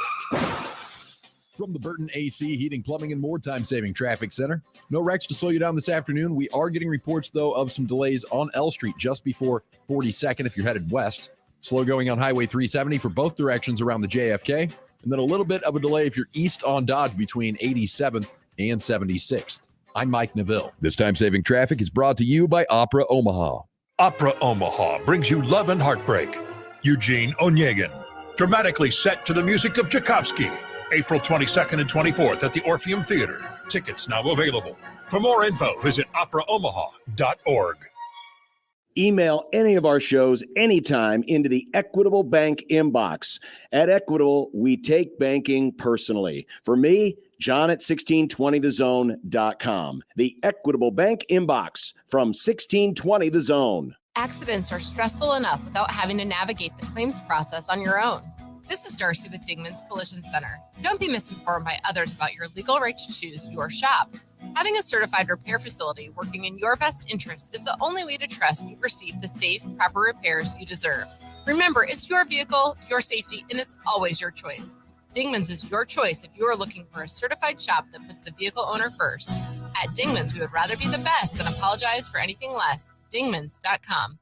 From the Burton AC Heating, Plumbing, and More Time-Saving Traffic Center. No wrecks to slow you down this afternoon. We are getting reports, though, of some delays on L Street just before 42nd if you're headed west. Slow going on Highway 370 for both directions around the JFK. And then a little bit of a delay if you're east on Dodge between 87th and 76th. I'm Mike Neville. This time-saving traffic is brought to you by Opera Omaha. Opera Omaha brings you Love and Heartbreak. Eugene Onegin, dramatically set to the music of Tchaikovsky. April 22nd and 24th at the Orpheum Theater. Tickets now available. For more info, visit operaomaha.org. Email any of our shows anytime into the Equitable Bank inbox. At Equitable, we take banking personally. For me, John at 1620thezone.com. The Equitable Bank inbox from 1620 The Zone. Accidents are stressful enough without having to navigate the claims process on your own. This is Darcy with Dingman's Collision Center. Don't be misinformed by others about your legal right to choose your shop. Having a certified repair facility working in your best interest is the only way to trust you've received the safe, proper repairs you deserve. Remember, it's your vehicle, your safety, and it's always your choice. Dingman's is your choice if you are looking for a certified shop that puts the vehicle owner first. At Dingman's, we would rather be the best than apologize for anything less. Dingmans.com.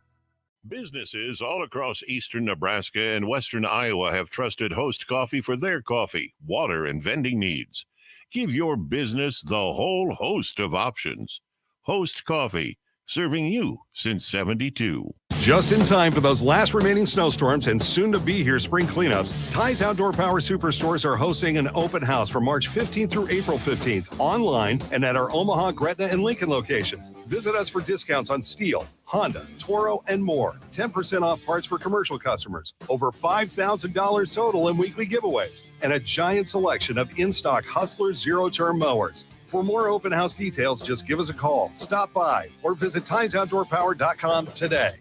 Businesses all across eastern Nebraska and western Iowa have trusted Host Coffee for their coffee, water, and vending needs. Give your business the whole host of options. Host Coffee, serving you since 72. Just in time for those last remaining snowstorms and soon to be here spring cleanups, Ty's Outdoor Power Superstores are hosting an open house from March 15th through April 15th online and at our Omaha, Gretna, and Lincoln locations. Visit us for discounts on Steel, Honda, Toro, and more. 10% off parts for commercial customers. Over $5,000 total in weekly giveaways. And a giant selection of in-stock Hustler zero-turn mowers. For more open house details, just give us a call, stop by, or visit Ty'sOutdoorPower.com today.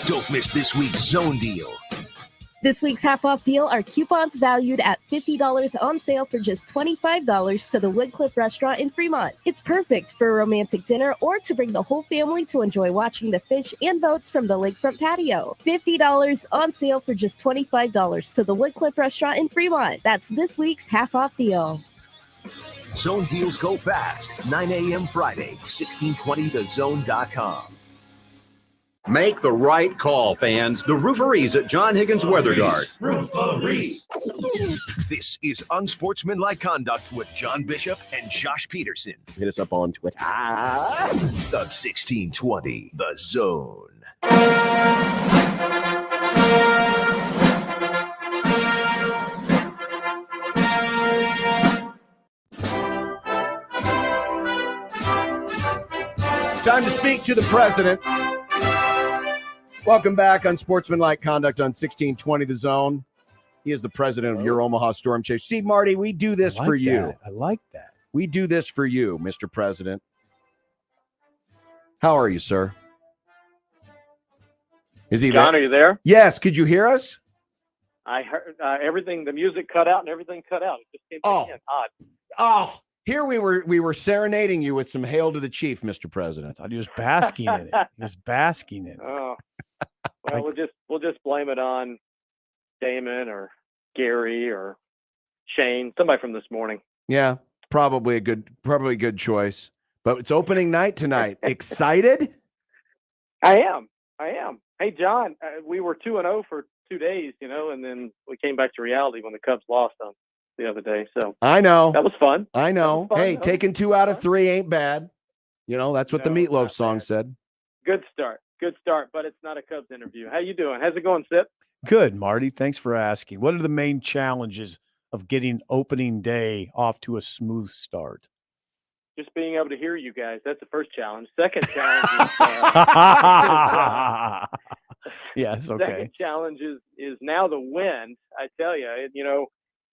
Don't miss this week's Zone Deal. This week's half-off deal are coupons valued at $50 on sale for just $25 to the Woodcliff Restaurant in Fremont. It's perfect for a romantic dinner or to bring the whole family to enjoy watching the fish and boats from the lakefront patio. $50 on sale for just $25 to the Woodcliff Restaurant in Fremont. That's this week's half-off deal. Zone deals go fast. 9 a.m. Friday, 1620thezone.com. Make the right call, fans. The Rooferees at John Higgins Weather Guard. Rooferees. This is Unsportsmanlike Conduct with John Bishop and Josh Peterson. Hit us up on Twitter. The 1620 The Zone. It's time to speak to the president. Welcome back on Sportsmanlike Conduct on 1620 The Zone. He is the president of your Omaha Storm Chase. See, Marty, we do this for you. I like that. We do this for you, Mr. President. How are you, sir? Is he John, there? are you there? Yes. Could you hear us? I heard everything. The music cut out and everything cut out. It just came back in. Odd. Oh, here we were serenading you with some Hail to the Chief, Mr. President. I thought he was basking in it. He was basking in it. Oh, well, we'll just blame it on Damon or Gary or Shane, somebody from this morning. Yeah, probably a good choice. But it's opening night tonight. Excited? I am. Hey, John, we were 2-0 for 2 days, and then we came back to reality when the Cubs lost on the other day. So I know that was fun. I know. Fun. Hey, taking 2 out of 3 ain't bad. That's what the Meatloaf song said. Good start, but it's not a Cubs interview. How you doing? How's it going, Sip? Good, Marty. Thanks for asking. What are the main challenges of getting opening day off to a smooth start? Just being able to hear you guys. That's the first challenge. Second challenge is yes, okay. Second challenge is now the wind. I tell you,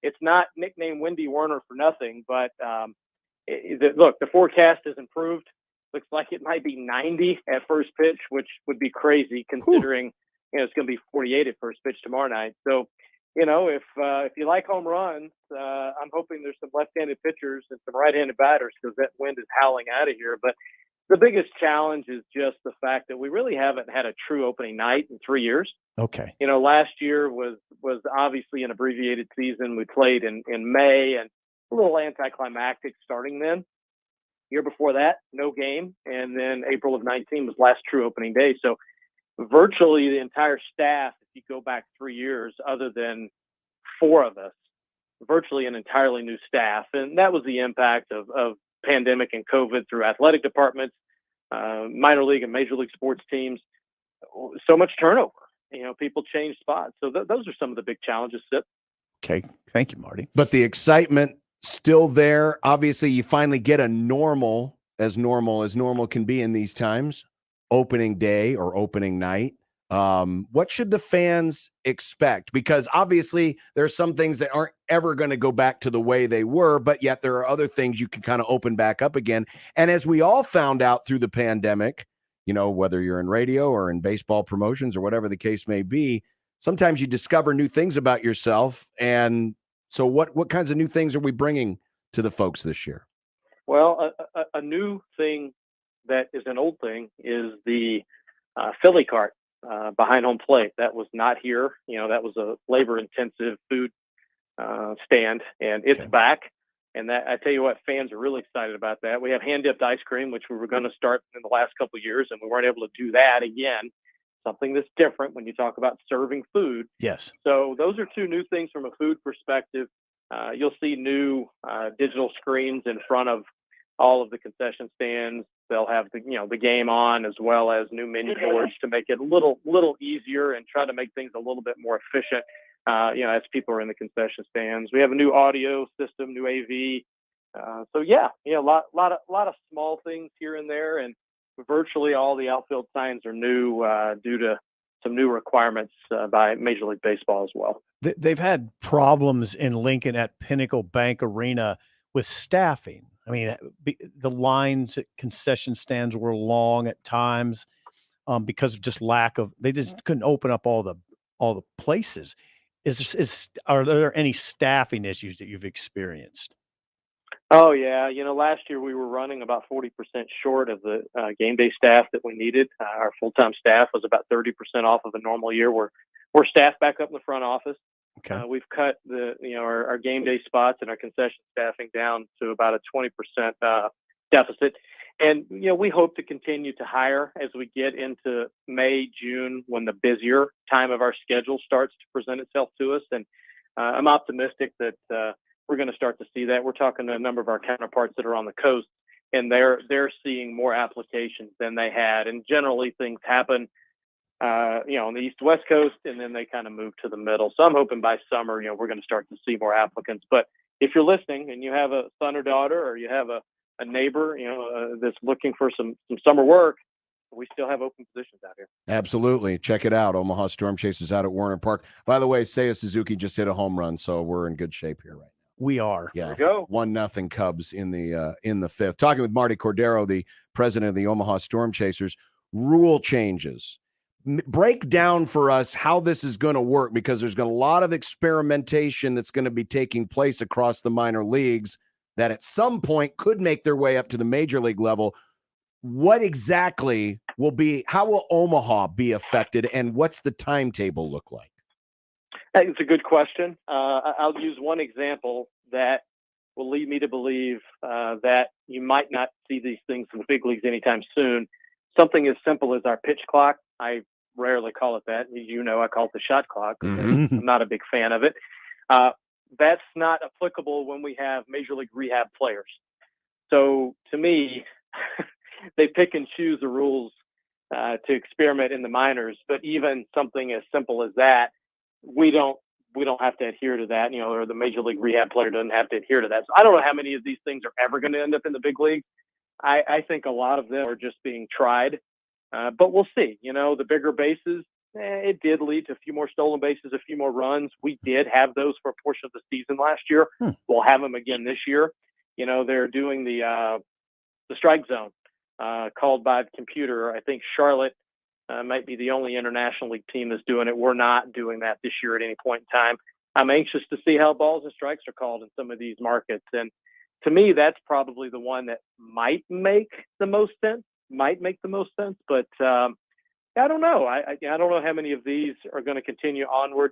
it's not nicknamed Windy Werner for nothing, but look, the forecast has improved. Looks like it might be 90 at first pitch, which would be crazy considering it's going to be 48 at first pitch tomorrow night. So, if you like home runs, I'm hoping there's some left-handed pitchers and some right-handed batters because that wind is howling out of here. But The biggest challenge is just the fact that we really haven't had a true opening night in 3 years. Okay. Last year was obviously an abbreviated season. We played in May, and a little anticlimactic starting then. Year before that, no game. And then April of 19 was last true opening day. So virtually the entire staff, if you go back 3 years, other than 4 of us, virtually an entirely new staff. And that was the impact of pandemic and COVID through athletic departments, minor league and major league sports teams. So much turnover. People change spots. So those are some of the big challenges, Sip. Okay. Thank you, Marty. But the excitement still there. Obviously, you finally get a normal as normal can be in these times, opening day or opening night. What should the fans expect? Because obviously there's some things that aren't ever going to go back to the way they were, but yet there are other things you can kind of open back up again. And as we all found out through the pandemic, whether you're in radio or in baseball promotions or whatever the case may be, sometimes you discover new things about yourself. And so what kinds of new things are we bringing to the folks this year? Well, a new thing that is an old thing is the Philly cart behind home plate. That was not here. That was a labor-intensive food stand, and it's back. And that, I tell you what, fans are really excited about that. We have hand-dipped ice cream, which we were going to start in the last couple of years, and we weren't able to do that again. Something that's different when you talk about serving food. Yes. So those are 2 new things from a food perspective. You'll see new digital screens in front of all of the concession stands. They'll have the game on, as well as new menu boards to make it a little easier and try to make things a little bit more efficient. As people are in the concession stands, we have a new audio system, new AV. A lot of small things here and there, and virtually all the outfield signs are new due to some new requirements by Major League Baseball as well. They've had problems in Lincoln at Pinnacle Bank Arena with staffing. I mean, the lines at concession stands were long at times because of just they just couldn't open up all the places. Are there any staffing issues that you've experienced? Oh yeah. Last year we were running about 40% short of the game day staff that we needed. Our full-time staff was about 30% off of a normal year. We're staffed back up in the front office. Okay. We've cut our game day spots and our concession staffing down to about a 20% deficit. And, we hope to continue to hire as we get into May, June, when the busier time of our schedule starts to present itself to us. And I'm optimistic that we're going to start to see that. We're talking to a number of our counterparts that are on the coast, and they're seeing more applications than they had. And generally things happen, on the East West Coast, and then they kind of move to the middle. So I'm hoping by summer, we're going to start to see more applicants. But if you're listening and you have a son or daughter, or you have a neighbor, that's looking for some summer work, we still have open positions out here. Absolutely. Check it out. Omaha Storm Chasers out at Warner Park. By the way, Seiya Suzuki just hit a home run, so we're in good shape here right now. We are. Yeah. There we go. 1-0 Cubs in the fifth. Talking with Marty Cordero, the president of the Omaha Storm Chasers. Rule changes. Break down for us how this is going to work, because there's going to a lot of experimentation that's going to be taking place across the minor leagues that at some point could make their way up to the major league level. What exactly how will Omaha be affected, and what's the timetable look like? It's a good question. I'll use one example that will lead me to believe that you might not see these things in the big leagues anytime soon. Something as simple as our pitch clock. I rarely call it that. I call it the shot clock. Mm-hmm. I'm not a big fan of it. That's not applicable when we have major league rehab players. So to me, they pick and choose the rules to experiment in the minors. But even something as simple as that, we don't have to adhere to that, or the major league rehab player doesn't have to adhere to that. So I don't know how many of these things are ever going to end up in the big league. I think a lot of them are just being tried, but we'll see. The bigger bases, it did lead to a few more stolen bases, a few more runs. We did have those for a portion of the season last year. We'll have them again this year. They're doing the strike zone called by the computer. I think Charlotte might be the only international league team that's doing it. We're not doing that this year at any point in time. I'm anxious to see how balls and strikes are called in some of these markets. And to me, that's probably the one that might make the most sense. might make the most sense. But I don't know. I don't know how many of these are going to continue onward.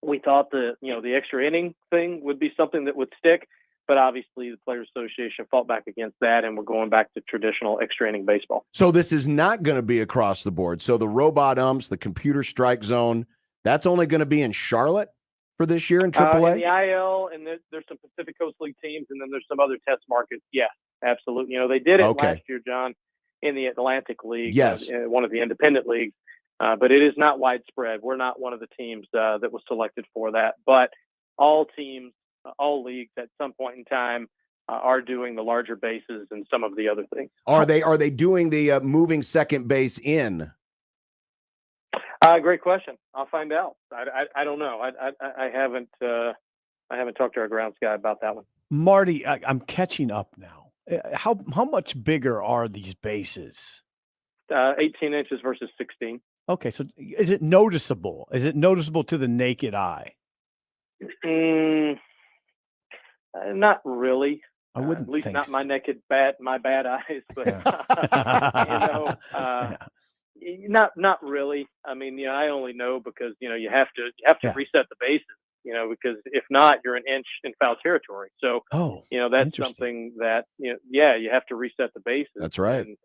We thought the extra inning thing would be something that would stick, but obviously the Players Association fought back against that, and we're going back to traditional extra inning baseball. So this is not going to be across the board. So the robot umps, the computer strike zone, that's only going to be in Charlotte for this year in AAA? In the IL, and there's some Pacific Coast League teams, and then there's some other test markets. Yeah, absolutely. They did it last year, John, in the Atlantic League, yes, one of the independent leagues, but it is not widespread. We're not one of the teams that was selected for that, but all teams, all leagues at some point in time are doing the larger bases and some of the other things. Are they doing the moving second base in? Great question. I'll find out. I don't know. I haven't talked to our grounds guy about that one. Marty, I'm catching up now. How much bigger are these bases? 18 inches versus 16. Okay, so is it noticeable? Is it noticeable to the naked eye? Not really. I wouldn't at least think not so. my bad eyes, but not really. I mean, I only know because you have to reset the bases. Because if not, you're an inch in foul territory. So that's something that you have to reset the bases. That's right. And,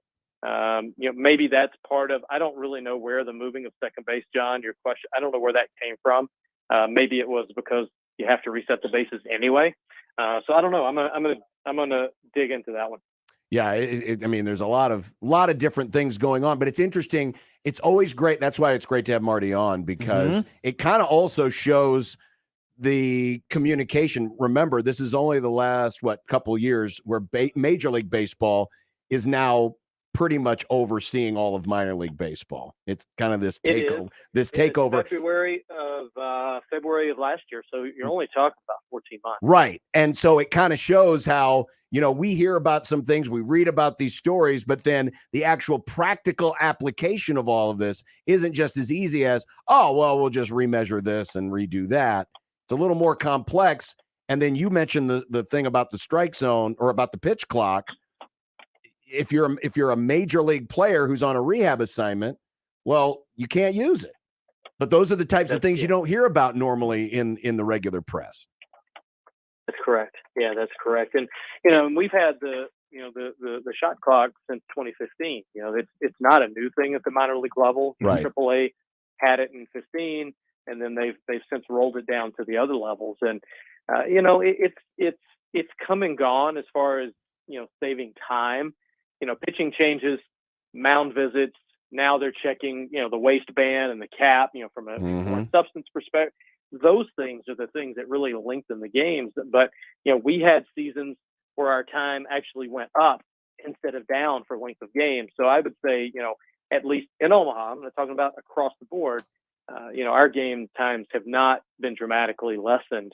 maybe that's part of. I don't really know where the moving of second base, John. Your question. I don't know where that came from. Maybe it was because you have to reset the bases anyway. So I don't know. I'm gonna dig into that one. Yeah, I mean, there's a lot of different things going on, but it's interesting. It's always great. That's why it's great to have Marty on, because it kind of also shows the communication. Remember, this is only the last couple years where Major League Baseball is now pretty much overseeing all of minor league baseball. It's kind of this takeover. February of last year. So you're only talking about 14 months. Right. And so it kind of shows how, we hear about some things, we read about these stories, but then the actual practical application of all of this isn't just as easy as, we'll just remeasure this and redo that. It's a little more complex. And then you mentioned the thing about the strike zone or about the pitch clock. If you're a major league player who's on a rehab assignment, well, you can't use it. But those are the types of things you don't hear about normally in the regular press. That's correct. Yeah, that's correct. And we've had the shot clock since 2015. It's not a new thing at the minor league level. Right. AAA had it in 15, and then they've since rolled it down to the other levels. And it's come and gone as far as saving time. Pitching changes, mound visits. Now they're checking, the waistband and the cap, from a substance perspective. Those things are the things that really lengthen the games. But, we had seasons where our time actually went up instead of down for length of games. So I would say, at least in Omaha, I'm not talking about across the board, our game times have not been dramatically lessened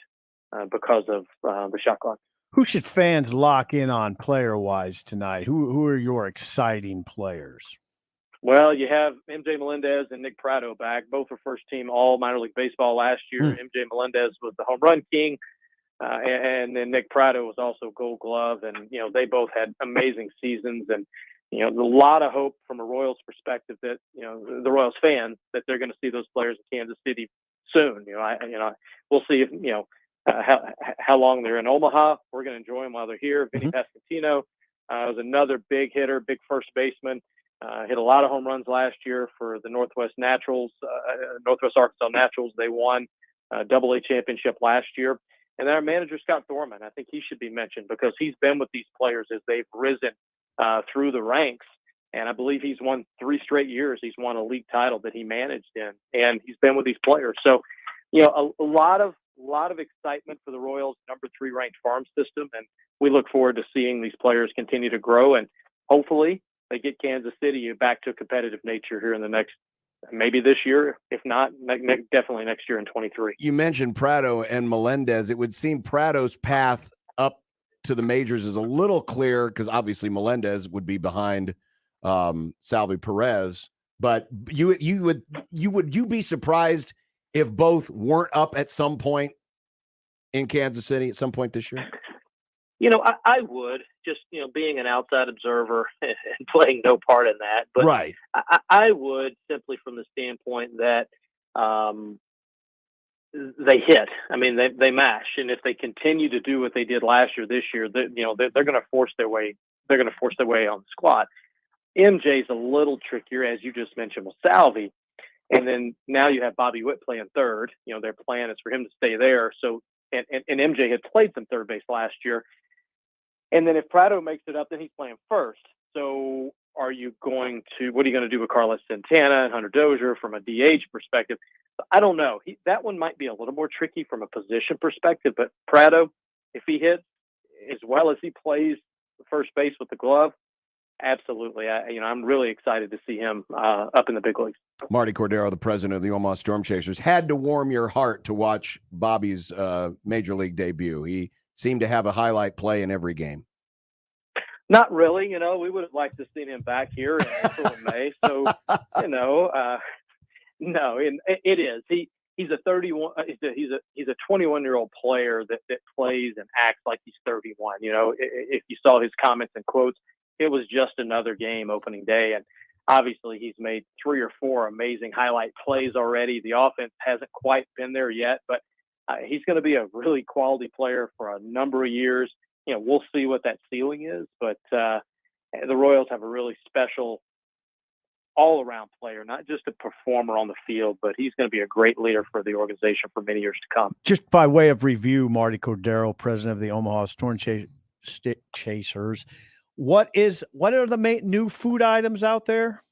because of the shot clock. Who should fans lock in on player-wise tonight? Who are your exciting players? Well, you have MJ Melendez and Nick Prado back. Both are first-team all minor league baseball last year. MJ Melendez was the home run king, and then Nick Prado was also Gold Glove. And they both had amazing seasons. And a lot of hope from a Royals perspective that the Royals fans that they're going to see those players in Kansas City soon. We'll see if how long they're in Omaha. We're going to enjoy them while they're here. Vinny Pasquantino was another big hitter, big first baseman. Hit a lot of home runs last year for the Northwest Arkansas Naturals. They won AA championship last year. And then our manager, Scott Thorman, I think he should be mentioned because he's been with these players as they've risen through the ranks. And I believe he's won 3 straight years. He's won a league title that he managed in, and he's been with these players. So, a lot of excitement for the Royals' number 3 ranked farm system. And we look forward to seeing these players continue to grow. And hopefully they get Kansas City back to a competitive nature here in the next, maybe this year, if not, definitely next year in 23. You mentioned Prado and Melendez. It would seem Prado's path up to the majors is a little clear because obviously Melendez would be behind Salvi Perez. But you would be surprised if both weren't up at some point in Kansas City at some point this year? I would just, being an outside observer and playing no part in that. But Right. I would, simply from the standpoint that they hit. I mean, they mash, and if they continue to do what they did last year, this year, they're going to force their way. They're going to force their way on the squad. MJ's a little trickier, as you just mentioned, with Salvi. And then now you have Bobby Witt playing third. Their plan is for him to stay there. So, and MJ had played some third base last year. And then if Prado makes it up, then he's playing first. So what are you going to do with Carlos Santana and Hunter Dozier from a DH perspective? I don't know. That one might be a little more tricky from a position perspective, but Prado, if he hits as well as he plays first base with the glove, absolutely. I'm really excited to see him up in the big leagues. Marty Cordero, the president of the Omaha Storm Chasers, had to warm your heart to watch Bobby's major league debut. He seemed to have a highlight play in every game. Not really. We would have liked to see him back here in April and May. So, no, and it is. He's a 31. He's a 21-year-old player that plays and acts like he's 31. If you saw his comments and quotes, it was just another game opening day, and obviously he's made 3 or 4 amazing highlight plays already. The offense hasn't quite been there yet, but he's going to be a really quality player for a number of years. We'll see what that ceiling is, but the Royals have a really special all-around player, not just a performer on the field, but he's going to be a great leader for the organization for many years to come. Just by way of review, Marty Cordero, president of the Omaha Storm Chasers. What are the new food items out there?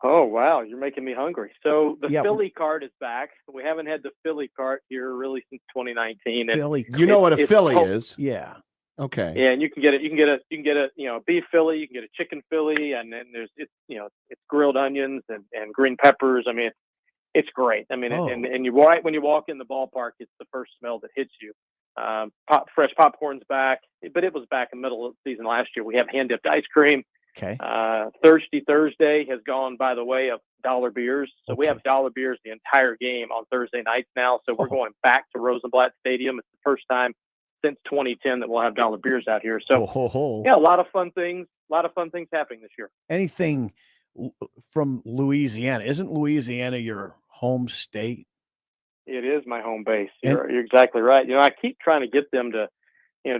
Oh, wow. You're making me hungry. So the Philly cart is back. We haven't had the Philly cart here really since 2019. Philly. You know what a Philly is? Yeah. Okay. Yeah, and you can get a beef Philly, you can get a chicken Philly, and then it's grilled onions and green peppers. I mean, it's great. I mean, and when you walk in the ballpark, it's the first smell that hits you. Fresh popcorn's back, but it was back in the middle of the season last year. We have hand dipped ice cream. Okay. Thirsty Thursday has gone by the way of dollar beers. So we have dollar beers the entire game on Thursday nights now. So we're going back to Rosenblatt Stadium. It's the first time since 2010 that we'll have dollar beers out here. So yeah, a lot of fun things happening this year. Anything from Louisiana? Isn't Louisiana your home state? It is my home base. You're exactly right. I keep trying to get them to,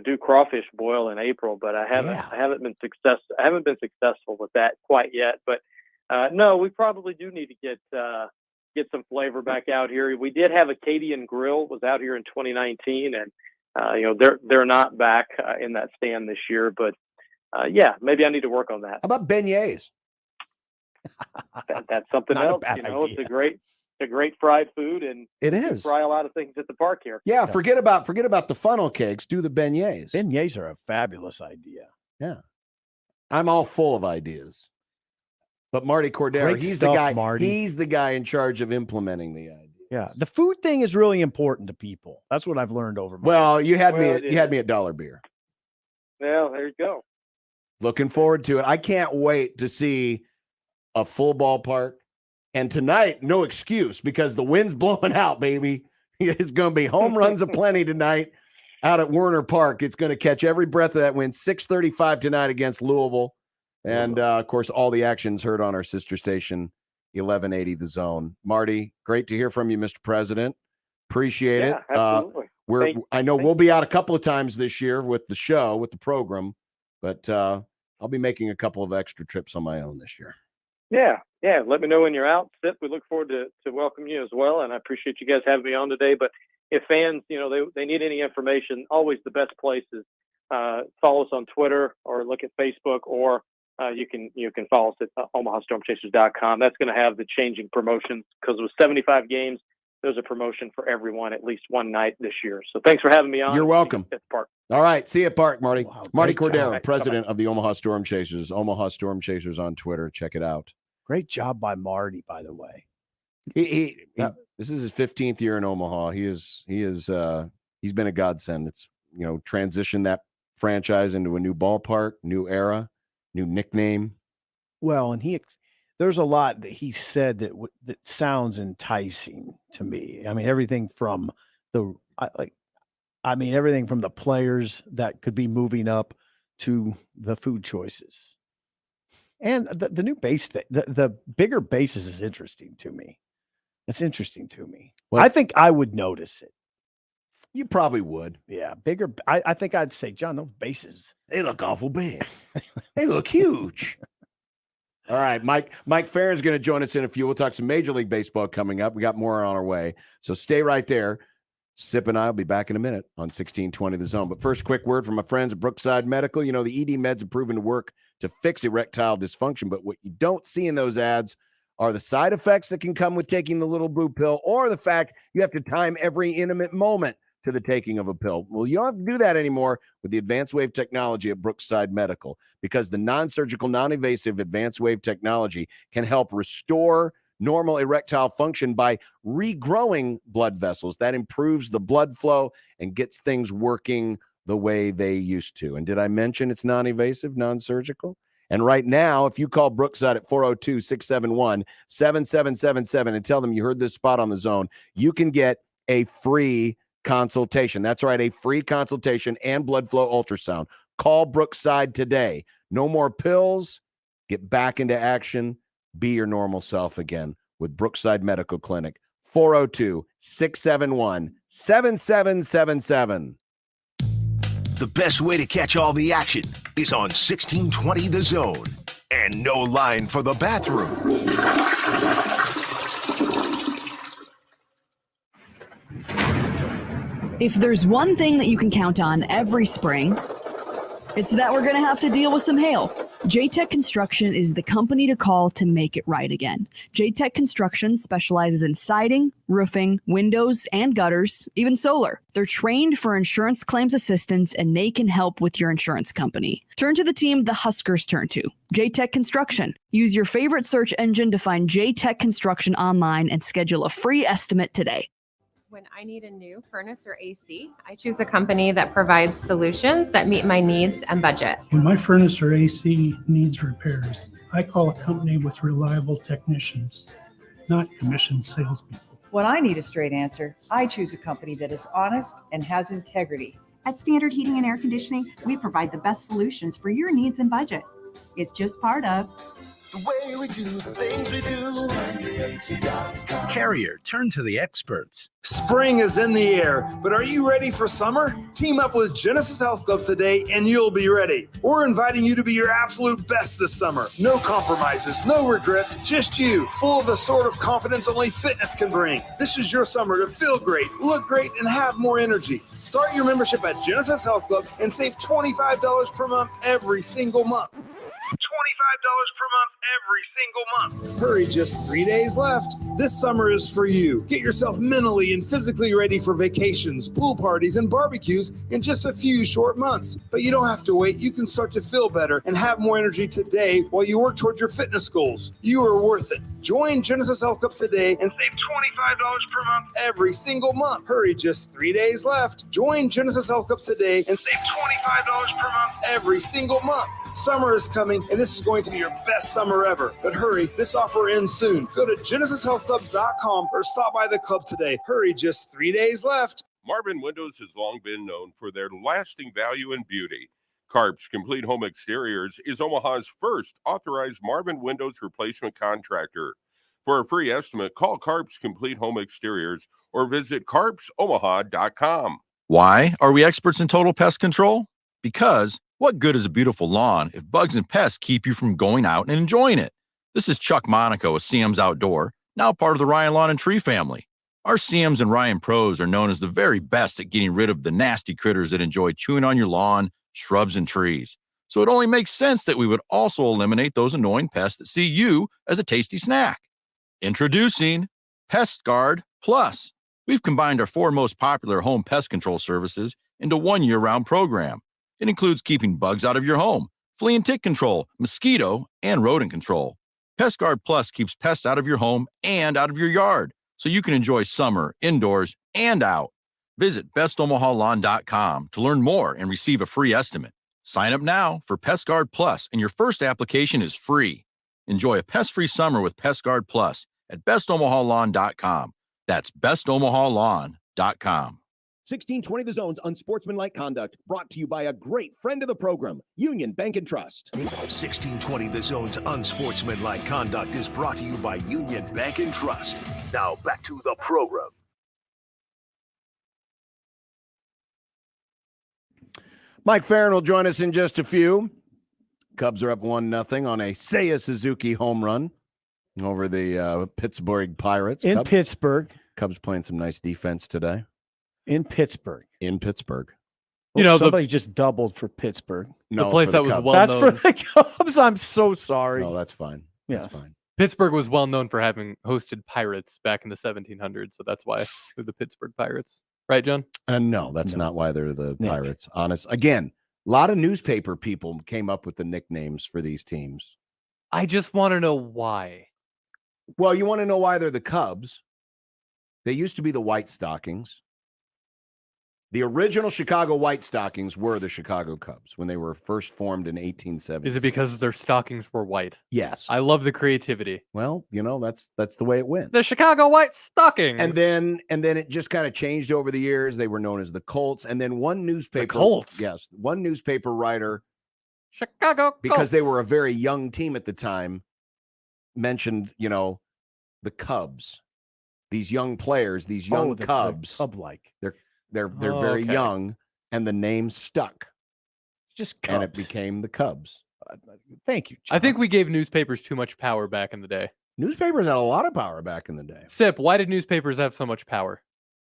do crawfish boil in April, but I haven't been successful with that quite yet. But no, we probably do need to get some flavor back out here. We did have Acadian Grill was out here in 2019, and they're not back in that stand this year. But yeah, maybe I need to work on that. How about beignets? That's something Not a else. bad idea. It's a great fried food, and it you is. fry a lot of things at the park here. Yeah, forget about the funnel cakes. Do the beignets. Beignets are a fabulous idea. Yeah, I'm all full of ideas. But Marty Cordero, Great he's stuff, the guy. Marty. He's the guy in charge of implementing the idea. Yeah, the food thing is really important to people. That's what I've learned over. Well, you had me at dollar beer. Well, there you go. Looking forward to it. I can't wait to see a full ballpark. And tonight, no excuse because the wind's blowing out, baby. It's going to be home runs aplenty tonight out at Werner Park. It's going to catch every breath of that wind. 6:35 tonight against Louisville. And, of course, all the action's heard on our sister station, 1180 The Zone. Marty, great to hear from you, Mr. President. Appreciate it. Absolutely. We'll be out a couple of times this year with the show, with the program, but I'll be making a couple of extra trips on my own this year. Yeah. Let me know when you're out. Sip, we look forward to welcome you as well, and I appreciate you guys having me on today. But if fans, they need any information, always the best place is follow us on Twitter or look at Facebook, or you can follow us at omahastormchasers.com. That's going to have the changing promotions because with 75 games, there's a promotion for everyone at least one night this year. So thanks for having me on. You're welcome. At the park. All right. See you at Park, Marty. Wow, Marty great Cordero, job. president of the Omaha Storm Chasers. Omaha Storm Chasers on Twitter. Check it out. Great job by Marty, by the way. This is his 15th year in Omaha. He's been a godsend. It's, transitioned that franchise into a new ballpark, new era, new nickname. Well, and there's a lot that he said that sounds enticing to me. I mean, everything from I mean, everything from the players that could be moving up to the food choices. And the new base, the bigger bases is interesting to me. It's interesting to me. I think I would notice it. You probably would. Yeah, bigger. I think I'd say, John, those bases, they look awful big. They look huge. All right, Mike Farron's going to join us in a few. We'll talk some Major League Baseball coming up. We got more on our way. So stay right there. Sip and I will be back in a minute on 1620 The Zone. But first, quick word from my friends at Brookside Medical. You know, the ED meds have proven to work to fix erectile dysfunction, but what you don't see in those ads are the side effects that can come with taking the little blue pill, or the fact you have to time every intimate moment to the taking of a pill. Well, you don't have to do that anymore with the advanced wave technology at Brookside Medical, because the non-surgical, non-invasive advanced wave technology can help restore normal erectile function by regrowing blood vessels. That improves the blood flow and gets things working the way they used to. And did I mention it's non-invasive, non-surgical? And right now, if you call Brookside at 402-671-7777 and tell them you heard this spot on The Zone, you can get a free consultation. That's right, a free consultation and blood flow ultrasound. Call Brookside today. No more pills. Get back into action. Be your normal self again with Brookside Medical Clinic. 402-671-7777. The best way to catch all the action is on 1620 The Zone. And no line for the bathroom. If there's one thing that you can count on every spring, it's that we're going to have to deal with some hail. J-Tech Construction is the company to call to make it right again. J-Tech Construction specializes in siding, roofing, windows, and gutters, even solar. They're trained for insurance claims assistance, and they can help with your insurance company. Turn to the team the Huskers turn to, J-Tech Construction. Use your favorite search engine to find J-Tech Construction online and schedule a free estimate today. When I need a new furnace or AC, I choose a company that provides solutions that meet my needs and budget. When my furnace or AC needs repairs, I call a company with reliable technicians, not commissioned salespeople. When I need a straight answer, I choose a company that is honest and has integrity. At Standard Heating and Air Conditioning, we provide the best solutions for your needs and budget. It's just part of the way we do the things we do. Carrier, turn to the experts. Spring is in the air, but are you ready for summer? Team up with Genesis Health Clubs today and you'll be ready. We're inviting you to be your absolute best this summer. No compromises, no regrets, just you, full of the sort of confidence only fitness can bring. This is your summer to feel great, look great, and have more energy. Start your membership at Genesis Health Clubs and save $25 per month every single month. $25 per month every single month. Hurry, just 3 days left. This summer is for you. Get yourself mentally and physically ready for vacations, pool parties, and barbecues in just a few short months. But you don't have to wait. You can start to feel better and have more energy today while you work towards your fitness goals. You are worth it. Join Genesis Health Clubs today and save $25 per month every single month. Hurry, just 3 days left. Join Genesis Health Clubs today and save $25 per month every single month. Summer is coming, and this is going to be your best summer ever. But hurry, this offer ends soon. Go to GenesisHealthClubs.com or stop by the club today. Hurry, just 3 days left. Marvin Windows has long been known for their lasting value and beauty. Carp's Complete Home Exteriors is Omaha's first authorized Marvin Windows replacement contractor. For a free estimate, call Carp's Complete Home Exteriors or visit carpsomaha.com. Why are we experts in total pest control? Because what good is a beautiful lawn if bugs and pests keep you from going out and enjoying it? This is Chuck Monaco with CM's Outdoor, now part of the Ryan Lawn and Tree family. Our CM's and Ryan Pros are known as the very best at getting rid of the nasty critters that enjoy chewing on your lawn, shrubs, and trees. So it only makes sense that we would also eliminate those annoying pests that see you as a tasty snack. Introducing Pest Guard Plus. We've combined our 4 most popular home pest control services into one year-round program. It includes keeping bugs out of your home, flea and tick control, mosquito, and rodent control. Pest Guard Plus keeps pests out of your home and out of your yard, so you can enjoy summer indoors and out. Visit bestomahaLawn.com to learn more and receive a free estimate. Sign up now for Pest Guard Plus, and your first application is free. Enjoy a pest-free summer with Pest Guard Plus at bestomahaLawn.com. That's bestomahaLawn.com. 1620 The Zone's Unsportsmanlike Conduct, brought to you by a great friend of the program, Union Bank and Trust. 1620 The Zone's Unsportsmanlike Conduct is brought to you by Union Bank and Trust. Now back to the program. Mike Farron will join us in just a few. Cubs are up 1-0 on a Seiya Suzuki home run over the Pittsburgh Pirates. In Pittsburgh. Cubs playing some nice defense today. In Pittsburgh. Well, somebody just doubled for Pittsburgh. No, the place for that the was Cubs. well That's known. for the Cubs. I'm so sorry. No, that's fine. Yes. That's fine. Pittsburgh was well known for having hosted pirates back in the 1700s, so that's why they're the Pittsburgh Pirates. Right, John? No, that's not why they're the Pirates. Honest. Again, a lot of newspaper people came up with the nicknames for these teams. I just want to know why. Well, you want to know why they're the Cubs? They used to be the White Stockings. The original Chicago White Stockings were the Chicago Cubs when they were first formed in 1870. Is it because their stockings were white? Yes. I love the creativity. Well, that's the way it went. The Chicago White Stockings. And then it just kind of changed over the years. They were known as the Colts. And then one newspaper. The Colts? Yes. One newspaper writer, Chicago Colts. because they were a very young team at the time, mentioned, the Cubs. These young players, these young Cubs. Cub-like. They're very okay. young, and the name stuck. Just Cubs. And it became the Cubs. Thank you, John. I think we gave newspapers too much power back in the day. Newspapers had a lot of power back in the day. Sip, why did newspapers have so much power?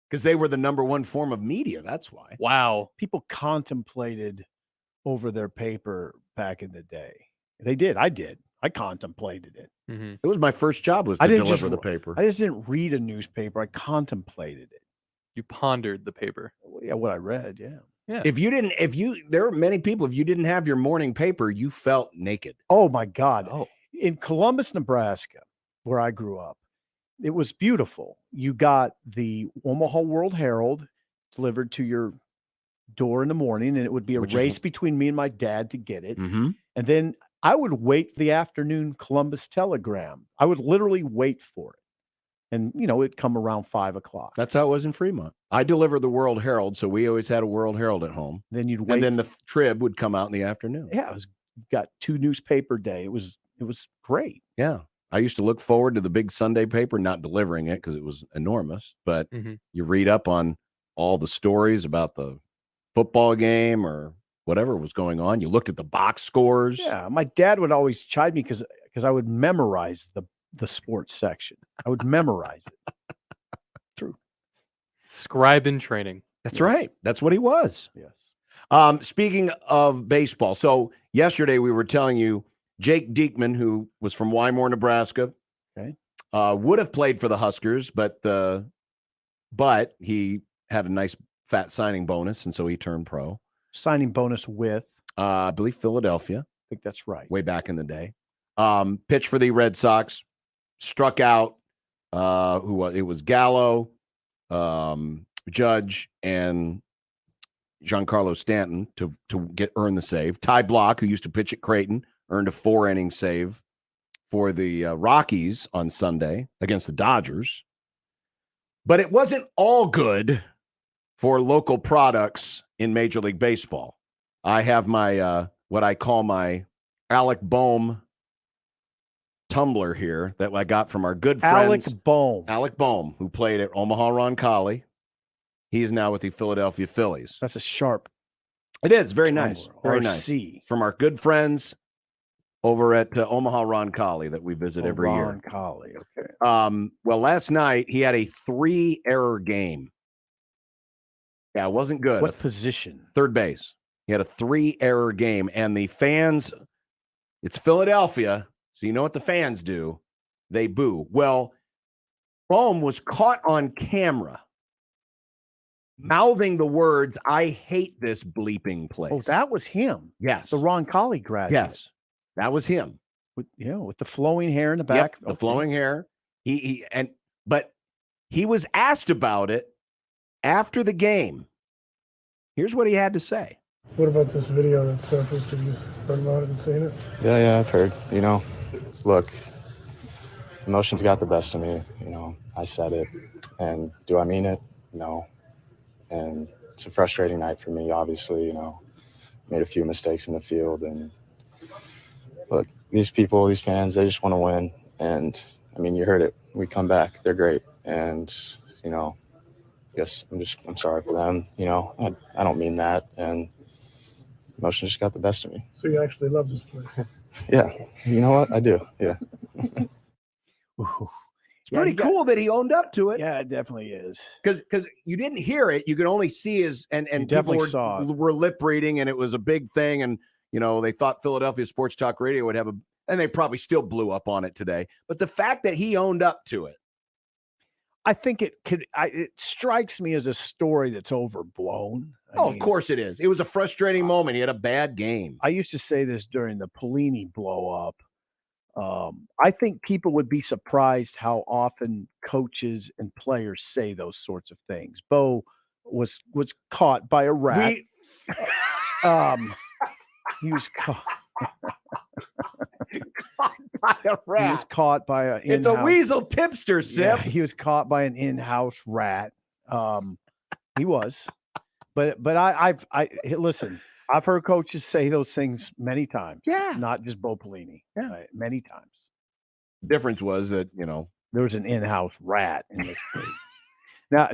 Because they were the number one form of media. That's why. Wow. People contemplated over their paper back in the day. They did. I did. I contemplated it. Mm-hmm. It was my first job was to deliver the paper. I just didn't read a newspaper. I contemplated it. You pondered the paper. Well, yeah, what I read, yeah. Yeah. There were many people, if you didn't have your morning paper, you felt naked. Oh my God. Oh. In Columbus, Nebraska, where I grew up, it was beautiful. You got the Omaha World Herald delivered to your door in the morning, and it would be a race between me and my dad to get it. Mm-hmm. And then I would wait for the afternoon Columbus Telegram. I would literally wait for it. And, it'd come around 5:00. That's how it was in Fremont. I delivered the World Herald, so we always had a World Herald at home. Then you'd wait. And then the Trib would come out in the afternoon. Yeah, got 2 newspaper day. It was great. Yeah. I used to look forward to the big Sunday paper, not delivering it because it was enormous, but you read up on all the stories about the football game or whatever was going on. You looked at the box scores. Yeah, my dad would always chide me because I would memorize the sports section. I would memorize it. True. Scribe in training. That's right. That's what he was. Yes. Speaking of baseball, so yesterday we were telling you Jake Diekman, who was from Wymore, Nebraska, would have played for the Huskers, but he had a nice fat signing bonus, and so he turned pro. Signing bonus with? I believe Philadelphia. I think that's right. Way back in the day. Pitched for the Red Sox, struck out. It was Gallo, Judge, and Giancarlo Stanton to earn the save. Ty Block, who used to pitch at Creighton, earned a 4-inning save for the Rockies on Sunday against the Dodgers. But it wasn't all good for local products in Major League Baseball. I have my what I call my Alec Boehm tumbler here that I got from our good friends. Alec Boehm, who played at Omaha Roncalli. He is now with the Philadelphia Phillies. That's a sharp. It is very nice. Very RC. nice. From our good friends over at Omaha Roncalli that we visit every year. Roncalli, okay. Well, last night he had a 3-error game. Yeah, it wasn't good. What position? Third base. He had a 3-error game, and the fans, it's Philadelphia, so you know what the fans do. They boo. Well, Boehm was caught on camera mouthing the words, "I hate this bleeping place." Oh, that was him. Yes. The Roncalli graduate. Yes. That was him. With the flowing hair in the back. Yep, the flowing hair. But he was asked about it after the game. Here's what he had to say. What about this video that surfaced? Have you heard about it and seen it? Yeah, I've heard. Look, emotions got the best of me. I said it. And do I mean it? No. And it's a frustrating night for me, obviously. Made a few mistakes in the field. And look, these people, these fans, they just want to win. And, I mean, you heard it. We come back. They're great. And, I'm sorry for them. I don't mean that. And emotion just got the best of me. So you actually love this place? Yeah. You know what? I do. Yeah. It's pretty cool that he owned up to it. Yeah, it definitely is. Because you didn't hear it, you could only see his and people definitely saw it. were lip reading, and it was a big thing. And they thought Philadelphia Sports Talk Radio would have and they probably still blew up on it today. But the fact that he owned up to it, I think it strikes me as a story that's overblown. of course it is. It was a frustrating moment. He had a bad game. I used to say this during the Pelini blow up. I think people would be surprised how often coaches and players say those sorts of things. Bo was caught by a rat. He was caught. By a rat. He was caught by a. It's a weasel tipster, Sip. Yeah, he was caught by an in-house rat. He was, but I listen. I've heard coaches say those things many times. Yeah, not just Bo Pelini. Yeah, right? Many times. Difference was that there was an in-house rat in this case. Now,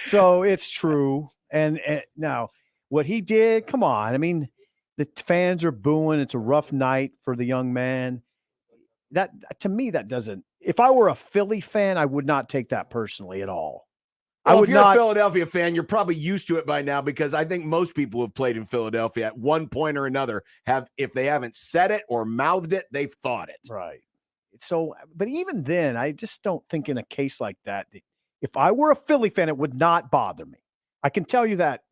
so it's true. And now, what he did, come on. I mean, the fans are booing. It's a rough night for the young man. That, to me, that doesn't. If I were a Philly fan, I would not take that personally at all. Well, if you're a Philadelphia fan, you're probably used to it by now, because I think most people who have played in Philadelphia at one point or another if they haven't said it or mouthed it, they've thought it. Right. So, but even then, I just don't think in a case like that, if I were a Philly fan, it would not bother me. I can tell you that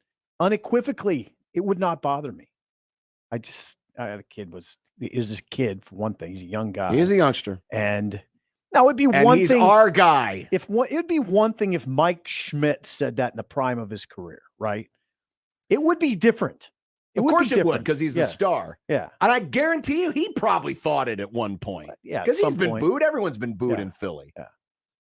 unequivocally, it would not bother me. The kid was just a kid for one thing. He's a young guy. He is a youngster. And now it'd be one he's thing. Our guy. It would be one thing if Mike Schmidt said that in the prime of his career, right? It would be different. Of course it would, because he's a star. Yeah. And I guarantee you, he probably thought it at one point. Yeah. Because he's been booed. Everyone's been booed in Philly. Yeah.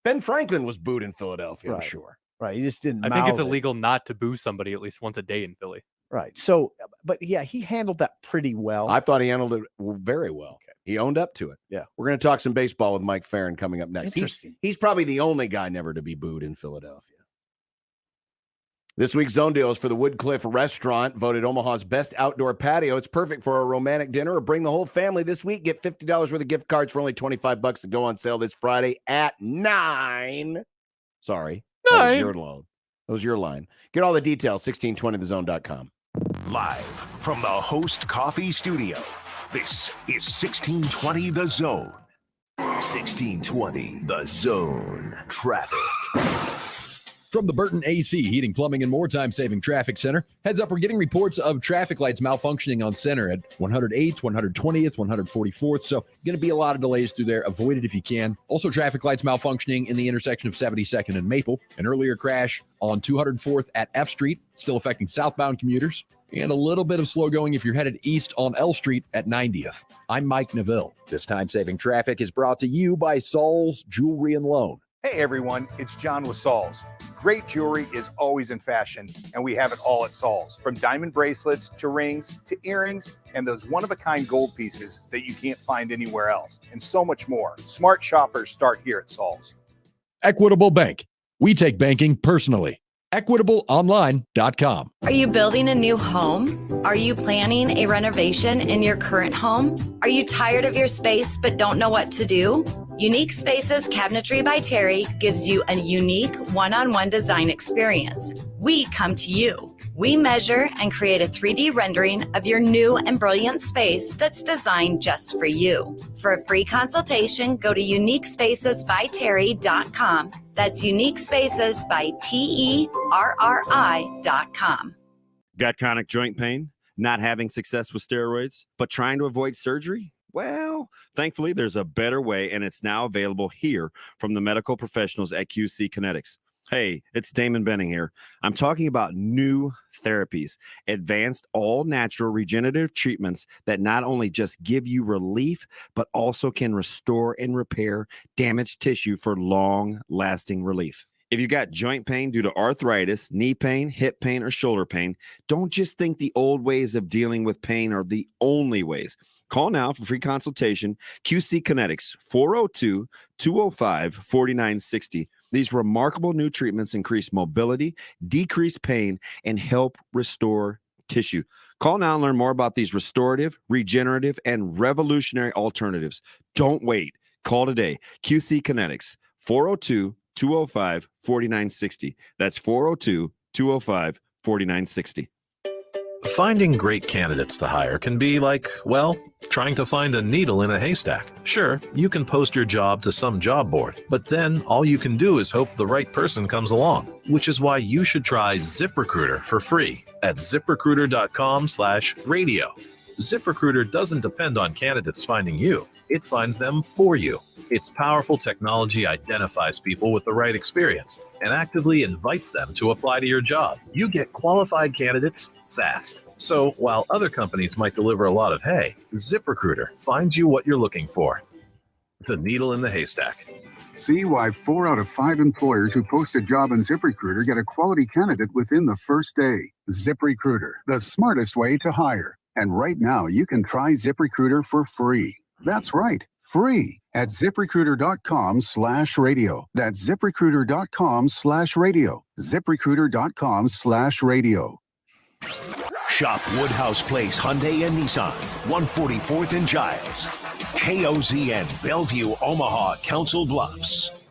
Ben Franklin was booed in Philadelphia, right. I'm sure. Right. He just didn't. I think it's illegal not to boo somebody at least once a day in Philly. Right. So, but yeah, he handled that pretty well. I thought he handled it very well. Okay. He owned up to it. Yeah. We're going to talk some baseball with Mike Farron coming up next. Interesting. He's probably the only guy never to be booed in Philadelphia. This week's Zone Deal is for the Woodcliff Restaurant, voted Omaha's best outdoor patio. It's perfect for a romantic dinner or bring the whole family this week. Get $50 worth of gift cards for only $25 to go on sale this Friday at 9. Sorry. 9. That was your loan. That was your line. Get all the details, 1620thezone.com. Live from the Host Coffee Studio, this is 1620 The Zone. 1620 The Zone. Traffic. From the Burton AC Heating, Plumbing, and More Time-Saving Traffic Center. Heads up, we're getting reports of traffic lights malfunctioning on Center at 108th, 120th, 144th. So going to be a lot of delays through there. Avoid it if you can. Also, traffic lights malfunctioning in the intersection of 72nd and Maple. An earlier crash on 204th at F Street, still affecting southbound commuters. And a little bit of slow going if you're headed east on L Street at 90th. I'm Mike Neville. This time-saving traffic is brought to you by Saul's Jewelry and Loan. Hey everyone, it's John with Saul's. Great jewelry is always in fashion, and we have it all at Saul's. From diamond bracelets to rings to earrings and those one-of-a-kind gold pieces that you can't find anywhere else, and so much more. Smart shoppers start here at Saul's. Equitable Bank. We take banking personally. EquitableOnline.com. Are you building a new home? Are you planning a renovation in your current home? Are you tired of your space but don't know what to do? Unique Spaces Cabinetry by Terry gives you a unique one-on-one design experience. We come to you. We measure and create a 3D rendering of your new and brilliant space that's designed just for you. For a free consultation, go to uniquespacesbyterry.com. That's uniquespacesbyterri.com. Got chronic joint pain? Not having success with steroids, but trying to avoid surgery? Well, thankfully, there's a better way, and it's now available here from the medical professionals at QC Kinetics. Hey, it's Damon Benning here. I'm talking about new therapies, advanced all-natural regenerative treatments that not only just give you relief, but also can restore and repair damaged tissue for long-lasting relief. If you got joint pain due to arthritis, knee pain, hip pain, or shoulder pain, don't just think the old ways of dealing with pain are the only ways. Call now for free consultation. QC Kinetics, 402-205-4960. These remarkable new treatments increase mobility, decrease pain, and help restore tissue. Call now and learn more about these restorative, regenerative, and revolutionary alternatives. Don't wait. Call today. QC Kinetics, 402-205-4960. That's 402-205-4960. Finding great candidates to hire can be like, well, trying to find a needle in a haystack. Sure, you can post your job to some job board, but then all you can do is hope the right person comes along, which is why you should try ZipRecruiter for free at ZipRecruiter.com/radio. ZipRecruiter doesn't depend on candidates finding you. It finds them for you. Its powerful technology identifies people with the right experience and actively invites them to apply to your job. You get qualified candidates fast. So while other companies might deliver a lot of hay, ZipRecruiter finds you what you're looking for. The needle in the haystack. See why 4 out of 5 employers who post a job on ZipRecruiter get a quality candidate within the first day. ZipRecruiter, the smartest way to hire. And right now, you can try ZipRecruiter for free. That's right, free at ZipRecruiter.com/radio. That's ZipRecruiter.com/radio. ZipRecruiter.com/radio. Shop Woodhouse Place Hyundai and Nissan, 144th and Giles. KOZN, Bellevue, Omaha, Council Bluffs.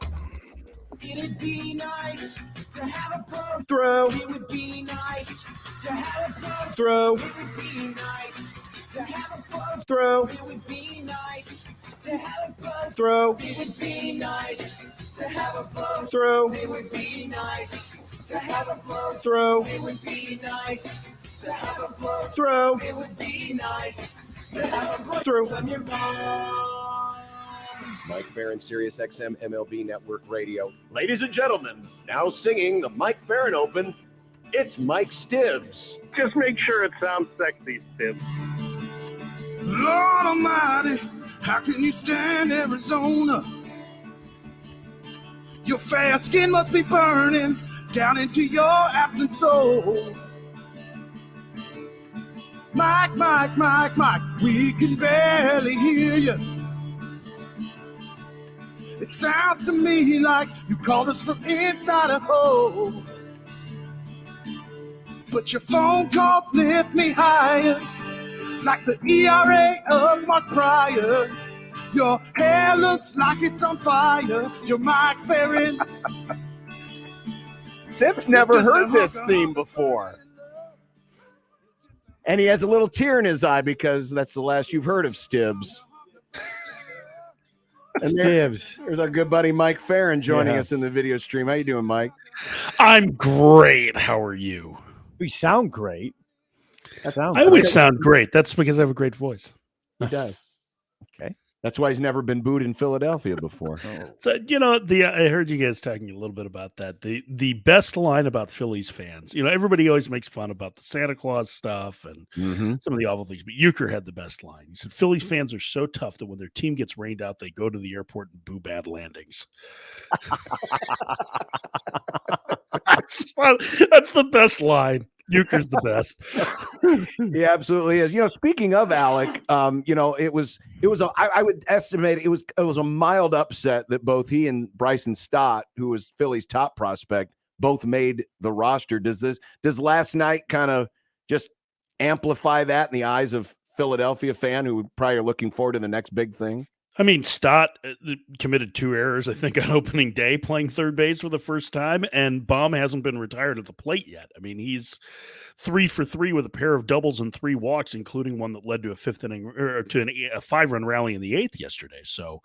It'd be nice to have a boat. Throw. It would be nice to have a boat. Throw. It would be nice to have a boat. Throw. It would be nice to have a boat. Throw. It would be nice to have a boat. Throw. It would be nice to have a boat. Throw. It would be nice to have a boat. Throw. It would be nice to have a boat. Throw. From your mom. Mike Farron, Sirius XM MLB Network Radio. Ladies and gentlemen, now singing the Mike Farron Open, it's Mike Stibbs. Just make sure it sounds sexy, Stibbs. Lord Almighty, how can you stand Arizona? Your fair skin must be burning down into your absent soul. Mike, Mike, Mike, Mike, we can barely hear you. It sounds to me like you called us from inside a hole. But your phone calls lift me higher, like the ERA of Mark Pryor. Your hair looks like it's on fire. You're Mike Farron. Sip's never heard this theme before. And he has a little tear in his eye because that's the last you've heard of Stibbs. And Stibbs. There's our good buddy Mike Farron joining us in the video stream. How you doing, Mike? I'm great. How are you? We sound great. I always sound great. That's because I have a great voice. He does. Okay. That's why he's never been booed in Philadelphia before. So, I heard you guys talking a little bit about that. The best line about Phillies fans, everybody always makes fun about the Santa Claus stuff and some of the awful things, but Euchre had the best line. He said, Phillies fans are so tough that when their team gets rained out, they go to the airport and boo bad landings. That's the best line. Euchre's the best. He absolutely is. Speaking of Alec, it was I would estimate it was a mild upset that both he and Bryson Stott, who was Philly's top prospect, both made the roster. Does last night kind of just amplify that in the eyes of Philadelphia fan who probably are looking forward to the next big thing? I mean, Stott committed 2 errors, I think, on opening day, playing third base for the first time, and Baum hasn't been retired at the plate yet. I mean, he's 3 for 3 with a pair of doubles and 3 walks, including one that led to a 5-run rally in the 8th yesterday. So,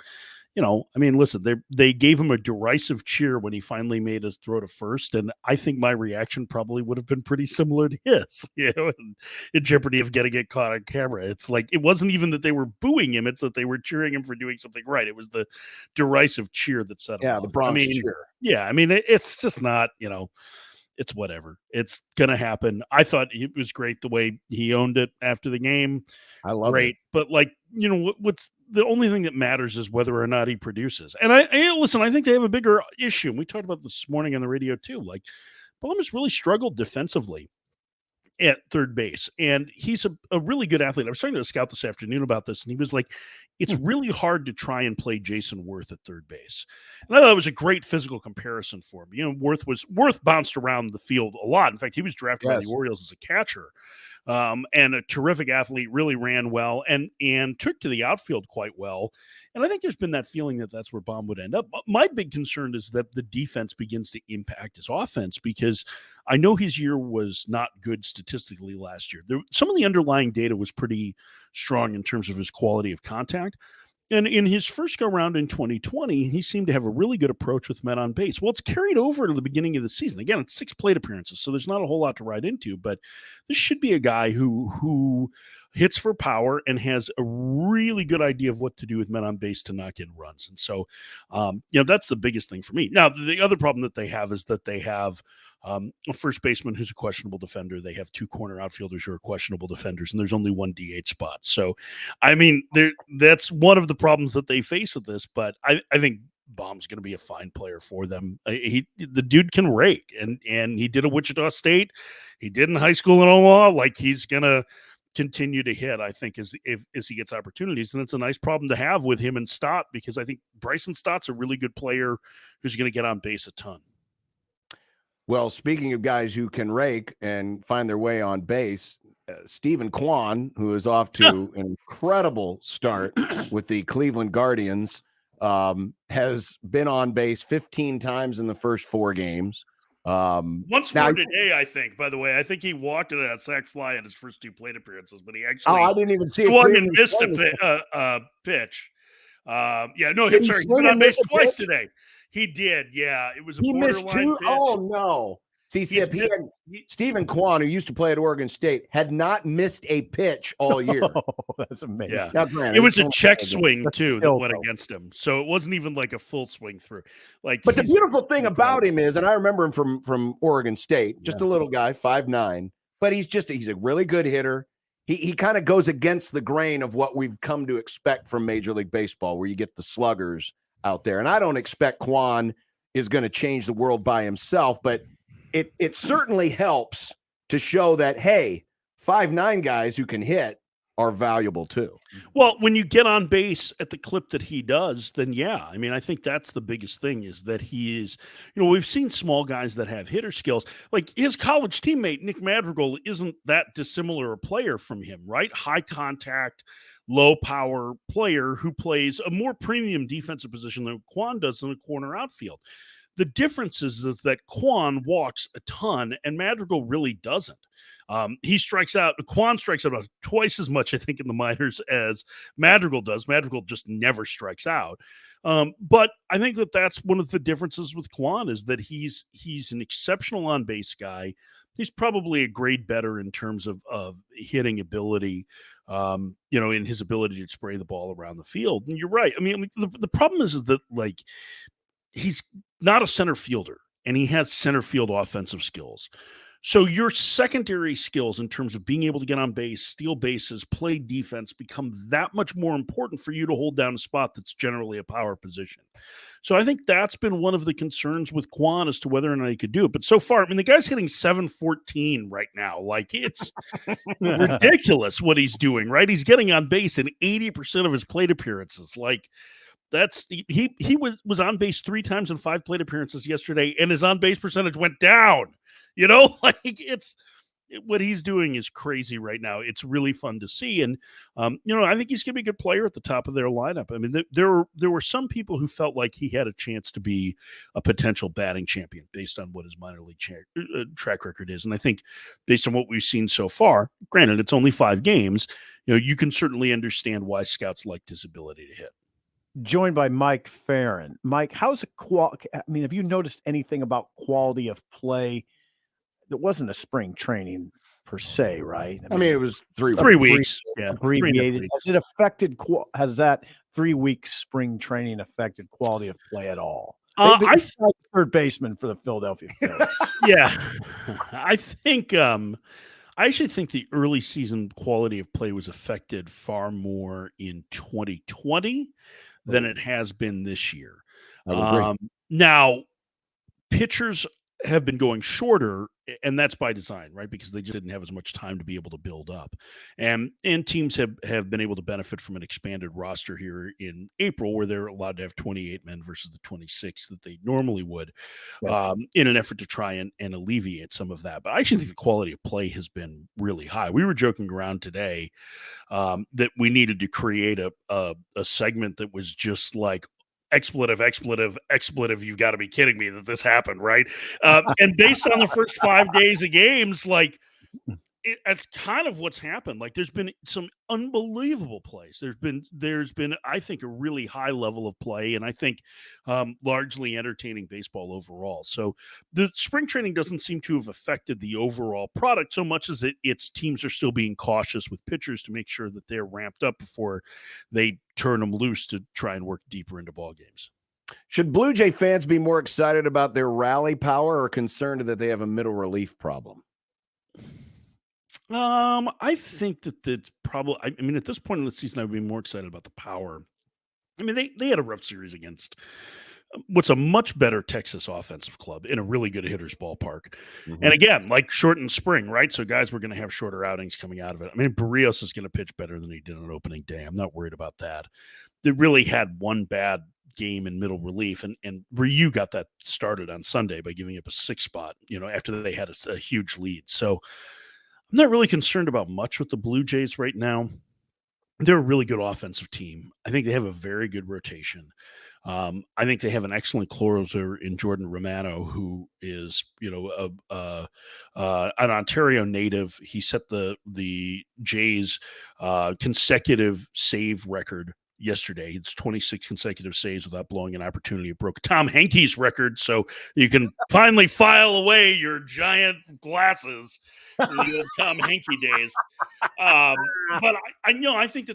I mean, listen, they gave him a derisive cheer when he finally made his throw to first, and I think my reaction probably would have been pretty similar to his, in jeopardy of getting it caught on camera. It's like, it wasn't even that they were booing him, it's that they were cheering him for doing something right. It was the derisive cheer that set him off. the Bronx I mean, cheer. Yeah, I mean, it's just not, it's whatever. It's gonna happen. I thought it was great the way he owned it after the game. I love Great, but what's the only thing that matters is whether or not he produces. And I listen. I think they have a bigger issue. And we talked about this morning on the radio too. Like, Baum has really struggled defensively at third base, and he's a really good athlete. I was talking to a scout this afternoon about this, and he was like, it's really hard to try and play Jason Worth at third base. And I thought it was a great physical comparison for him. Worth bounced around the field a lot. In fact, he was drafted by the Orioles as a catcher. And a terrific athlete, really ran well and took to the outfield quite well. And I think there's been that feeling that that's where Baum would end up. My big concern is that the defense begins to impact his offense, because I know his year was not good statistically last year. Some of the underlying data was pretty strong in terms of his quality of contact. And in his first go round in 2020, he seemed to have a really good approach with men on base. Well, it's carried over to the beginning of the season. Again, it's 6 plate appearances, so there's not a whole lot to write into, but this should be a guy who hits for power and has a really good idea of what to do with men on base to knock in runs. And so, that's the biggest thing for me. Now, the other problem that they have is that they have a first baseman who's a questionable defender. They have 2 corner outfielders who are questionable defenders, and there's only 1 DH spot. So, I mean, that's one of the problems that they face with this, but I think Baum's going to be a fine player for them. The dude can rake, and he did at Wichita State. He did in high school in Omaha. Like, he's going to continue to hit, I think, as he gets opportunities. And it's a nice problem to have with him and Stott, because I think Bryson Stott's a really good player who's going to get on base a ton. Well, speaking of guys who can rake and find their way on base, Stephen Kwan, who is off to an incredible start with the Cleveland Guardians, has been on base 15 times in the first 4 games. Once more today, I think. By the way, I think he walked in a sac fly in his first 2 plate appearances, but he actually I didn't even see it. He missed a pitch. He's been on base twice today. He did, yeah. It was a borderline missed 2? pitch. Oh, no. See, Stephen Kwan, who used to play at Oregon State, had not missed a pitch all year. Oh, that's amazing. Yeah. Now, granted, It was a check swing, too, that went against him. So it wasn't even like a full swing through. But the beautiful thing about him is, and I remember him from Oregon State, just a little guy, 5'9", but he's a really good hitter. He kind of goes against the grain of what we've come to expect from Major League Baseball, where you get the sluggers out there. And I don't expect Kwan is going to change the world by himself, but it certainly helps to show that, hey, 5'9" guys who can hit are valuable too. Well, when you get on base at the clip that he does, then yeah, I mean, I think that's the biggest thing, is that he is, we've seen small guys that have hitter skills. Like his college teammate, Nick Madrigal, isn't that dissimilar a player from him, right? High contact, low power player who plays a more premium defensive position than Kwan does in the corner outfield. The difference is that Kwan walks a ton and Madrigal really doesn't. He strikes out. Kwan strikes out about twice as much, I think, in the minors as Madrigal does. Madrigal just never strikes out. But I think that that's one of the differences with Kwan, is that he's an exceptional on base guy. He's probably a grade better in terms of hitting ability, in his ability to spray the ball around the field. And you're right. I mean, the problem is that, like, he's not a center fielder, and he has center field offensive skills. So your secondary skills in terms of being able to get on base, steal bases, play defense become that much more important for you to hold down a spot that's generally a power position. So I think that's been one of the concerns with Kwan as to whether or not he could do it. But so far, I mean, the guy's hitting 714 right now. Like, it's ridiculous what he's doing, right? He's getting on base in 80% of his plate appearances. Like, he was on base 3 times in 5 plate appearances yesterday, and his on base percentage went down. Like, what he's doing is crazy right now. It's really fun to see. And, I think he's going to be a good player at the top of their lineup. I mean, there were some people who felt like he had a chance to be a potential batting champion based on what his minor league track record is. And I think based on what we've seen so far, granted, it's only 5 games, you can certainly understand why scouts liked his ability to hit. joined by Mike Farron. Mike, how's have you noticed anything about quality of play? That wasn't a spring training per se, right? I mean, it was 3 weeks. Yeah, abbreviated. Has it affected? Has that 3 weeks spring training affected quality of play at all? I third baseman for the Philadelphia Phillies. Yeah, I think. I actually think the early season quality of play was affected far more in 2020 than it has been this year. I would agree. Now, pitchers have been going shorter, and that's by design, right? Because they just didn't have as much time to be able to build up. And teams have been able to benefit from an expanded roster here in April, where they're allowed to have 28 men versus the 26 that they normally would, in an effort to try and alleviate some of that. But I actually think the quality of play has been really high. We were joking around today that we needed to create a segment that was just like, expletive, you've got to be kidding me that this happened, right? And based on the first 5 days of games, like, it's kind of what's happened. Like, there's been some unbelievable plays. There's been, I think, a really high level of play, and I think largely entertaining baseball overall. So the spring training doesn't seem to have affected the overall product so much as its teams are still being cautious with pitchers to make sure that they're ramped up before they turn them loose to try and work deeper into ball games. Should Blue Jay fans be more excited about their rally power or concerned that they have a middle relief problem? I think that it's probably, I mean, at this point in the season, I would be more excited about the power. I mean, they had a rough series against what's a much better Texas offensive club in a really good hitter's ballpark. Mm-hmm. And again, like shortened spring, right? So guys were going to have shorter outings coming out of it. I mean, Barrios is going to pitch better than he did on opening day. I'm not worried about that. They really had one bad game in middle relief, and Ryu got that started on Sunday by giving up a 6 spot, after they had a huge lead. So I'm not really concerned about much with the Blue Jays right now. They're a really good offensive team. I think they have a very good rotation. I think they have an excellent closer in Jordan Romano, who is, an Ontario native. He set the Jays consecutive save record yesterday. It's 26 consecutive saves without blowing an opportunity. It broke Tom Henke's record, so you can finally file away your giant glasses in the old Tom Henke days. But I think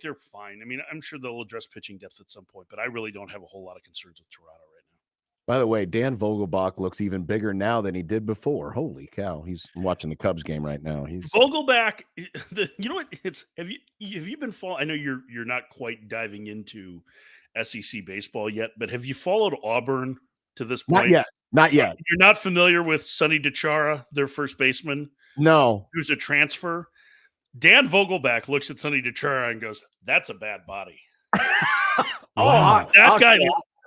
they're fine. I mean, I'm sure they'll address pitching depth at some point, but I really don't have a whole lot of concerns with Toronto right now. By the way, Dan Vogelbach looks even bigger now than he did before. Holy cow. He's watching the Cubs game right now. Vogelbach, you know what? Have you been following? I know you're not quite diving into SEC baseball yet, but have you followed Auburn to this point? Not yet. You're not familiar with Sonny DiChiara, their first baseman? No. Who's a transfer? Dan Vogelbach looks at Sonny DiChiara and goes, "That's a bad body." That guy.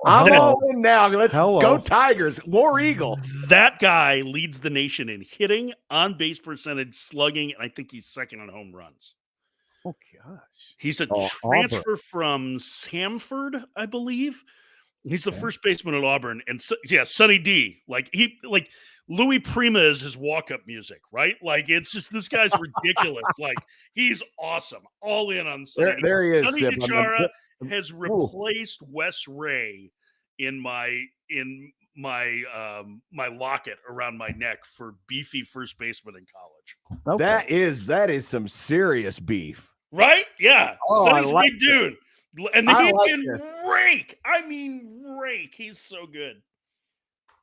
I'm all in now. Let's go Tigers. War Eagle. That guy leads the nation in hitting, on base percentage, slugging, and I think he's second in home runs. Oh gosh. He's a transfer from Samford, I believe. He's the first baseman at Auburn, and Sonny D. Like Louis Prima is his walk-up music, right? Like, it's just, this guy's ridiculous. Like, he's awesome. All in on Sonny. There he is. Sonny DiChiara has replaced Wes Ray in my locket around my neck for beefy first baseman in college. Okay. That is some serious beef. Right? Yeah. Sonny's a big dude. And he can rake. I mean, rake. He's so good.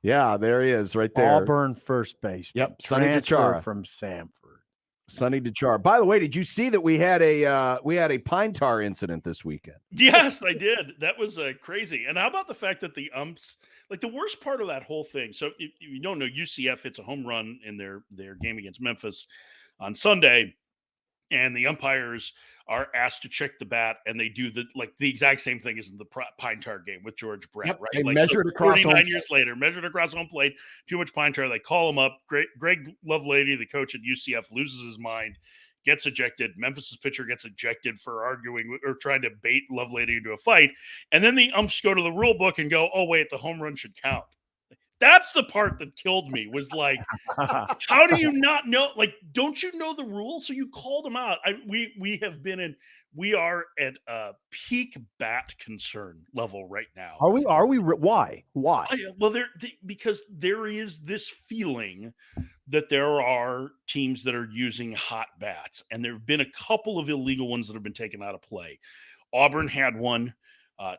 Yeah, there he is right there. Auburn first base. Yep, Sonny DiChiara from Samford. Sonny DiChiara. By the way, did you see that we had a pine tar incident this weekend? Yes, I did. That was crazy. And how about the fact that the umps, like, the worst part of that whole thing? So if you don't know, UCF hits a home run in their game against Memphis on Sunday, and the umpires are asked to check the bat, and they do the exact same thing as in the pine tar game with George Brett, yep, right? They measured across 49 years later, measured across home plate, too much pine tar. They call him up. Greg Lovelady, the coach at UCF, loses his mind, gets ejected. Memphis's pitcher gets ejected for arguing or trying to bait Lovelady into a fight. And then the umps go to the rule book and go, "Oh, wait, the home run should count." That's the part that killed me. Was like, how do you not know? Like, don't you know the rules? So you called them out. We are at a peak bat concern level right now. Are we? Why? Because there is this feeling that there are teams that are using hot bats, and there have been a couple of illegal ones that have been taken out of play. Auburn had one.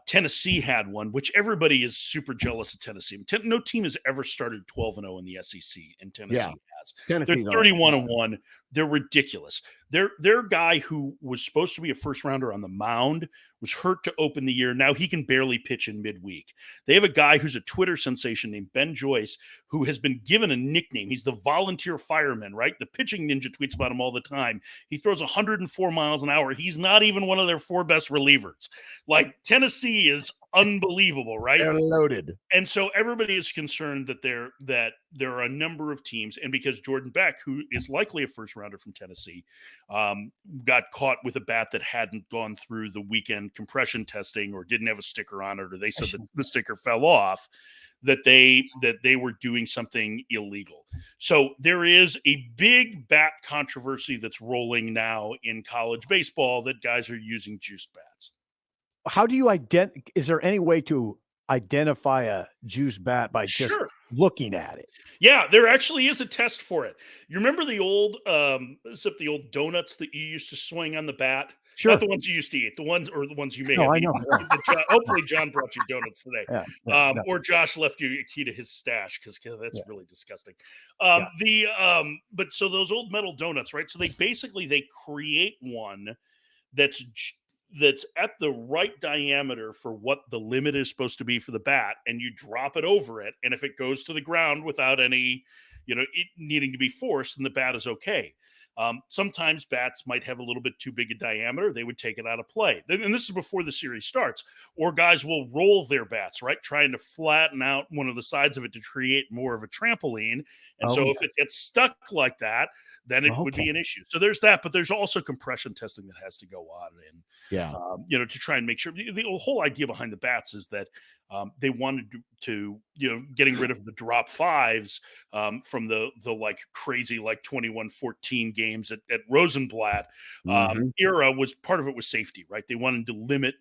Tennessee had one, which everybody is super jealous of Tennessee. No team has ever started 12-0 in the SEC, and Tennessee has. Tennessee's They're 31-1. They're ridiculous. Their guy who was supposed to be a first rounder on the mound was hurt to open the year. Now he can barely pitch in midweek. They have a guy who's a Twitter sensation named Ben Joyce, who has been given a nickname. He's the volunteer fireman, right? The pitching ninja tweets about him all the time. He throws 104 miles an hour. He's not even one of their 4 best relievers. Like, Tennessee is unbelievable, right? They're loaded. And so everybody is concerned that there are a number of teams, and because Jordan Beck, who is likely a first rounder from Tennessee, got caught with a bat that hadn't gone through the weekend compression testing or didn't have a sticker on it, or they said that the sticker fell off, that they were doing something illegal. So there is a big bat controversy that's rolling now in college baseball that guys are using juiced bats. How do you is there any way to identify a juice bat by just looking at it? Yeah, there actually is a test for it. You remember the old donuts that you used to swing on the bat? Sure. Not the ones you used to eat, the ones you may have I eaten. know. Hopefully John brought you donuts today. No. Or Josh left you a key to his stash, because that's really disgusting. But so those old metal donuts, right? So they create one that's at the right diameter for what the limit is supposed to be for the bat, and you drop it over it, and if it goes to the ground without any, it needing to be forced, then the bat is okay. Sometimes bats might have a little bit too big a diameter. They would take it out of play. And this is before the series starts. Or guys will roll their bats, right? Trying to flatten out one of the sides of it to create more of a trampoline. And if it gets stuck like that, then it would be an issue. So there's that, but there's also compression testing that has to go on. And, to try and make sure the whole idea behind the bats is that they wanted to getting rid of the drop fives from the like crazy, like 21-14 games at Rosenblatt era. Was part of it was safety, right? They wanted to limit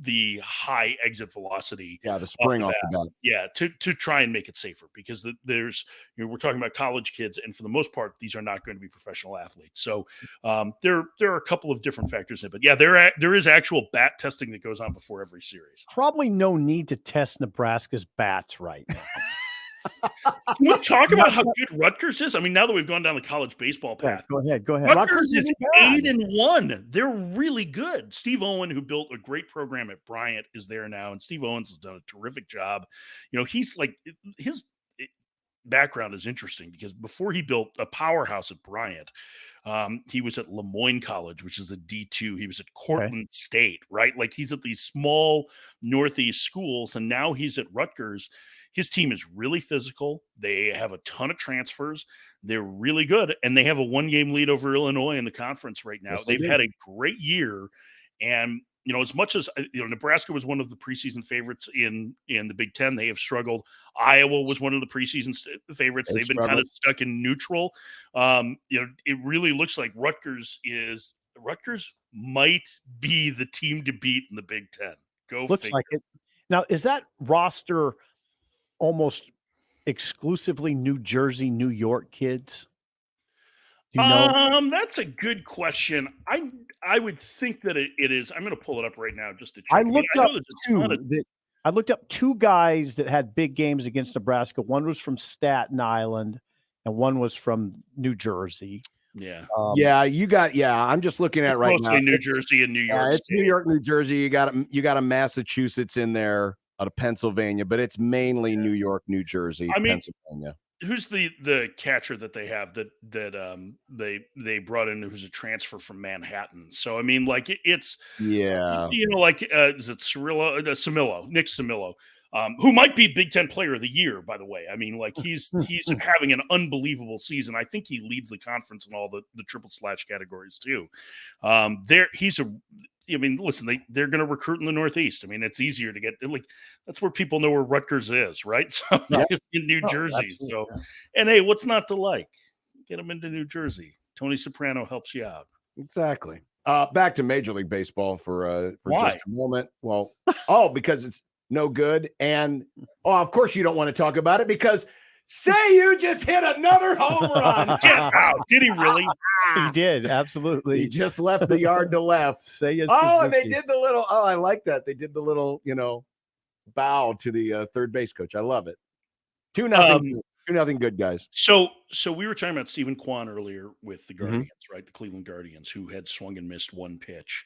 the high exit velocity. Yeah, the spring off the bat. Yeah, to try and make it safer, because there's we're talking about college kids, and for the most part, these are not going to be professional athletes. So there are a couple of different factors in it, but yeah, there is actual bat testing that goes on before every series. Probably no need to test Nebraska's bats right now. Can we talk about how good Rutgers is? I mean, now that we've gone down the college baseball path, go ahead. Rutgers is 8-1. They're really good. Steve Owen, who built a great program at Bryant, is there now, and Steve Owens has done a terrific job. He's like, his background is interesting, because before he built a powerhouse at Bryant, he was at Lemoyne College, which is a D2. He was at Cortland State, right? Like, he's at these small Northeast schools, and now he's at Rutgers. His team is really physical. They have a ton of transfers. They're really good, and they have a 1-game lead over Illinois in the conference right now. Yes, They've had a great year, and as much as Nebraska was one of the preseason favorites in the Big Ten, they have struggled. Iowa was one of the preseason favorites. They've been kind of stuck in neutral. It really looks like Rutgers might be the team to beat in the Big Ten. Looks figure. like it. Now, is that roster almost exclusively New Jersey, New York kids? Do you know? That's a good question. I would think that it is. I'm going to pull it up right now just to check. I looked up 2 guys that had big games against Nebraska. One was from Staten Island, and one was from New Jersey. Yeah. I'm just looking at right now. Mostly New Jersey and New York. It's New York, New Jersey. You got a Massachusetts in there, out of Pennsylvania, but it's mainly New York, New Jersey, Pennsylvania. Who's the catcher that they have that they brought in, who's a transfer from Manhattan? So I mean, like, it's is it Cirillo, Nick Cirillo, who might be Big Ten Player of the Year, by the way. I mean, like, he's having an unbelievable season. I think he leads the conference in all the triple slash categories too. I mean, listen, they're going to recruit in the Northeast. I mean, it's easier to get like that's where people know where Rutgers is, right? So it's in New Jersey. So, and hey, what's not to like? Get them into New Jersey. Tony Soprano helps you out. Exactly. Back to Major League Baseball for Why? just a moment. Well, because it's no good, and of course you don't want to talk about it because say you just hit another home run. Get out! Did he really? He did, absolutely. He just left the yard to left. Say yes. And they did the little. I like that. They did the little, bow to the third base coach. I love it. 2-0. 2-0 good, guys. So we were talking about Stephen Kwan earlier with the Guardians, right? The Cleveland Guardians, who had swung and missed one pitch.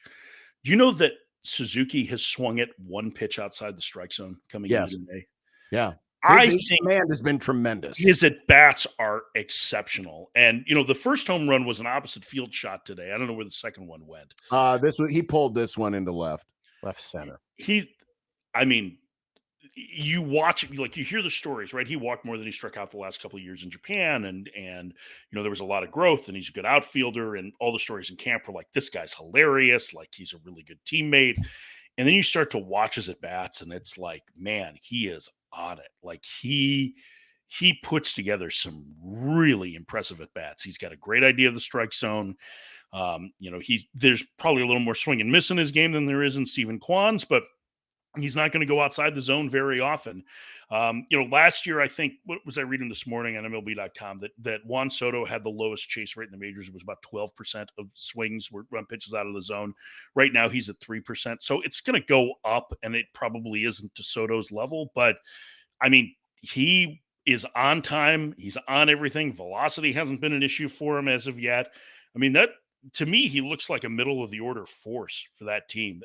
Do you know that Suzuki has swung it one pitch outside the strike zone coming into the day? Yeah. His command has been tremendous. His at-bats are exceptional. And, the first home run was an opposite field shot today. I don't know where the second one went. He pulled this one into left center. You watch it, like you hear the stories, right? He walked more than he struck out the last couple of years in Japan. And there was a lot of growth and he's a good outfielder. And all the stories in camp were like, this guy's hilarious. Like he's a really good teammate. And then you start to watch his at-bats and it's like, man, he is on it. Like he puts together some really impressive at-bats. He's got a great idea of the strike zone. There's probably a little more swing and miss in his game than there is in Stephen Kwan's, but he's not going to go outside the zone very often. Last year, I think, what was I reading this morning on MLB.com that Juan Soto had the lowest chase rate in the majors. It was about 12% of swings were run pitches out of the zone. Right now, he's at 3%. So it's going to go up, and it probably isn't to Soto's level. But, I mean, he is on time. He's on everything. Velocity hasn't been an issue for him as of yet. I mean, that to me, he looks like a middle-of-the-order force for that team.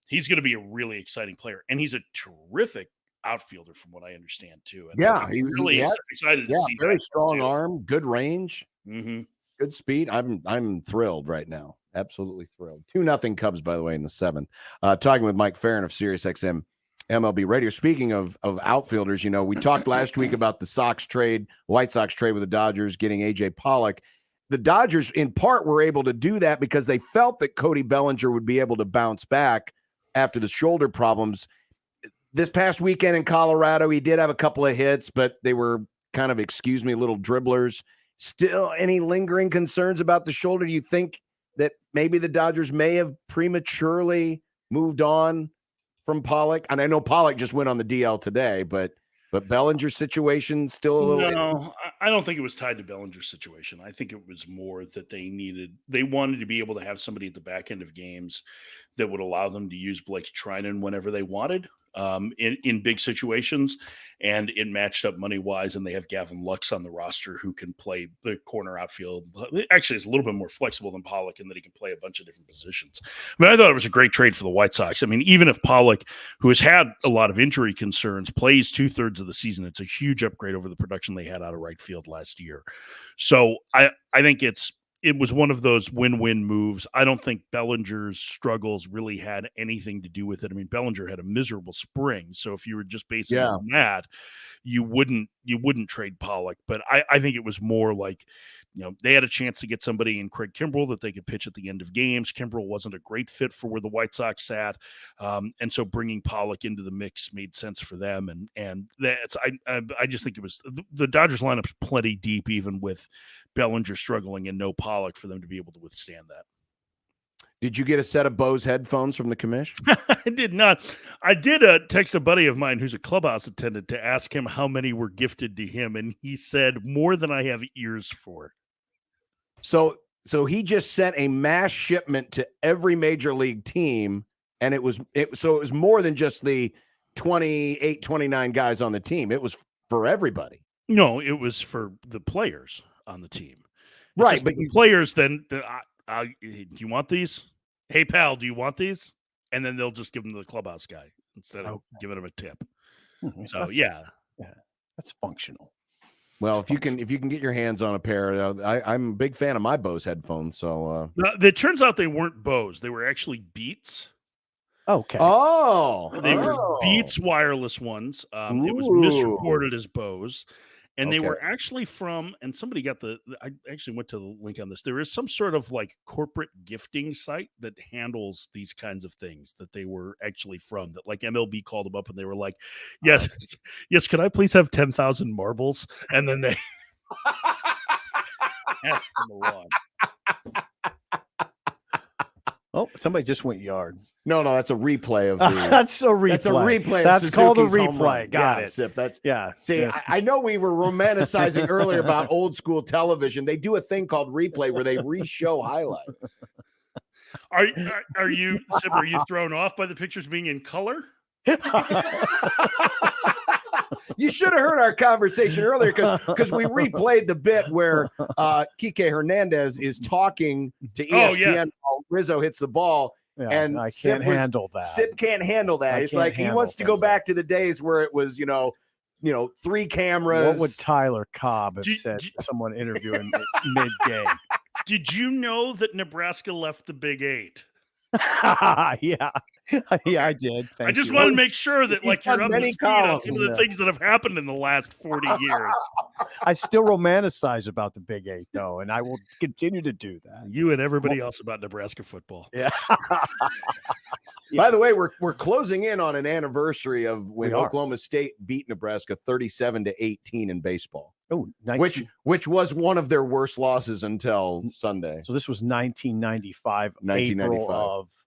He's going to be a really exciting player, and he's a terrific outfielder, from what I understand too. And he's really excited to see. Very strong arm, good range, mm-hmm. good speed. I'm thrilled right now, absolutely thrilled. 2-0 Cubs, by the way, in the seventh. Talking with Mike Farron of SiriusXM MLB Radio. Speaking of outfielders, we talked last week about the White Sox trade with the Dodgers getting AJ Pollock. The Dodgers, in part, were able to do that because they felt that Cody Bellinger would be able to bounce back after the shoulder problems. This past weekend in Colorado, he did have a couple of hits, but they were kind of, little dribblers. Still, any lingering concerns about the shoulder? Do you think that maybe the Dodgers may have prematurely moved on from Pollock? And I know Pollock just went on the DL today, but Bellinger's situation still a little. No, I don't think it was tied to Bellinger's situation. I think it was more that they wanted to be able to have somebody at the back end of games that would allow them to use Blake Trinan whenever they wanted in big situations. And it matched up money-wise, and they have Gavin Lux on the roster who can play the corner outfield. Actually, it's a little bit more flexible than Pollock in that he can play a bunch of different positions. I mean, I thought it was a great trade for the White Sox. I mean, even if Pollock, who has had a lot of injury concerns, plays 2/3 of the season, it's a huge upgrade over the production they had out of right field last year. So I think it was one of those win-win moves. I don't think Bellinger's struggles really had anything to do with it. I mean, Bellinger had a miserable spring, so if you were just basing it on that, you wouldn't trade Pollock. But I think it was more like, they had a chance to get somebody in Craig Kimbrell that they could pitch at the end of games. Kimbrell wasn't a great fit for where the White Sox sat, and so bringing Pollock into the mix made sense for them. And that's I just think it was the Dodgers lineup's plenty deep, even with Bellinger struggling and no Pollock, for them to be able to withstand that. Did you get a set of Bose headphones from the commish? I did not. I did text a buddy of mine who's a clubhouse attendant to ask him how many were gifted to him, and he said more than I have ears for. So he just sent a mass shipment to every major league team, and it was more than just the 28, 29 guys on the team. It was for everybody. No, it was for the players on the team. It's right, but the players then do you want these? Hey pal, do you want these? And then they'll just give them to the clubhouse guy instead of giving him a tip. So that's functional. Well, if you can get your hands on a pair, I'm a big fan of my Bose headphones. So it turns out they weren't Bose; they were actually Beats. Okay. They were Beats wireless ones. It was misreported as Bose. And they were actually from, and somebody got I actually went to the link on this. There is some sort of like corporate gifting site that handles these kinds of things that they were actually from, that like MLB called them up and they were like, yes, yes, can I please have 10,000 marbles? And then they passed them along. Oh, somebody just went yard. No, that's a replay of the. That's a replay. That's a replay. That's called a Suzuki's home run. replay. Got it. Sip. That's Yeah. See, Yes. I know we were romanticizing earlier about old school television. They do a thing called replay where they re-show highlights. Are you Sip, are you thrown off by the pictures being in color? You should have heard our conversation earlier because we replayed the bit where Kike Hernandez is talking to ESPN while Rizzo hits the ball. Yeah, and I can't handle that. Sip can't handle that. It's like he wants to go back to the days where it was, 3 cameras. What would Tyler Cobb have said to someone interviewing mid-game? Did you know that Nebraska left the Big 8? Yeah, I did. I just you. wanted to make sure that He's you're got up to many speed on columns. some of the things that have happened in the last 40 years. I still romanticize about the Big 8, though, and I will continue to do that. You and everybody else about Nebraska football. Yeah. By the way, we're closing in on an anniversary of when Oklahoma State beat Nebraska 37-18 in baseball. Oh, which was one of their worst losses until Sunday. So this was 1995.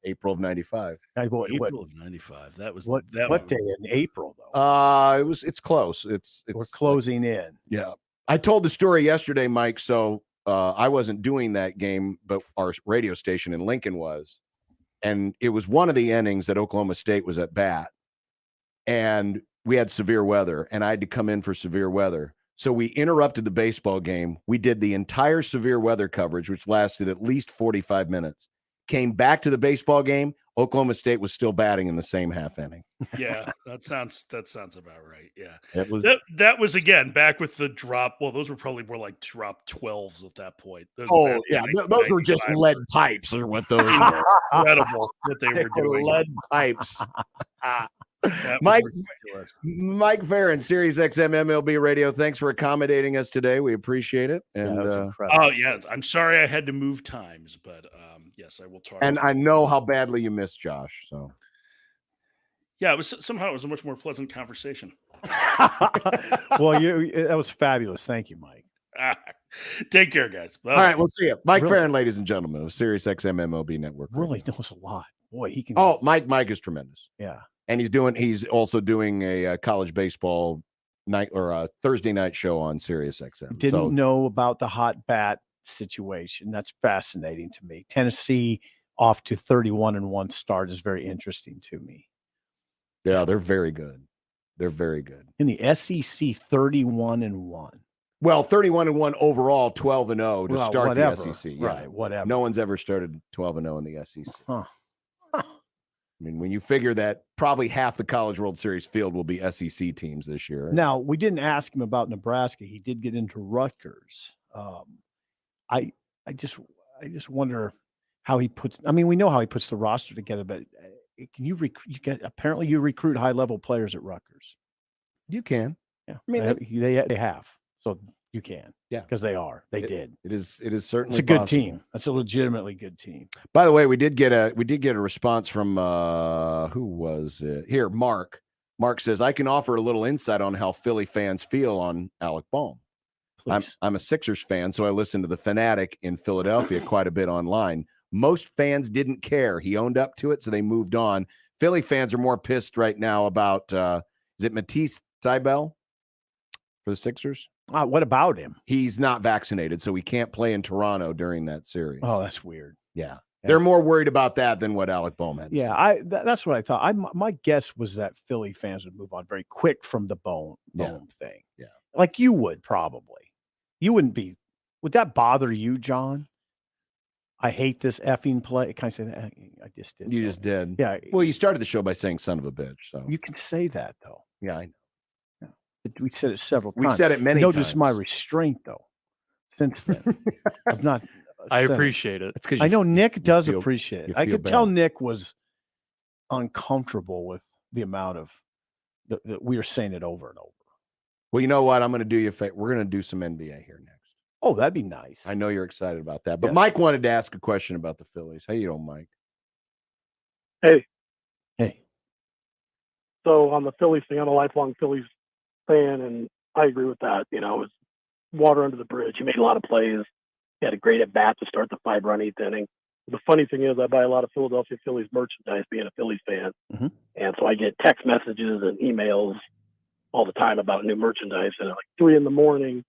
April of 95. April of 95. That was what day in April though? It's close. We're closing in. Yeah. I told the story yesterday, Mike. So I wasn't doing that game, but our radio station in Lincoln was. And it was one of the innings that Oklahoma State was at bat. And we had severe weather, and I had to come in for severe weather. So we interrupted the baseball game. We did the entire severe weather coverage, which lasted at least 45 minutes. Came back to the baseball game. Oklahoma State was still batting in the same half inning. Yeah, that sounds about right. Yeah, it was that was again back with the drop. Well, those were probably more like drop 12s at that point. Those those were just lead pipes, or what those were. Incredible what they were doing. Lead pipes. Mike Farron, Sirius XM MLB Radio. Thanks for accommodating us today. We appreciate it. And oh yeah, I'm sorry I had to move times, but yes, I will talk. And I know how badly you miss Josh. So yeah, it was a much more pleasant conversation. Well, that was fabulous. Thank you, Mike. Take care, guys. Bye. All right, we'll see you. Mike Farron, ladies and gentlemen, of Sirius XM MLB Network. Really knows a lot. Boy, he can. Oh, Mike is tremendous. Yeah. And he's also doing a college baseball night or a Thursday night show on Sirius XM. Didn't know about the hot bat situation. That's fascinating to me. Tennessee off to 31-1 start is very interesting to me. Yeah, they're very good. They're very good. In the SEC, 31-1. Well, 31-1 overall, 12-0 to start the SEC. Yeah. Right, whatever. No one's ever started 12-0 in the SEC. Huh. I mean, when you figure that probably half the College World Series field will be SEC teams this year. Now, we didn't ask him about Nebraska. He did get into Rutgers. I just wonder how he puts. I mean, we know how he puts the roster together, but can you apparently you recruit high level players at Rutgers? You can. Yeah, I mean they have. So you can. Yeah, because they did. It is certainly. It's a good team. That's a legitimately good team. By the way, we did get a response from who was it? Here, Mark. Mark says, I can offer a little insight on how Philly fans feel on Alec Bohm. I'm a Sixers fan, so I listen to the Fanatic in Philadelphia quite a bit online. Most fans didn't care. He owned up to it, so they moved on. Philly fans are more pissed right now about is it Matisse Thybulle for the Sixers? What about him? He's not vaccinated, so he can't play in Toronto during that series. Oh, that's weird. Yeah. They're more worried about that than what Alec Bohm had. Yeah, that's what I thought. My guess was that Philly fans would move on very quick from the Bohm thing. Yeah. Like you would probably. You wouldn't be. Would that bother you, John? I hate this effing play. Can I say that? I just did. You just did. Yeah. Well, you started the show by saying son of a bitch. So you can say that, though. Yeah, I know. We said it several times. We said it many times. Notice my restraint, though, since then. I've not. I appreciate it. I know Nick does appreciate it. I could tell Nick was uncomfortable with the amount of that we were saying it over and over. Well, you know what? I'm going to do you a favor. We're going to do some NBA here next. Oh, that'd be nice. I know you're excited about that. But Yes. Mike wanted to ask a question about the Phillies. How you doing, Mike? Hey. Hey. So I'm a Phillies fan, I'm a lifelong Phillies fan, and I agree with that. You know, it was water under the bridge. He made a lot of plays. He had a great at bat to start the 5-run 8th inning. The funny thing is, I buy a lot of Philadelphia Phillies merchandise being a Phillies fan. Mm-hmm. And so I get text messages and emails all the time about new merchandise. And at like 3 a.m,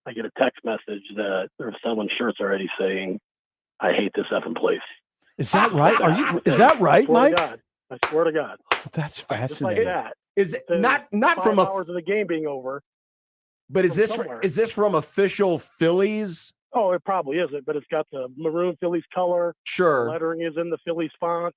I get a text message that they're selling shirts already saying, "I hate this effing place." Is that right? Is that right, Mike? I swear to God. That's Just fascinating. like that. Is it Within not 5 from hours of the game being over? But is somewhere. this from official Phillies? Oh, it probably isn't, but it's got the maroon Phillies color. Sure. The lettering is in the Phillies font,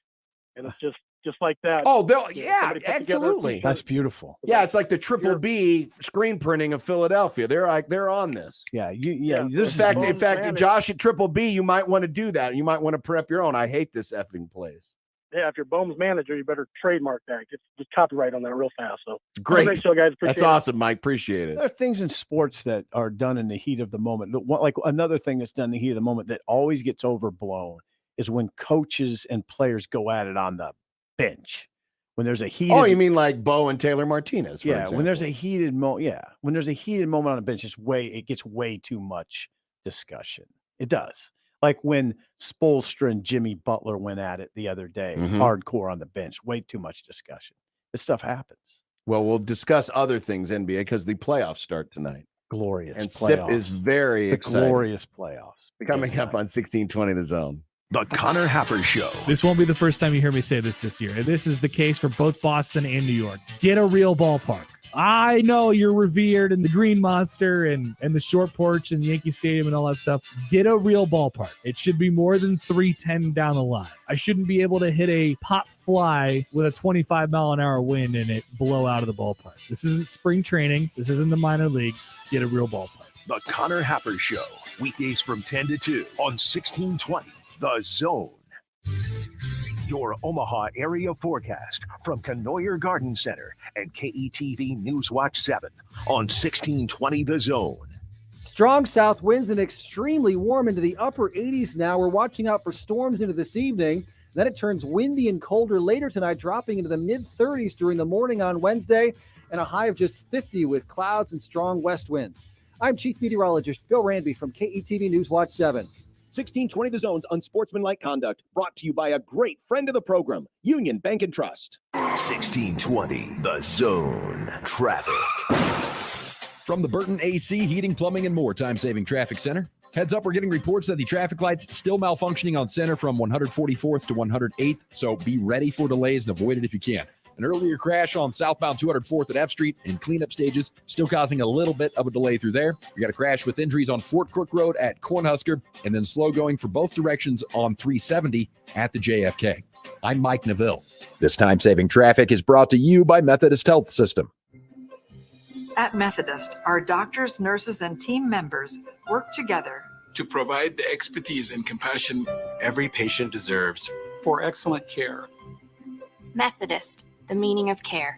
and it's just like that. Oh, Yeah, somebody put together a absolutely. t-shirt. That's beautiful. Yeah, it's like the Triple B screen printing of Philadelphia. They're on this. Yeah, In fact, Josh at Triple B, you might want to do that. You might want to prep your own. I hate this effing place. Yeah, if you're Bohm's manager, you better trademark that. Just copyright on that real fast. So Great. Great show, guys. Appreciate That's it. awesome, Mike. Appreciate it. There are things in sports that are done in the heat of the moment. Like another thing that's done in the heat of the moment that always gets overblown is when coaches and players go at it on the bench. When there's a heated, Oh, you mean like Bo and Taylor Martinez? For example. when there's a heated moment. Yeah, when there's a heated moment on the bench, it gets way too much discussion. It does. Like when Spoelstra and Jimmy Butler went at it the other day, hardcore on the bench, way too much discussion. This stuff happens. Well, we'll discuss other things, NBA, because the playoffs start tonight. Glorious. And playoffs. SIP is very excited. Glorious playoffs. Coming up on 1620 The Zone. The Connor Happer Show. This won't be the first time you hear me say this year. This is the case for both Boston and New York. Get a real ballpark. I know you're revered in the Green Monster and the short porch and Yankee Stadium and all that stuff. Get a real ballpark. It should be more than 310 down the line. I shouldn't be able to hit a pop fly with a 25-mile-an-hour wind and it blow out of the ballpark. This isn't spring training. This isn't the minor leagues. Get a real ballpark. The Connor Happer Show. Weekdays from 10 to 2 on 1620 The Zone. Your Omaha area forecast from Canoyer Garden Center and KETV Newswatch 7 on 1620 The Zone. Strong south winds and extremely warm into the upper 80s now. We're watching out for storms into this evening. Then it turns windy and colder later tonight, dropping into the mid-30s during the morning on Wednesday, and a high of just 50 with clouds and strong west winds. I'm Chief Meteorologist Bill Ranby from KETV Newswatch 7. 1620 The Zone's Unsportsmanlike Conduct, brought to you by a great friend of the program, Union Bank and Trust. 1620 The Zone. Traffic. From the Burton AC Heating, Plumbing, and More Time-Saving Traffic Center. Heads up, we're getting reports that the traffic lights still malfunctioning on Center from 144th to 108th, so be ready for delays and avoid it if you can. An earlier crash on southbound 204th at F Street and cleanup stages still causing a little bit of a delay through there. We got a crash with injuries on Fort Crook Road at Cornhusker, and then slow going for both directions on 370 at the JFK. I'm Mike Neville. This time-saving traffic is brought to you by Methodist Health System. At Methodist, our doctors, nurses, and team members work together to provide the expertise and compassion every patient deserves for excellent care. Methodist, the meaning of care.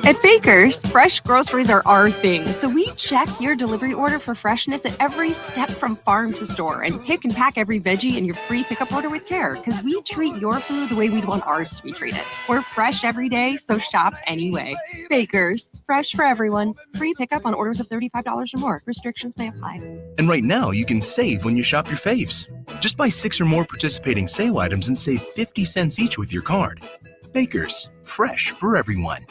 At Baker's, fresh groceries are our thing, so we check your delivery order for freshness at every step from farm to store and pick and pack every veggie in your free pickup order with care, because we treat your food the way we'd want ours to be treated. We're fresh every day, so shop anyway. Baker's, fresh for everyone. Free pickup on orders of $35 or more. Restrictions may apply. And right now, you can save when you shop your faves. Just buy 6 or more participating sale items and save 50 cents each with your card. Baker's, fresh for everyone.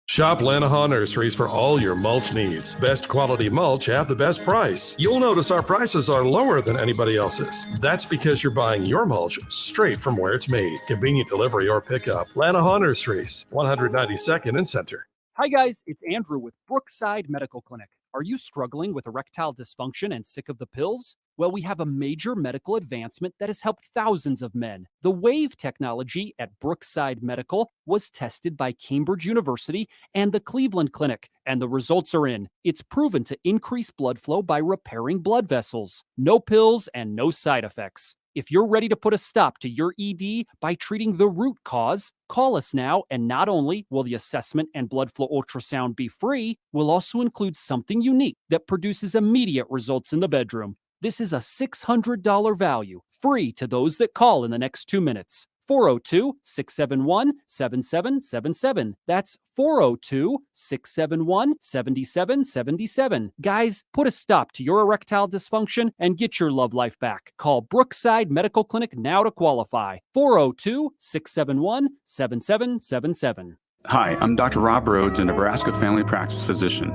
Shop Lanahaw Nurseries for all your mulch needs. Best quality mulch at the best price. You'll notice our prices are lower than anybody else's. That's because you're buying your mulch straight from where it's made. Convenient delivery or pickup. Lanahaw Nurseries, 192nd and Center. Hi guys, it's Andrew with Brookside Medical Clinic. Are you struggling with erectile dysfunction and sick of the pills? Well, we have a major medical advancement that has helped thousands of men. The WAVE technology at Brookside Medical was tested by Cambridge University and the Cleveland Clinic, and the results are in. It's proven to increase blood flow by repairing blood vessels. No pills and no side effects. If you're ready to put a stop to your ED by treating the root cause, call us now, and not only will the assessment and blood flow ultrasound be free, we'll also include something unique that produces immediate results in the bedroom. This is a $600 value, free to those that call in the next 2 minutes. 402-671-7777. That's 402-671-7777. Guys, put a stop to your erectile dysfunction and get your love life back. Call Brookside Medical Clinic now to qualify. 402-671-7777. Hi, I'm Dr. Rob Rhodes, a Nebraska family practice physician.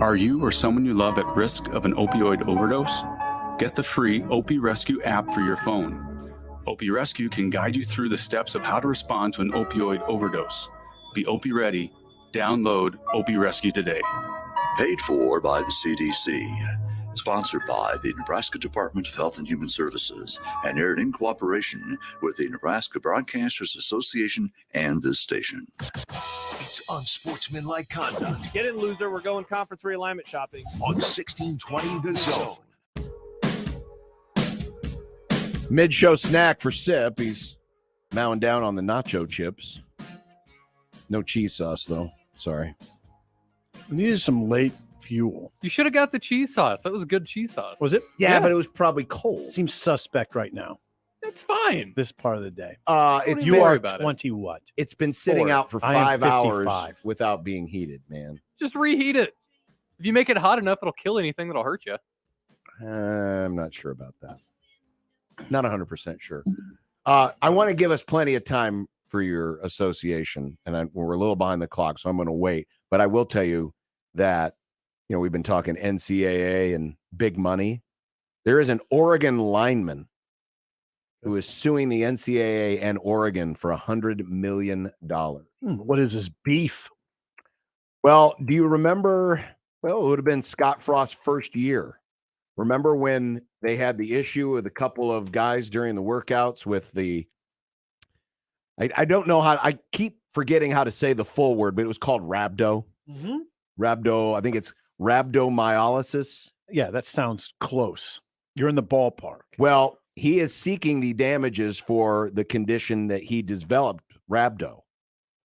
Are you or someone you love at risk of an opioid overdose? Get the free Opie Rescue app for your phone. Opie Rescue can guide you through the steps of how to respond to an opioid overdose. Be Opie ready. Download Opie Rescue today. Paid for by the CDC. Sponsored by the Nebraska Department of Health and Human Services and aired in cooperation with the Nebraska Broadcasters Association and this station. It's unsportsmanlike conduct Get in, loser. We're going conference realignment shopping. on 1620 The Zone. Mid-show snack for Sip. He's mowing down on the nacho chips. No cheese sauce, though. Sorry. We needed some late fuel. You should have got the cheese sauce. That was good cheese sauce. Was it? Yeah, but it was probably cold. Seems suspect right now. It's fine. This part of the day. It's You been, are 20 what? It's been sitting out for I am 5 hours 55. without being heated, man. Just reheat it. If you make it hot enough, it'll kill anything that'll hurt you. I'm not sure about that. Not 100% sure. I want to give us plenty of time for your association, and we're a little behind the clock, so I'm going to wait. But I will tell you that, we've been talking NCAA and big money. There is an Oregon lineman who is suing the NCAA and Oregon for $100 million. What is this beef? Well, do you remember? Well, it would have been Scott Frost's first year. Remember when they had the issue with a couple of guys during the workouts with the, I don't know how, I keep forgetting how to say the full word, but it was called rhabdo. Mm-hmm. Rhabdo, I think it's rhabdomyolysis. Yeah, that sounds close. You're in the ballpark. Well, he is seeking the damages for the condition that he developed, rhabdo,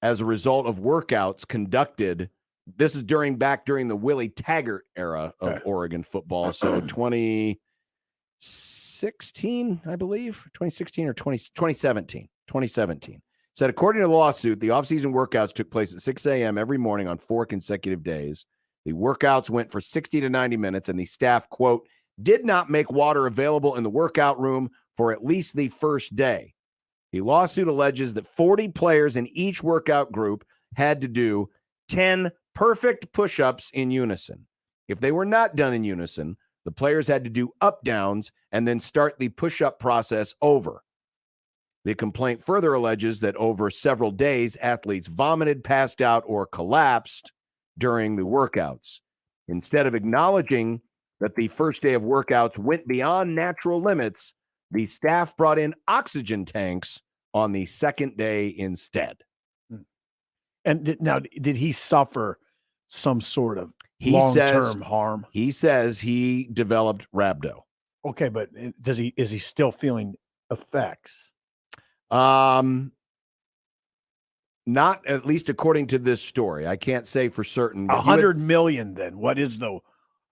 as a result of workouts conducted. This is during the Willie Taggart era of Oregon football. So 2016, I believe, 2016 or 2017. Said, according to the lawsuit, the offseason workouts took place at 6 a.m. every morning on 4 consecutive days. The workouts went for 60 to 90 minutes, and the staff, quote, did not make water available in the workout room for at least the first day. The lawsuit alleges that 40 players in each workout group had to do 10 perfect push-ups in unison. If they were not done in unison, the players had to do up-downs and then start the push-up process over. The complaint further alleges that over several days, athletes vomited, passed out, or collapsed during the workouts. Instead of acknowledging that the first day of workouts went beyond natural limits, the staff brought in oxygen tanks on the second day instead. And did he suffer some sort of long-term harm? He says he developed rhabdo. Okay, but is he still feeling effects? Not at least according to this story. I can't say for certain. $100 million. Then what is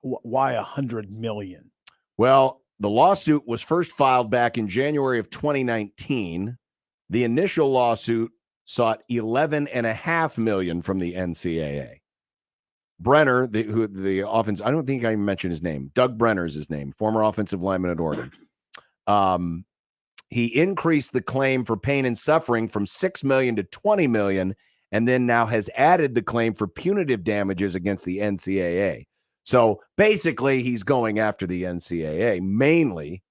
why $100 million? Well, the lawsuit was first filed back in January of 2019. The initial lawsuit sought $11.5 million from the NCAA. Brenner, the offense, I don't think I mentioned his name. Doug Brenner is his name, former offensive lineman at Oregon. He increased the claim for pain and suffering from $6 million to $20 million, and then now has added the claim for punitive damages against the NCAA. So basically, he's going after the NCAA mainly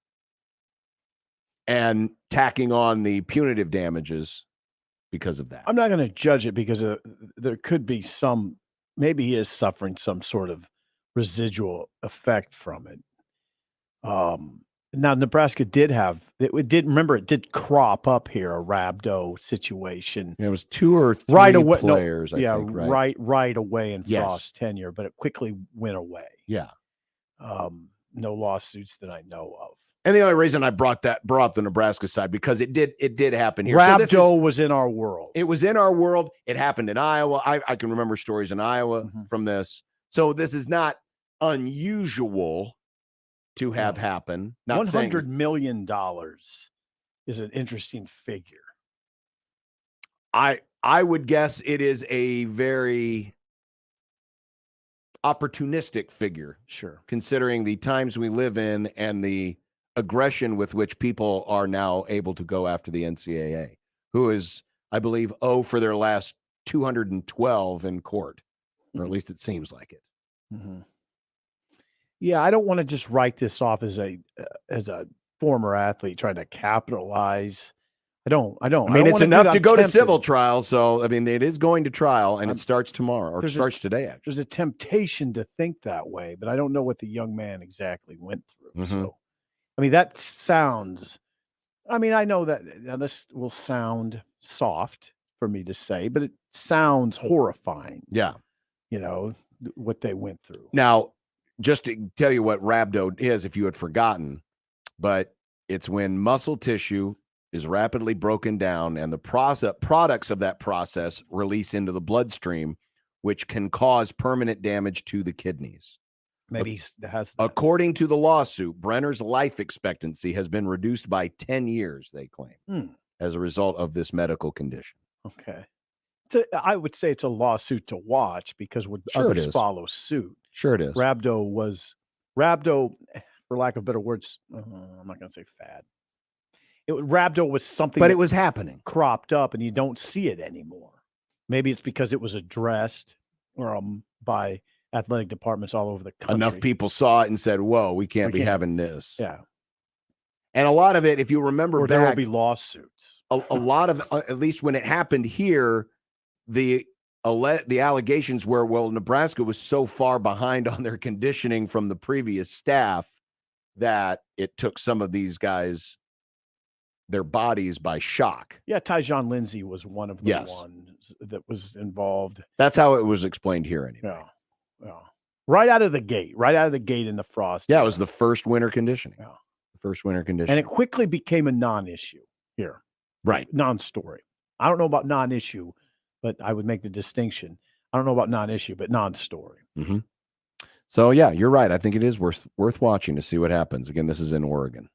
and tacking on the punitive damages because of that. I'm not going to judge it because there could be maybe he is suffering some sort of residual effect from it. Now, Nebraska did crop up here, a rhabdo situation. It was 2 or 3 right away, players, I think, right? Right away in Yes. Frost's tenure, but it quickly went away. Yeah. No lawsuits that I know of. And the only reason I brought up the Nebraska side, because it did happen here. Rhabdo was in our world. It was in our world. It happened in Iowa. I can remember stories in Iowa from this. So this is not unusual to have happen. Not $100 million is an interesting figure. I would guess it is a very opportunistic figure. Sure. Considering the times we live in and the aggression with which people are now able to go after the NCAA, who is, I believe, for their last 212 in court, or at least it seems like it. Mm-hmm. Yeah, I don't want to just write this off as a former athlete trying to capitalize. I don't. I mean, it's enough to go to civil trial. So, I mean, it is going to trial, and it starts tomorrow, or starts today, actually. There's a temptation to think that way, but I don't know what the young man exactly went through. So, I mean, that sounds, I mean, I know that now this will sound soft for me to say, but it sounds horrifying. Yeah. You know, what they went through. Now, just to tell you what rhabdo is, if you had forgotten, but it's when muscle tissue is rapidly broken down and the products of that process release into the bloodstream, which can cause permanent damage to the kidneys. Maybe has. According to the lawsuit, Brenner's life expectancy has been reduced by 10 years, they claim, as a result of this medical condition. Okay. I would say it's a lawsuit to watch because would others follow suit. Sure it is. Rhabdo, for lack of better words, I'm not going to say fad. Rhabdo was something, but it was happening, cropped up, and you don't see it anymore. Maybe it's because it was addressed by athletic departments all over the country. Enough people saw it and said, "Whoa, we can't be having this." Yeah, and a lot of it, if you remember, or there will be lawsuits. A lot of, at least when it happened here, the allegations were, well, Nebraska was so far behind on their conditioning from the previous staff that it took some of these guys, their bodies, by shock. Yeah, Tyjon Lindsey was one of the ones that was involved. That's how it was explained here anyway. Yeah. Right out of the gate in the frost. Yeah, it was the first winter conditioning. Yeah. The first winter conditioning. And it quickly became a non-issue here. Right. Non-story. I don't know about non-issue, but I would make the distinction. I don't know about non-issue, but non-story. Mm-hmm. So, yeah, you're right. I think it is worth watching to see what happens. Again, this is in Oregon.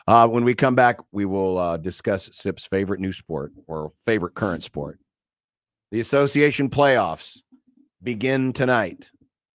When we come back, we will discuss SIP's favorite new sport, or favorite current sport. The association playoffs begin tonight.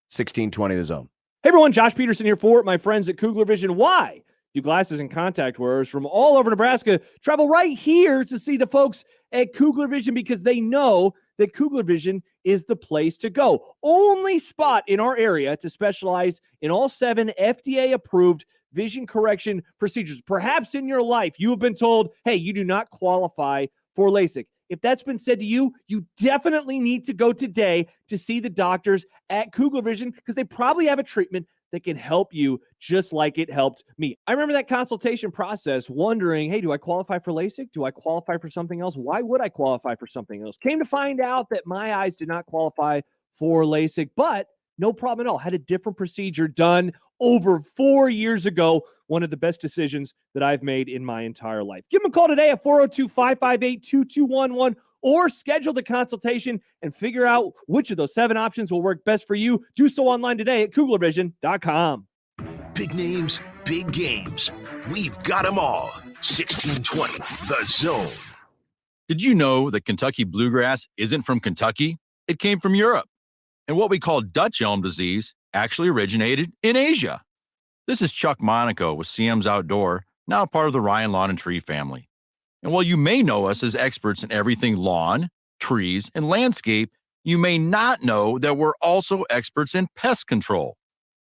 1620 The Zone. Hey, everyone. Josh Peterson here for my friends at Kugler Vision. Why do glasses and contact wearers from all over Nebraska travel right here to see the folks at Kugler Vision? Because they know that Kugler Vision is the place to go. Only spot in our area to specialize in all 7 FDA-approved vision correction procedures. Perhaps in your life, you have been told, hey, you do not qualify for LASIK. If that's been said to you, you definitely need to go today to see the doctors at Kugler Vision, because they probably have a treatment that can help you just like it helped me. I remember that consultation process wondering, hey, do I qualify for LASIK? Do I qualify for something else? Why would I qualify for something else? Came to find out that my eyes did not qualify for LASIK, but no problem at all. Had a different procedure done over 4 years ago. One of the best decisions that I've made in my entire life. Give them a call today at 402-558-2211 or schedule the consultation and figure out which of those 7 options will work best for you. Do so online today at KuglerVision.com. Big names, big games. We've got them all. 1620 The Zone. Did you know that Kentucky bluegrass isn't from Kentucky? It came from Europe. And what we call Dutch elm disease actually originated in Asia. This is Chuck Monaco with CM's Outdoor, now part of the Ryan Lawn and Tree family. And while you may know us as experts in everything lawn, trees, and landscape, you may not know that we're also experts in pest control.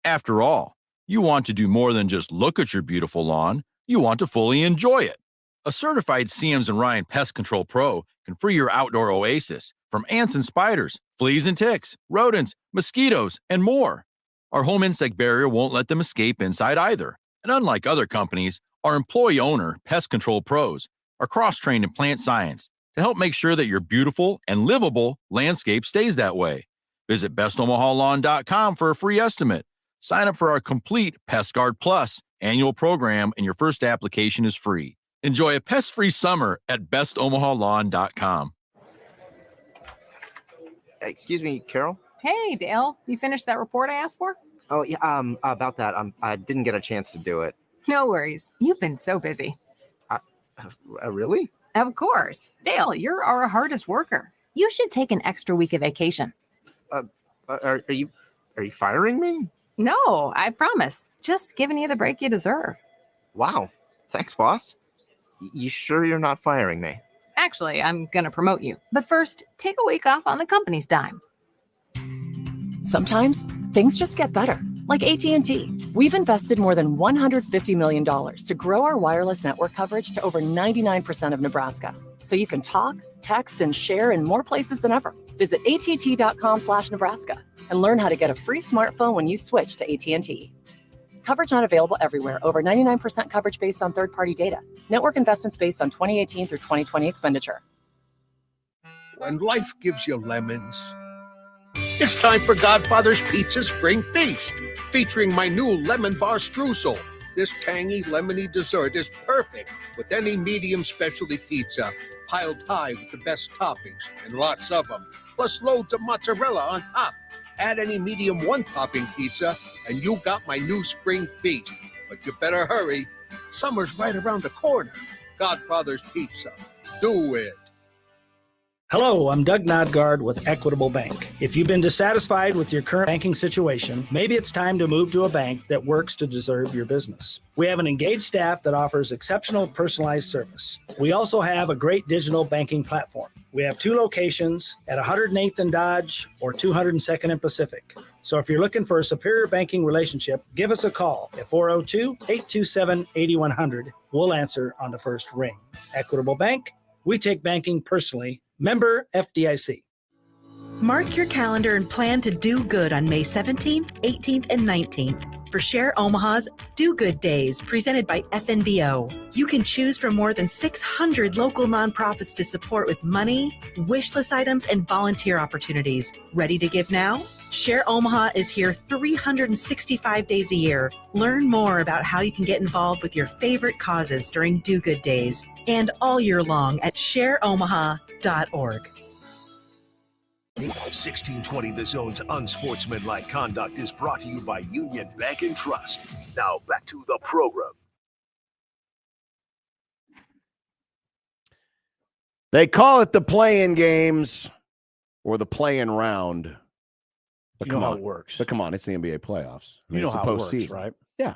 After all, you want to do more than just look at your beautiful lawn. You want to fully enjoy it. A certified CM's and Ryan Pest Control Pro can free your outdoor oasis from ants and spiders, fleas and ticks, rodents, mosquitoes, and more. Our home insect barrier won't let them escape inside either. And unlike other companies, our employee-owner pest control pros are cross-trained in plant science to help make sure that your beautiful and livable landscape stays that way. Visit bestomahalawn.com for a free estimate. Sign up for our complete Pest Guard Plus Annual program and your first application is free. Enjoy a pest-free summer at bestomahalawn.com. Excuse me, Carol? Hey, Dale, you finished that report I asked for? Oh, yeah, about that. I didn't get a chance to do it. No worries. You've been so busy. Really? Of course. Dale, you're our hardest worker. You should take an extra week of vacation. Are you firing me? No, I promise. Just giving you the break you deserve. Wow. Thanks, boss. You sure you're not firing me? Actually, I'm going to promote you. But first, take a week off on the company's dime. Sometimes things just get better. Like AT&T. We've invested more than $150 million to grow our wireless network coverage to over 99% of Nebraska. So you can talk, text, and share in more places than ever. Visit att.com/Nebraska and learn how to get a free smartphone when you switch to AT&T. Coverage not available everywhere. Over 99% coverage based on third-party data. Network investments based on 2018 through 2020 expenditure. When life gives you lemons, it's time for Godfather's Pizza Spring Feast, featuring my new lemon bar streusel. This tangy, lemony dessert is perfect with any medium specialty pizza, piled high with the best toppings, and lots of them, plus loads of mozzarella on top. Add any medium one-topping pizza, and you got my new spring feast. But you better hurry. Summer's right around the corner. Godfather's Pizza. Do it. Hello, I'm Doug Nodgard with Equitable Bank. If you've been dissatisfied with your current banking situation, maybe it's time to move to a bank that works to deserve your business. We have an engaged staff that offers exceptional personalized service. We also have a great digital banking platform. We have 2 locations at 108th and Dodge or 202nd and Pacific. So if you're looking for a superior banking relationship, give us a call at 402-827-8100. We'll answer on the first ring. Equitable Bank, we take banking personally. Member FDIC. Mark your calendar and plan to do good on May 17th, 18th, and 19th for Share Omaha's Do Good Days presented by FNBO. You can choose from more than 600 local nonprofits to support with money, wish list items, and volunteer opportunities. Ready to give now? Share Omaha is here 365 days a year. Learn more about how you can get involved with your favorite causes during Do Good Days and all year long at shareomaha.org. 1620 The Zone's Unsportsmanlike Conduct is brought to you by Union Bank and Trust. Now back to the program. They call it the play-in games or the play-in round. But You know how it works. But come on, it's the NBA playoffs. You know it's the how it works, postseason. right? Yeah.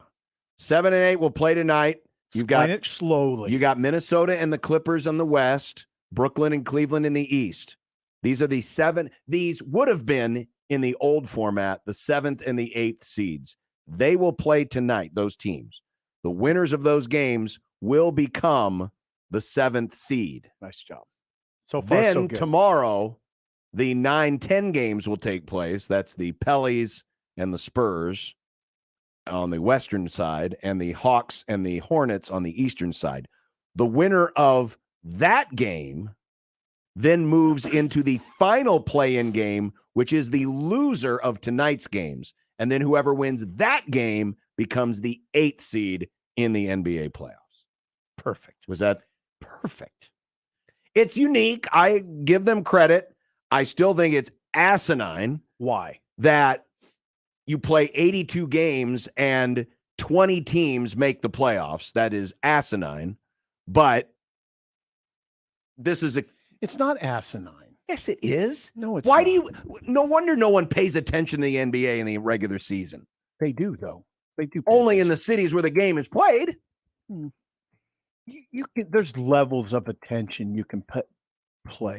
7 and 8 will play tonight. You've got it slowly. You got Minnesota and the Clippers on the West, Brooklyn and Cleveland in the East. These are the 7. These would have been in the old format, the 7th and the 8th seeds. They will play tonight, those teams. The winners of those games will become the 7th seed. Nice job. So far, then so good. tomorrow, the 9-10 games will take place. That's the Pellies and the Spurs on the western side, and the Hawks and the Hornets on the eastern side. The winner of that game then moves into the final play-in game, which is the loser of tonight's games. And then whoever wins that game becomes the 8th seed in the NBA playoffs. Perfect. Was that perfect? It's unique. I give them credit. I still think it's asinine. Why? That you play 82 games and 20 teams make the playoffs. That is asinine. But this is it's not asinine. Yes, it is. No, it's Why not. do you? No wonder no one pays attention to the NBA in the regular season. They do, though. They do. Only in the cities where the game is played. You can, there's levels of attention you can play.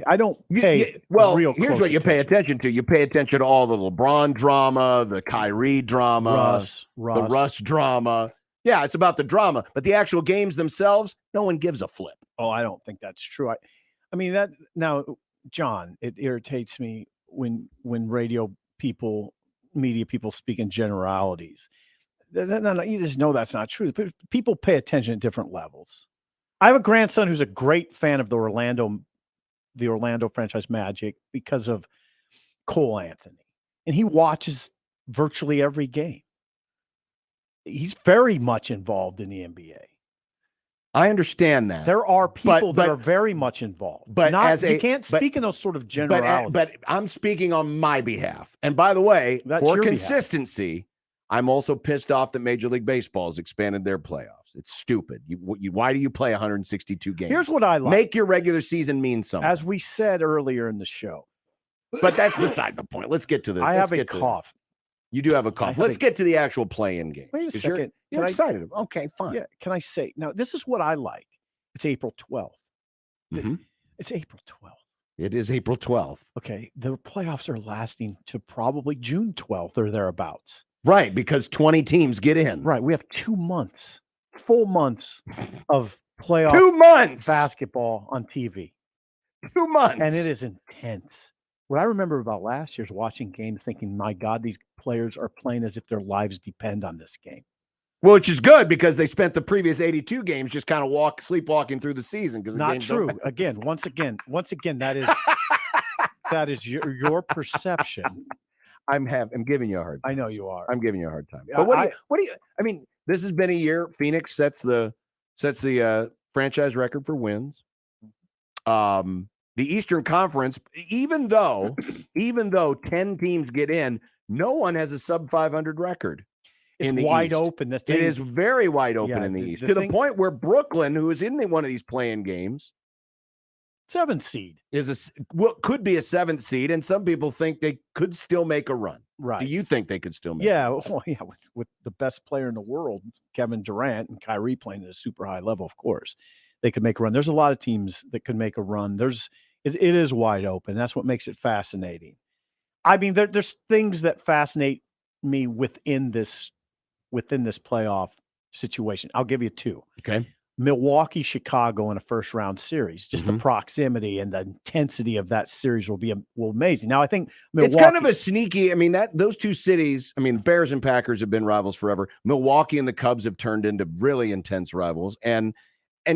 I don't pay real here's close what you pay attention to. You pay attention to all the LeBron drama, the Kyrie drama, the Russ drama. Yeah, it's about the drama. But the actual games themselves, no one gives a flip. Oh, I don't think that's true. I mean, that now, John, it irritates me when radio people, media people speak in generalities. No, you just know that's not true. People pay attention at different levels. I have a grandson who's a great fan of the Orlando franchise Magic because of Cole Anthony, and he watches virtually every game. he's very much involved in the NBA. I understand that. There are people that are very much involved. But you can't speak in those sort of generalities. But I'm speaking on my behalf. And by the way, That's for your consistency, I'm also pissed off that Major League Baseball has expanded their playoffs. It's stupid. Why do you play 162 games? Here's what I like. Make your regular season mean something. As we said earlier in the show. But that's beside the point. Let's get to this. I have a cough. You do have a cough. Let's get to the actual play-in game. Wait a second. You're excited. Okay, fine. Yeah. Can I say now? This is what I like. It's April 12th. It's April 12th. It is April 12th. Okay. The playoffs are lasting to probably June 12th or thereabouts. Right, because 20 teams get in. Right. We have 2 months, full months of playoff 2 months basketball on TV. 2 months. And it is intense. What I remember about last year's watching games thinking, my God, these players are playing as if their lives depend on this game. Well, which is good because they spent the previous 82 games just kind of sleepwalking through the season. Because not true. Again, once again, that is your perception. I'm giving you a hard time. I know you are. I'm giving you a hard time. But what do you? I mean, this has been a year. Phoenix sets the franchise record for wins. The Eastern Conference, even though 10 teams get in, no one has a sub 500 record. It's wide open. It is very wide open in the East, to the point where Brooklyn, who is in one of these play-in games, 7th seed, could be a 7th seed, and some people think they could still make a run. Right? Do you think they could still make? With the best player in the world, Kevin Durant, and Kyrie playing at a super high level, of course, they could make a run. There's a lot of teams that could make a run. It is wide open. That's what makes it fascinating. I mean, there's things that fascinate me within this playoff situation. I'll give you 2. Okay. Milwaukee, Chicago in a first round series. Just the proximity and the intensity of that series will be amazing. Now, I think Milwaukee, it's kind of a sneaky. I mean, those two cities. I mean, Bears and Packers have been rivals forever. Milwaukee and the Cubs have turned into really intense rivals, and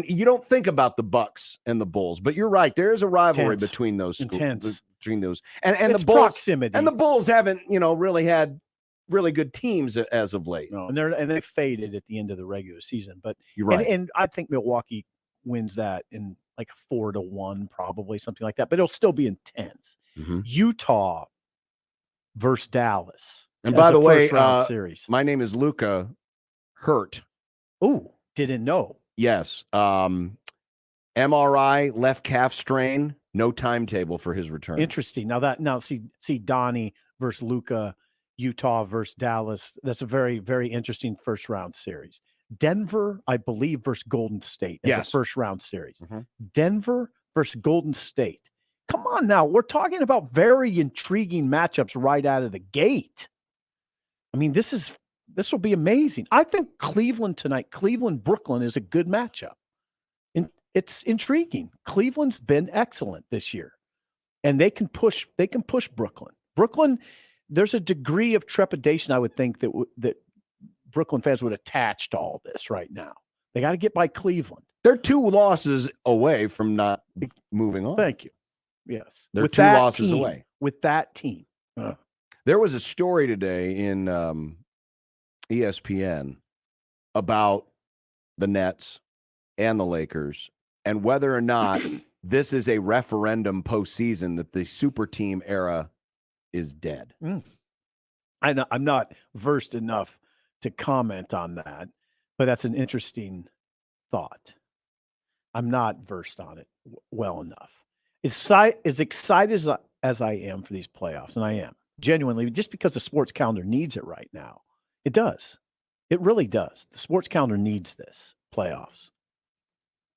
you don't think about the Bucks and the Bulls, but you're right. There is a rivalry between those schools, between those, and the Bulls proximity. And the Bulls haven't, really had really good teams as of late. No, and they faded at the end of the regular season. But you're right. And I think Milwaukee wins that in like a 4-1, probably something like that. But it'll still be intense. Utah versus Dallas. And by the way, series. My name is Luca Hurt. Oh, didn't know. Yes. MRI, left calf strain, no timetable for his return. Interesting. Now see Donnie versus Luca, Utah versus Dallas. That's a very, very interesting first round series. Denver, I believe, versus Golden State. That's a first round series. Denver versus Golden State. Come on now. We're talking about very intriguing matchups right out of the gate. I mean, this will be amazing. I think Cleveland tonight, Brooklyn is a good matchup. And it's intriguing. Cleveland's been excellent this year. And they can push Brooklyn. Brooklyn, there's a degree of trepidation, I would think, that Brooklyn fans would attach to all this right now. They got to get by Cleveland. They're 2 losses away from not moving on. Thank you. Yes. They're 2 losses away. With that team. There was a story today in ESPN about the Nets and the Lakers and whether or not this is a referendum postseason that the super team era is dead. I'm not versed enough to comment on that, but that's an interesting thought. I'm not versed on it well enough. As excited as I am for these playoffs, and I am genuinely, just because the sports calendar needs it right now. It does. It really does. The sports calendar needs this playoffs.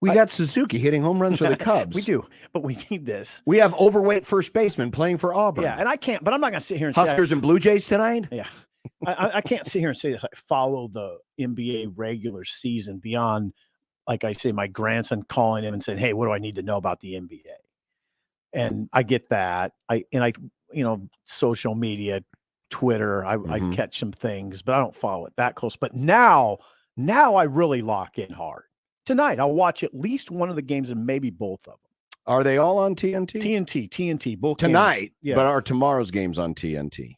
We got Suzuki hitting home runs for the Cubs. We do, but we need this. We have overweight first baseman playing for Auburn. Yeah, and I can't, but I'm not going to sit here and Huskers say and Blue Jays tonight? Yeah. I can't sit here and say this. I follow the NBA regular season beyond, like I say, my grandson calling him and saying, hey, what do I need to know about the NBA? And I get that. I social media, Twitter, I catch some things, but I don't follow it that close. But now I really lock in hard. Tonight, I'll watch at least one of the games and maybe both of them. Are they all on TNT? TNT, both tonight. Games. Yeah. But are tomorrow's games on TNT?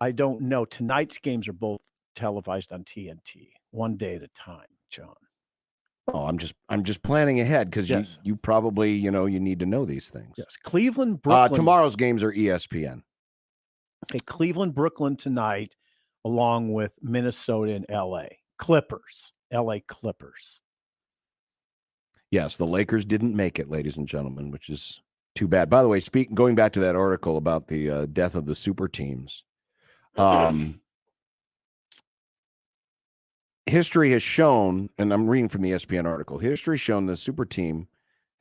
I don't know. Tonight's games are both televised on TNT, one day at a time, John. Oh, I'm just planning ahead because Yes. you probably, you need to know these things. Yes, Cleveland, Brooklyn. Tomorrow's games are ESPN. Okay, Cleveland, Brooklyn tonight, along with Minnesota and LA. Clippers, LA Clippers. Yes, the Lakers didn't make it, ladies and gentlemen, which is too bad. By the way, going back to that article about the death of the super teams, history has shown, and I'm reading from the ESPN article, history has shown the super team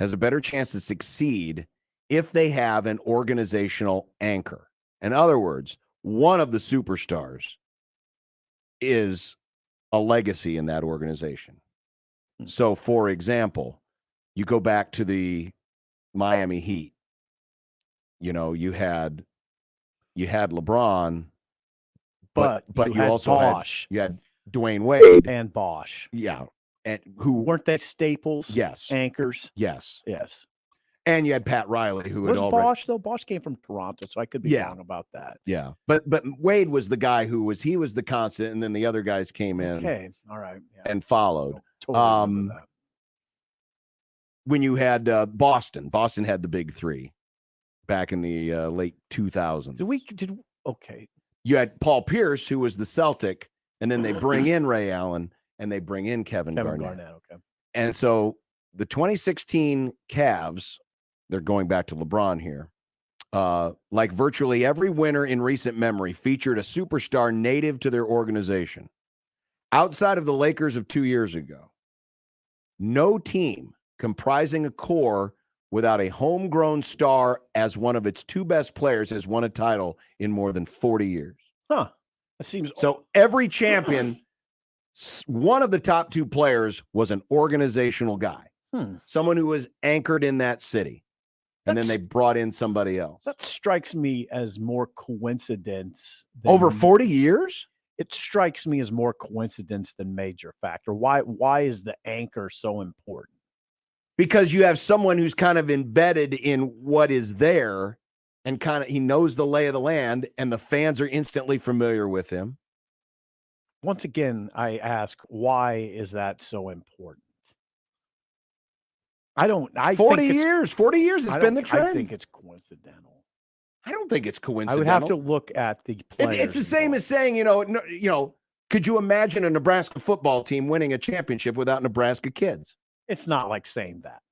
has a better chance to succeed if they have an organizational anchor. In other words, one of the superstars is a legacy in that organization. So, for example, you go back to the Miami Heat. You had LeBron, but you also Bosh. had Dwayne Wade and Bosh. Yeah, and who weren't they staples? Yes, anchors. Yes, yes. And you had Pat Riley, who was had Bosh though. Bosh came from Toronto, so I could be wrong about that. Yeah, but Wade was the guy who was the constant, and then the other guys came in. Okay, all right, and followed. Totally remember that. When you had Boston had the big three back in the late 2000s. Okay. You had Paul Pierce, who was the Celtic, and then they bring in Ray Allen and they bring in Kevin Garnett. Okay. And so the 2016 Cavs, they're going back to LeBron here. Like virtually every winner in recent memory, featured a superstar native to their organization. Outside of the Lakers of 2 years ago, no team comprising a core without a homegrown star as one of its two best players has won a title in more than 40 years. Huh. That seems so. Every champion, one of the top two players was an organizational guy, someone who was anchored in that city. And then they brought in somebody else. That strikes me as more coincidence. Over 40 years? It strikes me as more coincidence than major factor. Why is the anchor so important? Because you have someone who's kind of embedded in what is there and he knows the lay of the land, and the fans are instantly familiar with him. Once again, I ask, why is that so important? 40 years it's been the trend. I think it's coincidental. I don't think it's coincidental. I would have to look at the players. It's the same as saying, could you imagine a Nebraska football team winning a championship without Nebraska kids? It's not like saying that.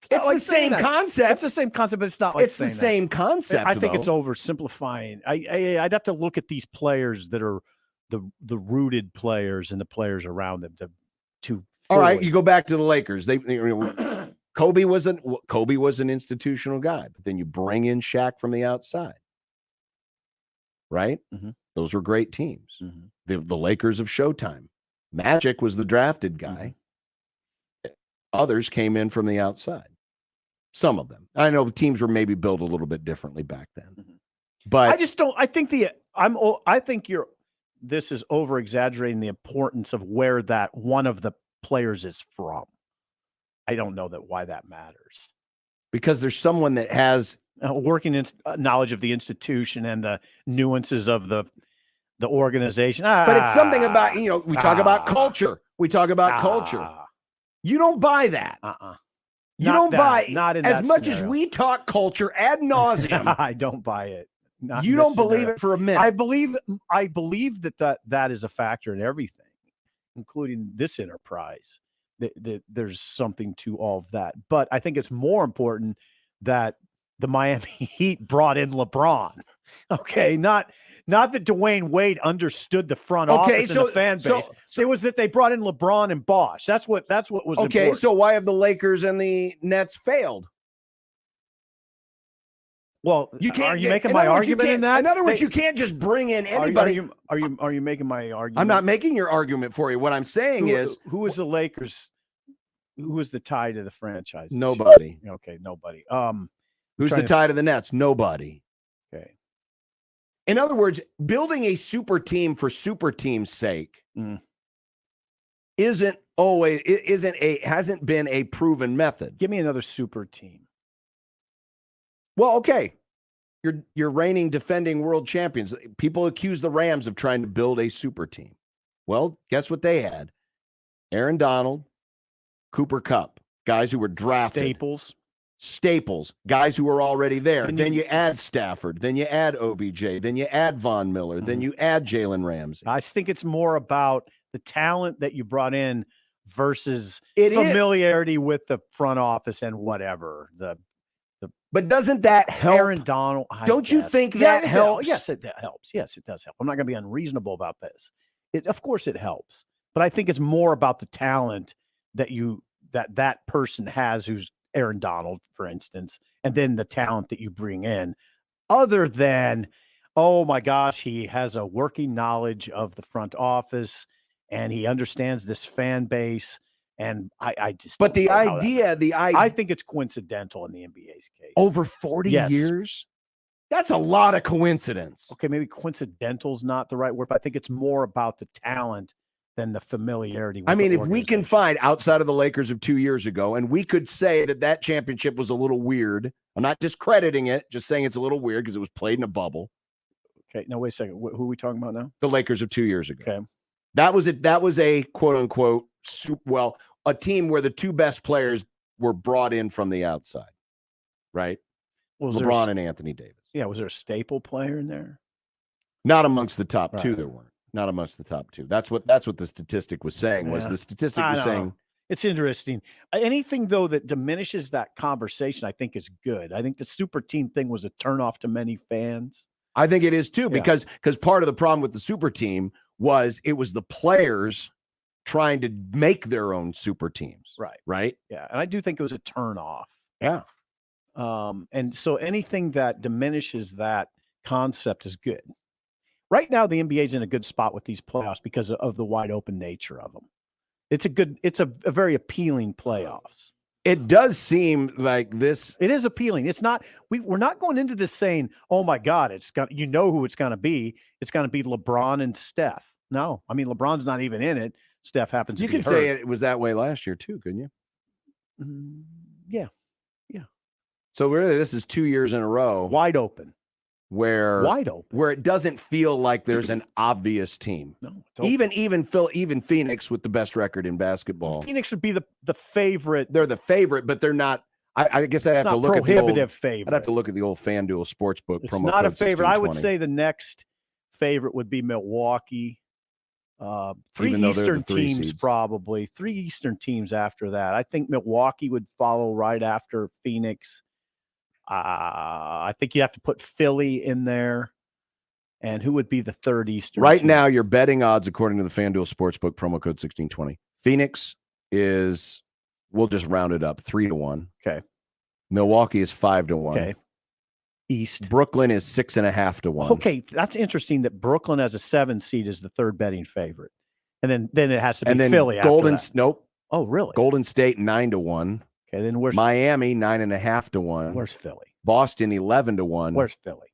It's the same concept. It's the same concept, but it's not like it's the same concept. I think it's oversimplifying. I'd have to look at these players that are the rooted players and the players around them to. All right, you go back to the Lakers. Kobe was an institutional guy, but then you bring in Shaq from the outside, right? Mm-hmm. Those were great teams. Mm-hmm. The Lakers of Showtime. Magic was the drafted guy. Mm-hmm. Others came in from the outside. Some of them. I know teams were maybe built a little bit differently back then, but I just don't. I think this is over exaggerating the importance of where that one of the players is from. I don't know why that matters. Because there's someone that has working in knowledge of the institution and the nuances of the organization. But it's something about, we talk about culture. We talk about culture. You don't buy that. You don't buy not in as that much scenario. as we talk culture ad nauseum. I don't buy it. Not you in don't this believe scenario. it for a minute. I believe that is a factor in everything, including this enterprise. That there's something to all of that. But I think it's more important that the Miami Heat brought in LeBron. Okay, not that Dwayne Wade understood the front office and the fan base. It was that they brought in LeBron and Bosh. That's what was okay. important. So why have the Lakers and the Nets failed? Well, you can't. Are you making my argument in that? In other words, you can't just bring in anybody. Are you making my argument? I'm not making your argument for you. What I'm saying is, who is the Lakers? Who is the tie to the franchise? Nobody. Okay, nobody. Who's the tie to the Nets? Nobody. Okay. In other words, building a super team for super team's sake hasn't been a proven method. Give me another super team. Well, okay. You're reigning, defending world champions. People accuse the Rams of trying to build a super team. Well, guess what they had? Aaron Donald, Cooper Kupp, guys who were drafted. Staples, guys who were already there. Then you add Stafford. Then you add OBJ. Then you add Von Miller. Then you add Jalen Ramsey. I think it's more about the talent that you brought in versus familiarity with the front office and whatever. But doesn't that help? Aaron Donald. Don't you think that helps? Yes, it helps. Yes, it does help. I'm not going to be unreasonable about this. Of course it helps. But I think it's more about the talent that person has, who's Aaron Donald, for instance, and then the talent that you bring in, other than, oh my gosh, he has a working knowledge of the front office and he understands this fan base. And I just, but the idea, I think it's coincidental in the NBA's case. Over 40 years? That's a lot of coincidence. Okay, maybe coincidental is not the right word, but I think it's more about the talent than the familiarity. I mean, if we can find outside of the Lakers of 2 years ago, and we could say that championship was a little weird. I'm not discrediting it, just saying it's a little weird because it was played in a bubble. Okay, now wait a second. Who are we talking about now? The Lakers of 2 years ago. Okay, that was a quote unquote a team where the two best players were brought in from the outside, right? LeBron and Anthony Davis. Yeah, was there a staple player in there? Not amongst the top two. There weren't. Not amongst the top two. That's what the statistic was saying. Was the statistic was saying? It's interesting. Anything though that diminishes that conversation, I think, is good. I think the super team thing was a turnoff to many fans. I think it is too, because part of the problem with the super team was it was the players trying to make their own super teams. Right. Yeah, and I do think it was a turnoff. Yeah. And so anything that diminishes that concept is good. Right now, the NBA is in a good spot with these playoffs because of the wide open nature of them. It's a very appealing playoffs. It does seem like this. It is appealing. It's not, we're not going into this saying, oh my God, who it's going to be. It's going to be LeBron and Steph. No, I mean, LeBron's not even in it. Steph happens to be hurt. You could say it was that way last year too, couldn't you? Yeah. So really, this is 2 years in a row. Wide open. Where it doesn't feel like there's an obvious team. No, even Phoenix with the best record in basketball. Phoenix would be the favorite. They're the favorite, but they're not. I guess I have to look at the old favorite. I'd have to look at the old FanDuel Sportsbook it's promo not code a favorite. I would 1620. say the next favorite would be Milwaukee. Three Even though they're Eastern the three teams, seeds. probably 3 Eastern teams after that. I think Milwaukee would follow right after Phoenix. I think you have to put Philly in there. And who would be the third Eastern Right team? now, your betting odds, according to the FanDuel Sportsbook promo code 1620, Phoenix is, we'll just round it up, 3-1. Okay. Milwaukee is 5-1. Okay. East. Brooklyn is 6.5-1. Okay, that's interesting that Brooklyn as a 7 seed is the third betting favorite. And then it has to be And then Philly after that. Nope. Oh, really? Golden State 9-1. Okay, then where's Miami Philly? 9.5-1. Where's Philly? Boston 11-1. Where's Philly?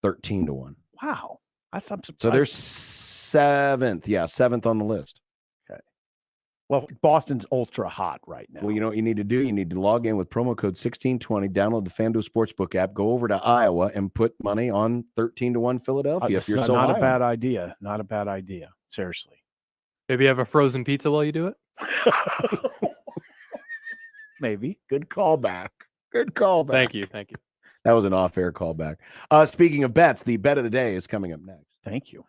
13-1. Wow. I'm surprised. So they're seventh. Yeah, seventh on the list. Okay. Well, Boston's ultra hot right now. Well, you know what you need to do? You need to log in with promo code 1620, download the FanDuel Sportsbook app, go over to Iowa, and put money on 13-1 Philadelphia. If you're so not Iowa. a bad idea. Not a bad idea. Seriously. Maybe have a frozen pizza while you do it. Maybe. Good callback. Good callback. Thank you. That was an off-air callback. Speaking of bets, the bet of the day is coming up next. Thank you.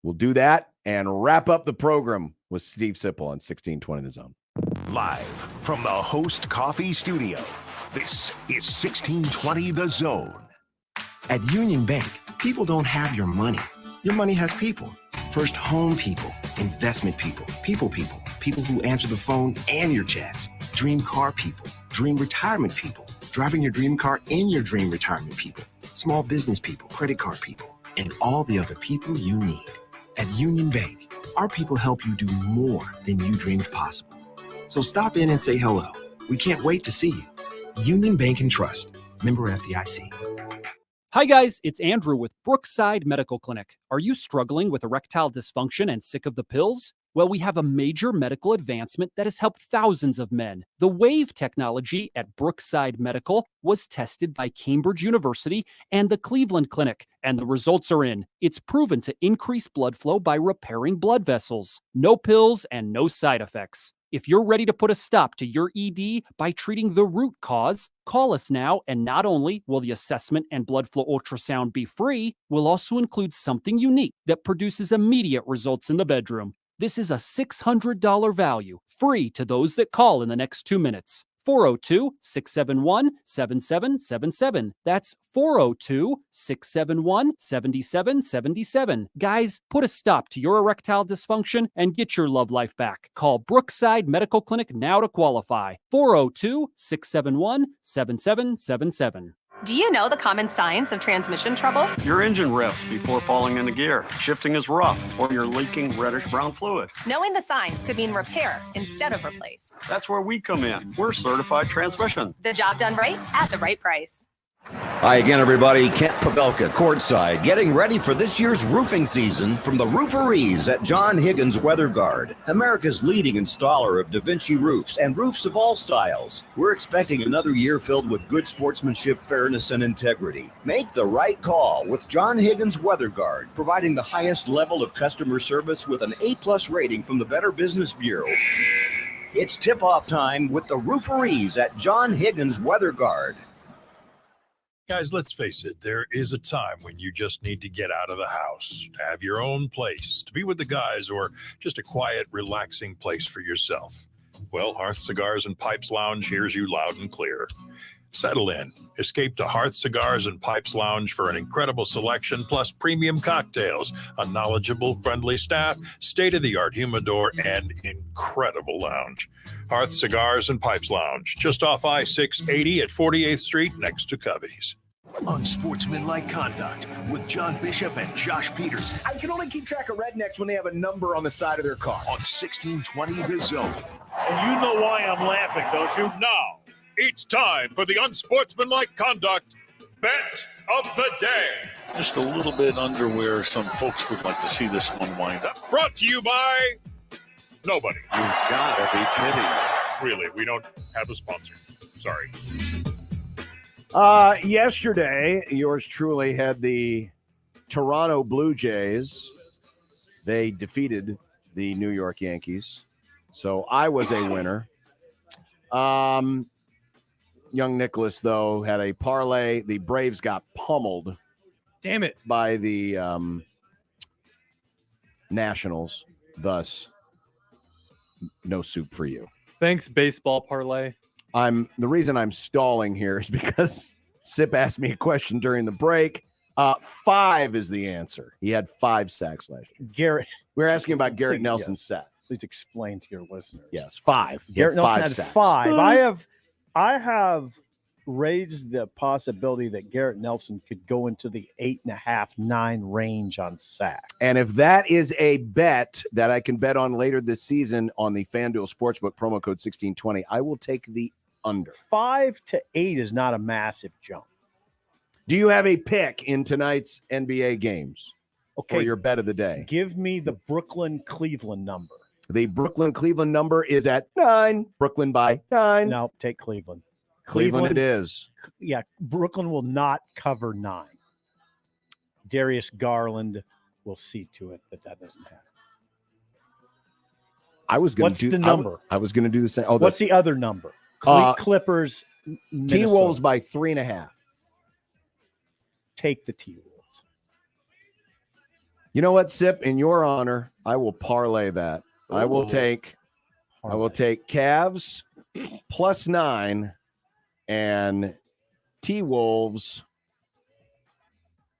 We'll do that and wrap up the program with Steve Sipple on 1620 The Zone. Live from the Host Coffee Studio, this is 1620 The Zone. At Union Bank, people don't have your money. Your money has people. First home people, investment people who answer the phone and your chats, dream car people, dream retirement people, driving your dream car in your dream retirement people, small business people, credit card people, and all the other people you need. At Union Bank, our people help you do more than you dreamed possible. So stop in and say hello. We can't wait to see you. Union Bank and Trust. Member FDIC. Hi guys, it's Andrew with Brookside Medical Clinic. Are you struggling with erectile dysfunction and sick of the pills? Well, we have a major medical advancement that has helped thousands of men. The WAVE technology at Brookside Medical was tested by Cambridge University and the Cleveland Clinic, and the results are in. It's proven to increase blood flow by repairing blood vessels. No pills and no side effects. If you're ready to put a stop to your ED by treating the root cause, call us now, and not only will the assessment and blood flow ultrasound be free, we'll also include something unique that produces immediate results in the bedroom. This is a $600 value, free to those that call in the next 2 minutes. 402-671-7777. That's 402-671-7777. Guys, put a stop to your erectile dysfunction and get your love life back. Call Brookside Medical Clinic now to qualify. 402-671-7777. Do you know the common signs of transmission trouble? Your engine revs before falling into gear. Shifting is rough, or you're leaking reddish-brown fluid. Knowing the signs could mean repair instead of replace. That's where we come in. We're certified transmission. The job done right at the right price. Hi again, everybody. Kent Pavelka, courtside, getting ready for this year's roofing season from the rooferees at John Higgins Weather Guard, America's leading installer of Da Vinci roofs and roofs of all styles. We're expecting another year filled with good sportsmanship, fairness, and integrity. Make the right call with John Higgins Weather Guard, providing the highest level of customer service with an A+ rating from the Better Business Bureau. It's tip-off time with the rooferees at John Higgins Weather Guard. Guys, let's face it, there is a time when you just need to get out of the house, to have your own place, to be with the guys, or just a quiet, relaxing place for yourself. Well, Hearth Cigars and Pipes Lounge hears you loud and clear. Settle in. Escape to Hearth Cigars and Pipes Lounge for an incredible selection, plus premium cocktails, a knowledgeable, friendly staff, state-of-the-art humidor, and incredible lounge. Hearth Cigars and Pipes Lounge, just off I-680 at 48th Street, next to Covey's. Unsportsmanlike conduct with John Bishop and Josh Peters. I can only keep track of rednecks when they have a number on the side of their car. On 1620 The Zone. And you know why I'm laughing, don't you? Now, it's time for the Unsportsmanlike Conduct Bet of the Day. Just a little bit under where some folks would like to see this one wind up. Brought to you by nobody. You gotta be kidding. Really, we don't have a sponsor. Sorry. Yesterday, yours truly had the Toronto Blue Jays. They defeated the New York Yankees. So I was a winner. Young Nicholas, though, had a parlay. The Braves got pummeled. Damn it. By the Nationals. Thus, no soup for you. Thanks, baseball parlay. The reason I'm stalling here is because Sip asked me a question during the break. 5 is the answer. He had 5 sacks last year. Garrett. We're asking about Garrett Nelson's sack. Please explain to your listeners. Yes, 5. Garrett Nelson had sacks. 5. I have raised the possibility that Garrett Nelson could go into the 8.5, 9 range on sacks. And if that is a bet that I can bet on later this season on the FanDuel Sportsbook promo code 1620, I will take the under. 5 to 8 is not a massive jump. Do you have a pick in tonight's NBA games? Okay. For your bet of the day? Give me the Brooklyn-Cleveland number. The Brooklyn-Cleveland number is at 9. Brooklyn by 9. No, take Cleveland. Cleveland it is. Yeah, Brooklyn will not cover 9. Darius Garland will see to it that doesn't happen. I was going to do the number? I was going to do the same. What's the other number? Clippers. T-Wolves by 3.5. Take the T-Wolves. You know what, Sip? In your honor, I will parlay that. I will take Cavs plus 9 and T-Wolves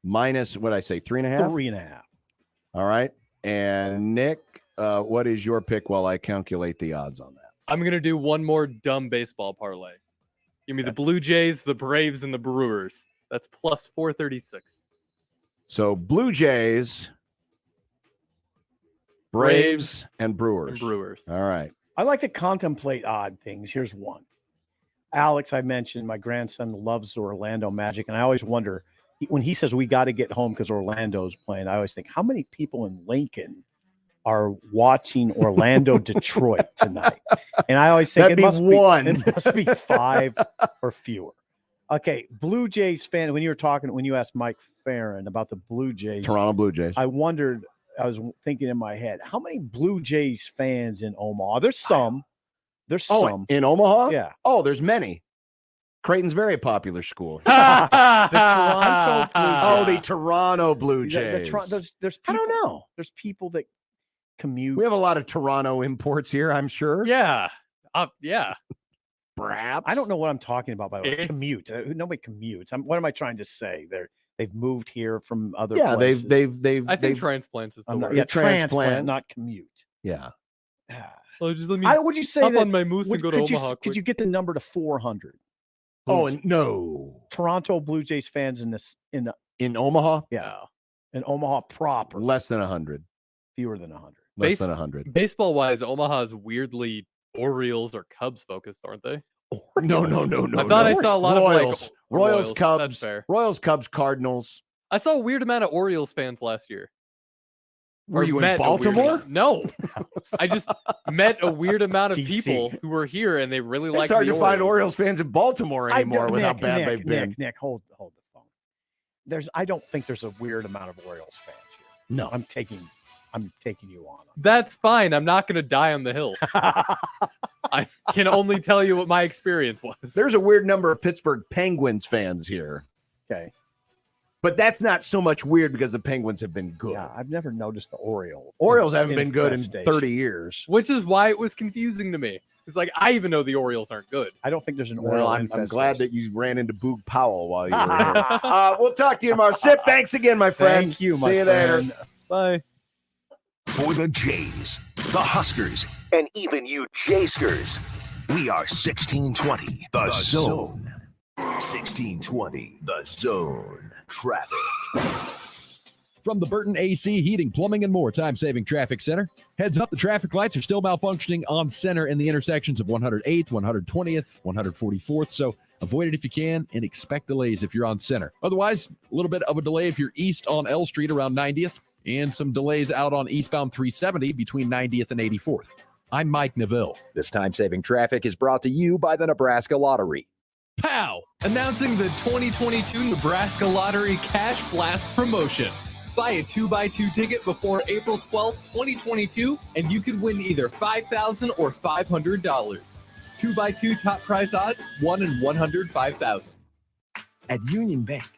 minus, what did I say, 3.5? 3.5. All right. And Nick, what is your pick while I calculate the odds on that? I'm going to do one more dumb baseball parlay. Give me the Blue Jays, the Braves, and the Brewers. That's plus 436. So Blue Jays, Braves, and Brewers. All right. I like to contemplate odd things. Here's one. Alex, I mentioned my grandson loves the Orlando Magic, and I always wonder, when he says we got to get home because Orlando's playing, I always think, how many people in Lincoln are watching Orlando Detroit tonight. And I always think That'd it be must one. Be, it must be 5 or fewer. Okay, Blue Jays fan. When you asked Mike Farron about the Blue Jays, Toronto Blue Jays, I was thinking in my head, how many Blue Jays fans in Omaha? There's some. There's some in Omaha. Yeah. Oh, there's many. Creighton's very popular school. The Toronto Blue Jays. Oh, the Toronto Blue Jays. There's people, I don't know. There's people that commute. We have a lot of Toronto imports here, I'm sure. Yeah. Yeah. Perhaps. I don't know what I'm talking about by the way. Commute. Nobody commutes. What am I trying to say? They've moved here from other places. they've I think transplants is the word. Yeah, transplant, not commute. Yeah. Well, just let me Would you say hop that, on my moose and go to Omaha quick. Could you get the number to 400? Oh, and no. Toronto Blue Jays fans in Omaha? Yeah. In Omaha proper. Less than 100. Fewer than 100. Less than 100. Baseball wise, Omaha is weirdly Orioles or Cubs focused, aren't they? No. I thought I saw a lot Royals. of Royals, Cubs. That's fair. Royals, Cubs, Cardinals. I saw a weird amount of Orioles fans last year. Were you in Baltimore? No. I just met a weird amount of people who were here and they really liked It's hard the to find Orioles fans in Baltimore anymore with how bad they've been. Nick, hold the phone. I don't think there's a weird amount of Orioles fans here. No. I'm taking you on. That's fine. I'm not going to die on the hill. I can only tell you what my experience was. There's a weird number of Pittsburgh Penguins fans here. Okay. But that's not so much weird because the Penguins have been good. Yeah, I've never noticed the Orioles. Orioles haven't been good in 30 years. Which is why it was confusing to me. It's like, I even know the Orioles aren't good. I don't think there's an Well, Oriole. I'm glad that you ran into Boog Powell while you were here. We'll talk to you tomorrow. Sip, thanks again, my friend. Thank you, my See you later. friend. Bye. For the Jays, the Huskers, and even you Jayskers, we are 1620 The Zone. 1620 The Zone. Traffic. From the Burton AC Heating, Plumbing, and More time-saving traffic center. Heads up, the traffic lights are still malfunctioning on center in the intersections of 108th, 120th, 144th, so avoid it if you can and expect delays if you're on center. Otherwise, a little bit of a delay if you're east on L Street around 90th, and some delays out on eastbound 370 between 90th and 84th. I'm Mike Neville. This time-saving traffic is brought to you by the Nebraska Lottery. POW! Announcing the 2022 Nebraska Lottery Cash Blast promotion. Buy a 2x2 ticket before April 12th, 2022, and you could win either $5,000 or $500. 2x2 top prize odds, 1 in 105,000. At Union Bank,